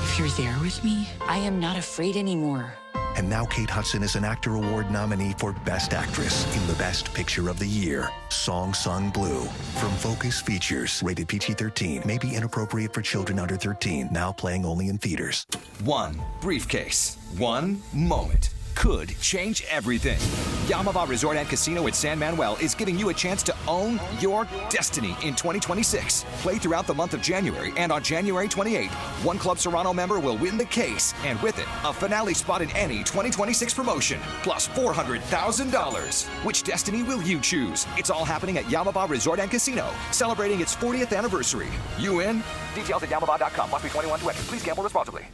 If you're there with me, I am not afraid anymore. And now Kate Hudson is an Actor Award nominee for Best Actress in the Best Picture of the Year, Song Sung Blue. From Focus Features, rated PG-13, may be inappropriate for children under 13, now playing only in theaters. One briefcase, one moment could change everything. Yamava Resort and Casino at San Manuel is giving you a chance to own your destiny in 2026. Play throughout the month of January, and on January 28th, one Club Serrano member will win the case, and with it, a finale spot in any 2026 promotion, plus $400,000. Which destiny will you choose? It's all happening at Yamava Resort and Casino, celebrating its 40th anniversary. You in? Details at yamava.com. Must be 21 to enter. Please gamble responsibly.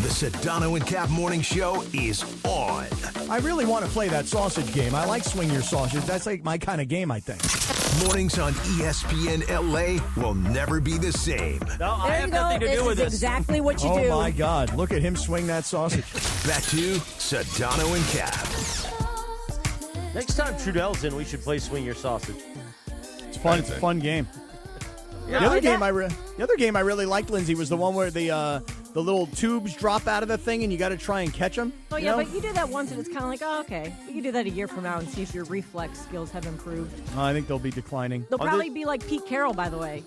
The Sedano and Kap Morning Show is on. I really want to play that sausage game. I like Swing Your Sausage. That's like my kind of game, I think. Mornings on ESPN LA will never be the same. No, I have nothing to do with this. Exactly what you do. Oh, my God. Look at him swing that sausage. Back to Sedano and Kap. Next time Trudell's in, we should play Swing Your Sausage. It's fun. It's a fun game. Yeah. The other game I really liked, Lindsay, was the one where the little tubes drop out of the thing and you got to try and catch them. Oh, yeah, but you do that once and it's kind of like, oh, okay. You can do that a year from now and see if your reflex skills have improved. I think they'll be declining. They'll probably be like Pete Carroll, by the way.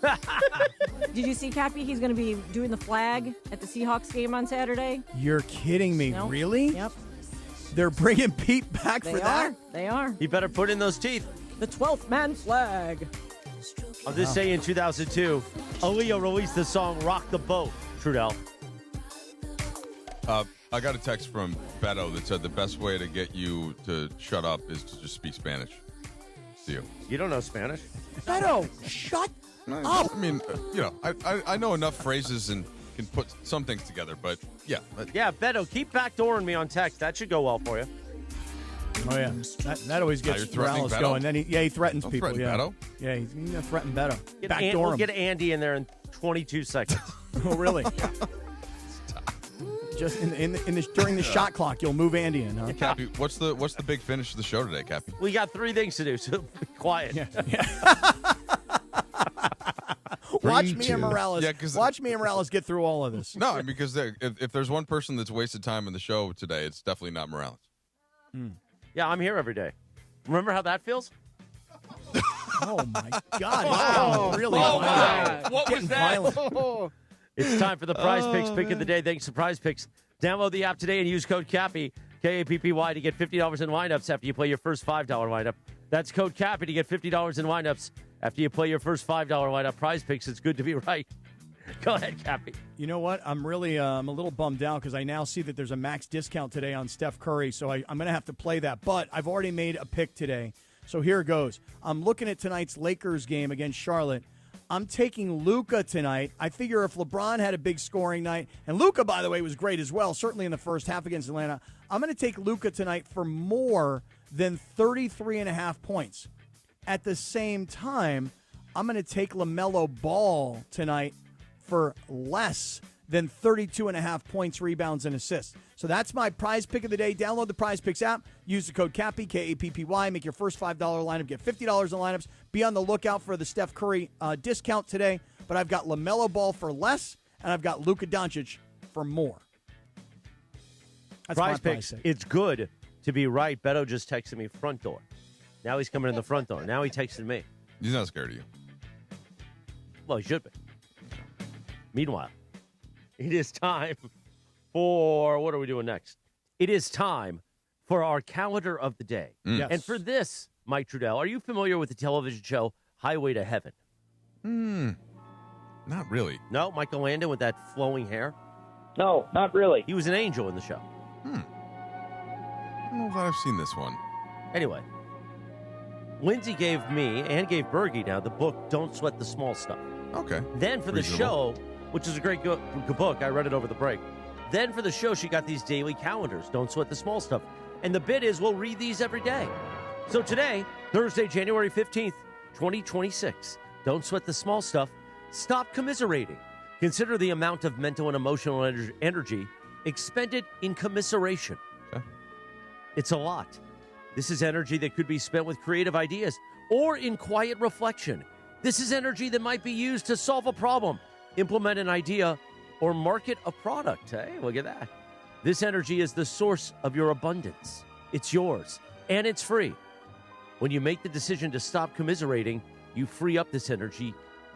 Did you see, Cappy? He's going to be doing the flag at the Seahawks game on Saturday. You're kidding me. No. Really? Yep. They're bringing Pete back for that? They are. He better put in those teeth. The 12th man flag. I'll just say in 2002, Aaliyah released the song Rock the Boat, Trudell. I got a text from Beto that said the best way to get you to shut up is to just speak Spanish to you. You don't know Spanish? Beto, shut up. I mean, I know enough phrases and can put some things together, but yeah. Yeah, Beto, keep backdooring me on text. That should go well for you. Oh, yeah. That always gets Morales Beto? going. Then he threatens Don't people. threaten Yeah. Beto. Yeah, he's going to threaten Beto. We'll him. get Andy in there in 22 seconds. Oh, really? Just during the shot clock, you'll move Andy in, huh? Cappy, what's the big finish of the show today, Cappy? We got 3 things to do, so be quiet. Yeah. Watch me and Morales. Watch me and Morales get through all of this. No, because if there's one person that's wasted time in the show today, it's definitely not Morales. Yeah, I'm here every day. Remember how that feels? Oh, my God. Wow. Really? Wow. What was that? It's time for the Prize Picks pick of the day. Thanks to Prize Picks. Download the app today and use code Cappy, K-A-P-P-Y, to get $50 in windups after you play your first $5 windup. That's code Cappy to get $50 in windups after you play your first $5 windup. Prize Picks, it's good to be right. Go ahead, Cappy. You know what? I'm really I'm a little bummed out because I now see that there's a max discount today on Steph Curry, so I'm going to have to play that. But I've already made a pick today, so here it goes. I'm looking at tonight's Lakers game against Charlotte. I'm taking Luka tonight. I figure if LeBron had a big scoring night, and Luka, by the way, was great as well, certainly in the first half against Atlanta, I'm going to take Luka tonight for more than 33.5 points. At the same time, I'm going to take LaMelo Ball tonight for less than 32.5 points, rebounds, and assists. So that's my prize pick of the day. Download the Prize Picks app. Use the code Cappy, K-A-P-P-Y. Make your first $5 lineup. Get $50 in lineups. Be on the lookout for the Steph Curry discount today. But I've got LaMelo Ball for less, and I've got Luka Doncic for more. That's Prize my Picks. prize pick. It's good to be right. Beto just texted me front door. Now he's coming in the front door. Now he texted me. He's not scared of you. Well, he should be. Meanwhile, it is time for what are we doing next? It is time for our calendar of the day. Yes. And for this, Mike Trudell, are you familiar with the television show Highway to Heaven? Not really. No? Michael Landon with that flowing hair? No, not really. He was an angel in the show. I don't know if I've seen this one. Anyway, Lindsay gave me and gave Bergie now the book Don't Sweat the Small Stuff. Okay. Then for the show, which is a great good book, I read it over the break. Then for the show, she got these daily calendars, Don't Sweat the Small Stuff. And the bit is we'll read these every day. So today, Thursday, January 15th, 2026, Don't Sweat the Small Stuff. Stop commiserating. Consider the amount of mental and emotional energy expended in commiseration. Okay. It's a lot. This is energy that could be spent with creative ideas or in quiet reflection. This is energy that might be used to solve a problem, implement an idea, or market a product. Hey, look at that. This energy is the source of your abundance. It's yours, and it's free. When you make the decision to stop commiserating, you free up this energy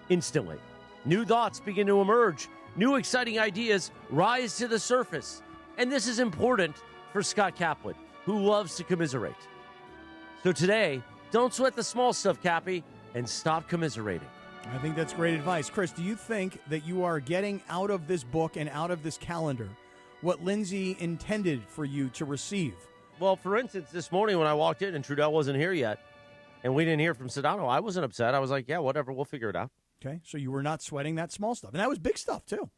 instantly. New thoughts begin to emerge. New exciting ideas rise to the surface. And this is important for Scott Kaplan, who loves to commiserate. So today, don't sweat the small stuff, Cappy, and stop commiserating. I think that's great advice. Chris, do you think that you are getting out of this book and out of this calendar what Lindsay intended for you to receive? Well, for instance, this morning when I walked in and Trudell wasn't here yet, and we didn't hear from Sedano, I wasn't upset. I was like, yeah, whatever, we'll figure it out. Okay, so you were not sweating that small stuff. And that was big stuff, too.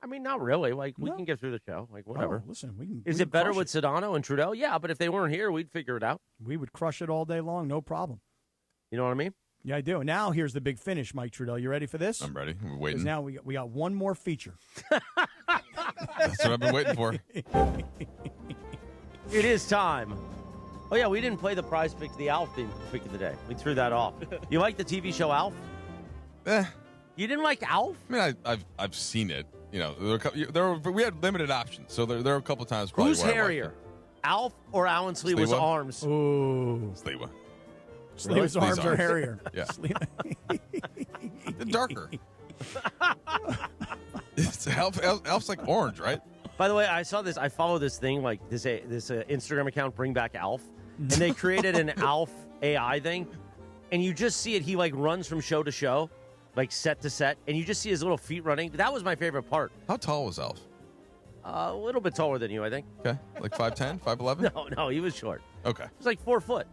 I mean, not really. Like, we can get through the show. Like, whatever. Oh, listen, we can. Is it better with Sedano and Trudell? Yeah, but if they weren't here, we'd figure it out. We would crush it all day long, no problem. You know what I mean? Yeah, I do. Now here's the big finish, Mike Trudell. You ready for this? I'm ready. We're waiting. Now we got one more feature. That's what I've been waiting for. It is time. Oh, yeah, we didn't play the prize pick, the Alf pick of the day. We threw that off. You like the TV show Alf? You didn't like Alf? I mean, I've seen it. You know, we had limited options, so there were a couple times. Probably Who's where hairier, Alf or Alan Sleewa's arms? Ooh, Sleewa. Sleewa's arms are hairier. Yeah, darker. Alf's like orange, right? By the way, I saw this. I follow this thing like this Instagram account, Bring Back Alf, and they created an Alf AI thing, and you just see it. He like runs from show to show, like set to set, and you just see his little feet running. That was my favorite part. How tall was Alf? A little bit taller than you, I think. Okay, like 5'10", 5'11"? No, he was short. Okay, he was like 4 foot.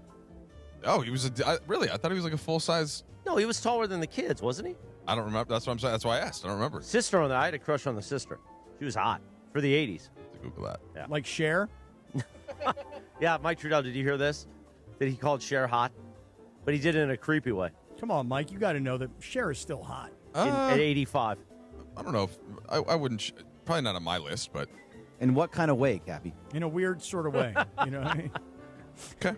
Oh, he was really? I thought he was like a full size. No, he was taller than the kids, wasn't he? I don't remember. That's what I'm saying. That's why I asked. I don't remember. Sister on that. I had a crush on the sister. She was hot for the 80s. To Google that. Yeah. Like Cher? Yeah, Mike Trudell, did you hear this? That he called Cher hot? But he did it in a creepy way. Come on, Mike. You got to know that Cher is still hot. At 85. I don't know. If, I wouldn't. Probably not on my list, but. In what kind of way, Cappy? In a weird sort of way. You know what I mean? Okay.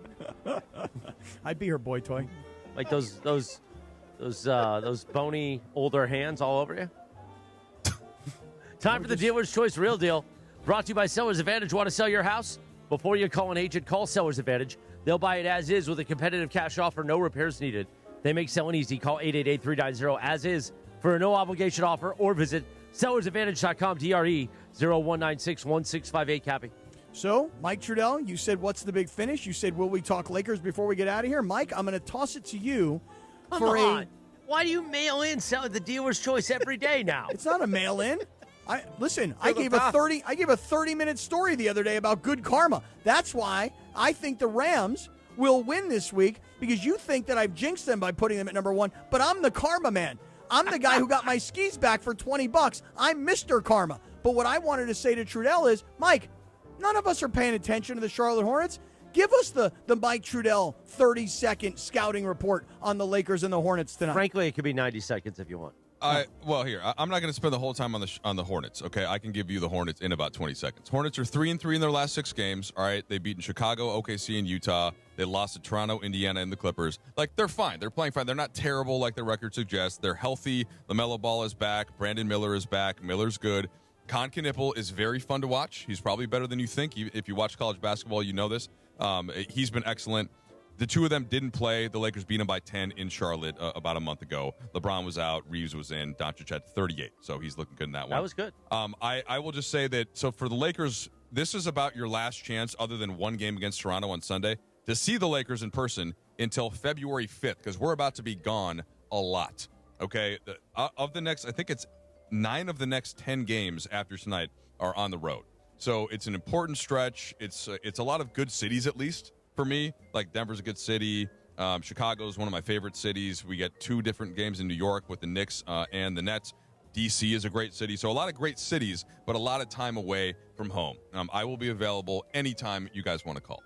I'd be her boy toy. Like those bony older hands all over you. Time for the Dealer's Choice Real Deal. Brought to you by Seller's Advantage. Want to sell your house? Before you call an agent, call Seller's Advantage. They'll buy it as is with a competitive cash offer, no repairs needed. They make selling easy. Call 888-390-AS-IS for a no-obligation offer or visit sellersadvantage.com, DRE 0196-1658, Cappy. So, Mike Trudell, you said, what's the big finish? You said, will we talk Lakers before we get out of here? Mike, I'm going to toss it to you for a... Why do you mail in the Dealer's Choice every day now? It's not a mail-in. I gave a 30-minute story the other day about good karma. That's why I think the Rams will win this week, because you think that I've jinxed them by putting them at number one, but I'm the karma man. I'm the guy who got my skis back for $20. I'm Mr. Karma. But what I wanted to say to Trudell is, Mike, none of us are paying attention to the Charlotte Hornets. Give us the Mike Trudell 30-second scouting report on the Lakers and the Hornets tonight. Frankly, it could be 90 seconds if you want. Well, here, I'm not going to spend the whole time on the Hornets, okay? I can give you the Hornets in about 20 seconds. Hornets are 3-3 in their last 6 games, all right? They've beaten Chicago, OKC, and Utah. They lost to Toronto, Indiana, and the Clippers. Like, they're fine. They're playing fine. They're not terrible like their record suggests. They're healthy. LaMelo Ball is back. Brandon Miller is back. Miller's good. Con Knippel is very fun to watch. He's probably better than you think. If you watch college basketball, you know this. He's been excellent. The two of them didn't play. The Lakers beat them by 10 in Charlotte about a month ago. LeBron was out. Reeves was in. Doncic had 38, so he's looking good in that one. That was good. I will just say that, so for the Lakers, this is about your last chance, other than one game against Toronto on Sunday, to see the Lakers in person until February 5th, because we're about to be gone a lot. Okay? Of the next, I think it's 9 of the next 10 games after tonight are on the road. So it's an important stretch. It's a lot of good cities, at least for me. Like Denver's a good city. Chicago's one of my favorite cities. We get 2 different games in New York with the Knicks and the Nets. DC is a great city. So a lot of great cities, but a lot of time away from home. I will be available anytime you guys want to call.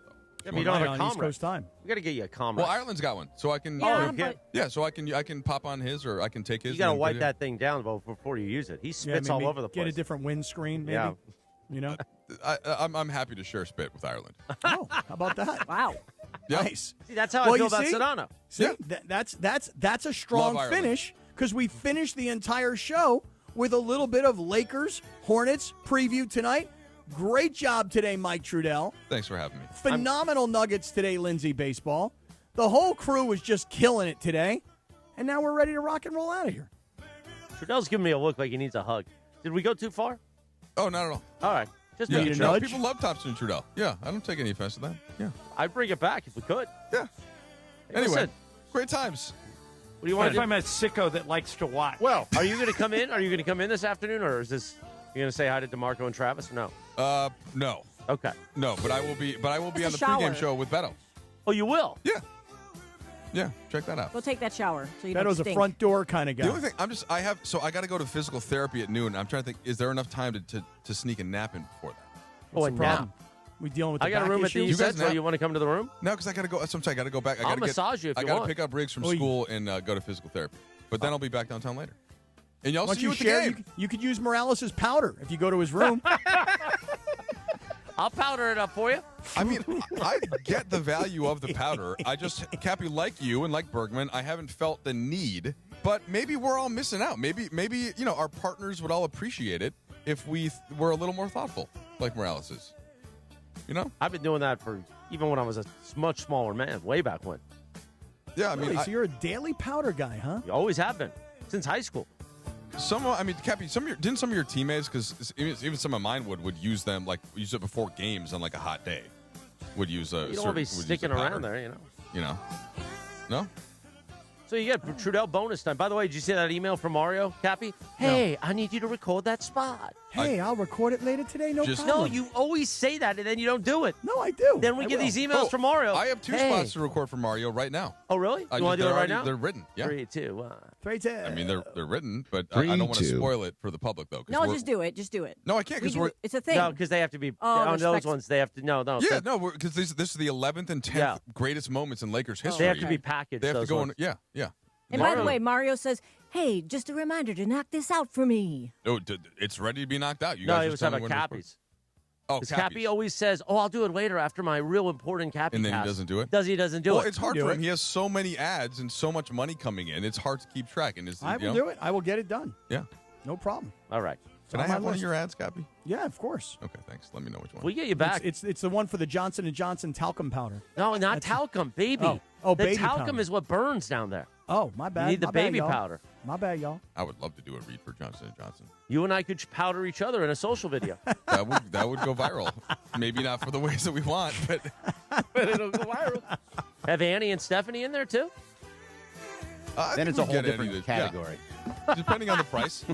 Yeah, but you don't have a East Coast time. We got to get you a comrade. Well, Ireland's got one, so I can. So I can pop on his, or I can take his. You got to wipe that thing down before you use it. He spits all over the place. Get a different windscreen, maybe. Yeah. You know, I'm happy to share spit with Ireland. Oh, how about that? Wow. Yep. Nice. See, that's how I feel about Sedano. See, that's a strong finish, because we finished the entire show with a little bit of Lakers Hornets preview tonight. Great job today, Mike Trudell. Thanks for having me. Phenomenal Nuggets today, Lindsay Baseball. The whole crew was just killing it today, and now we're ready to rock and roll out of here. Trudell's giving me a look like he needs a hug. Did we go too far? Oh, not at all. All right. Just yeah, need a Trudell. nudge. People love Thompson and Trudell. Yeah, I don't take any offense to that. Yeah. I'd bring it back if we could. Yeah. Hey, anyway, listen. Great times. What do you want to do? I'm a sicko that likes to watch. Well, are you going to come in? Are you going to come in this afternoon, or is this you going to say hi to DeMarco and Travis, or no? No. Okay. No, but I will be. But I will be on the shower. pregame show with Beto. Oh, you will? Yeah. Yeah. Check that out. Go take that shower. So you Beto's don't a stink. front door kind of guy. The only thing I got to go to physical therapy at noon. I'm trying to think, is there enough time to sneak a nap in before that? What's a the problem? nap. We dealing with the I got a back room at issue? the East so you want to come to the room? No, because I got to go. Sometimes I got to go back. I'll massage you if you want. I got to pick up Riggs from school and go to physical therapy. But then I'll be back downtown later. And y'all Once see you you at the share, game. you could use Morales' powder if you go to his room. I'll powder it up for you. I mean, I get the value of the powder. I just, Cappy, like you and like Bergman, I haven't felt the need. But maybe we're all missing out. Maybe our partners would all appreciate it if we were a little more thoughtful, like Morales is. You know? I've been doing that for even when I was a much smaller man, way back when. Yeah, I mean, really? So you're a daily powder guy, huh? You always have been since high school. Cappy, didn't some of your teammates, because even some of mine would use them, like use it before games on like a hot day. Would use a. You don't want to be sticking around there, You know. No. So you get Trudell bonus time. By the way, did you see that email from Mario, Cappy? Hey, I need you to record that spot. Hey, I'll record it later today. No problem. No, you always say that and then you don't do it. No, I do. Then we get these emails from Mario. I have 2 spots to record for Mario right now. Oh, really? You want to do it right now? They're written. Yeah. 3, 2, 1. 3, 2. I mean, they're written, but I don't want to spoil it for the public, though. No, just do it. Just do it. No, I can't because it's a thing. No, because they have to be on those ones. They have to no. Yeah, no, because this is the 11th and 10th greatest moments in Lakers history. They have to be packaged. They have to go ones. in. Yeah. And by the way, Mario says, "Hey, just a reminder to knock this out for me." Oh, it's ready to be knocked out. You no, guys it was just about Cappy's. Oh, because Cappy always says, "Oh, I'll do it later after my real important Cappy." And then pass. he doesn't do it. He doesn't do it. Well, it's hard for him. He has so many ads and so much money coming in. It's hard to keep track. And I will do it. I will get it done. Yeah, no problem. All right. Can I have one of your ads, Cappy? Yeah, of course. Okay, thanks. Let me know which one. We get you back. It's the one for the Johnson & Johnson talcum powder. No, not talcum, baby. Oh, the baby talcum powder. is what burns down there. Oh, my bad. You need the baby powder. My bad, y'all. I would love to do a read for Johnson & Johnson. You and I could powder each other in a social video. that would go viral. Maybe not for the ways that we want, but it'll go viral. Have Annie and Stephanie in there too? Then it's a whole different category. Yeah. Depending on the price.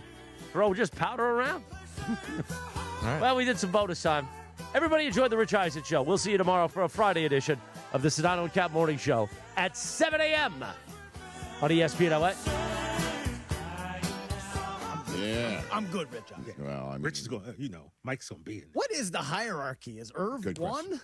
Throw just powder around. Right. Well, we did some bonus time. Everybody enjoyed the Rich Eisen Show. We'll see you tomorrow for a Friday edition of the Sedano and Kap Morning Show at 7 a.m. on ESPN LA. Yeah. I'm good, Rich. Well, I mean, Rich is going, Mike's going to be in. What is the hierarchy? Is Irv Good one? question.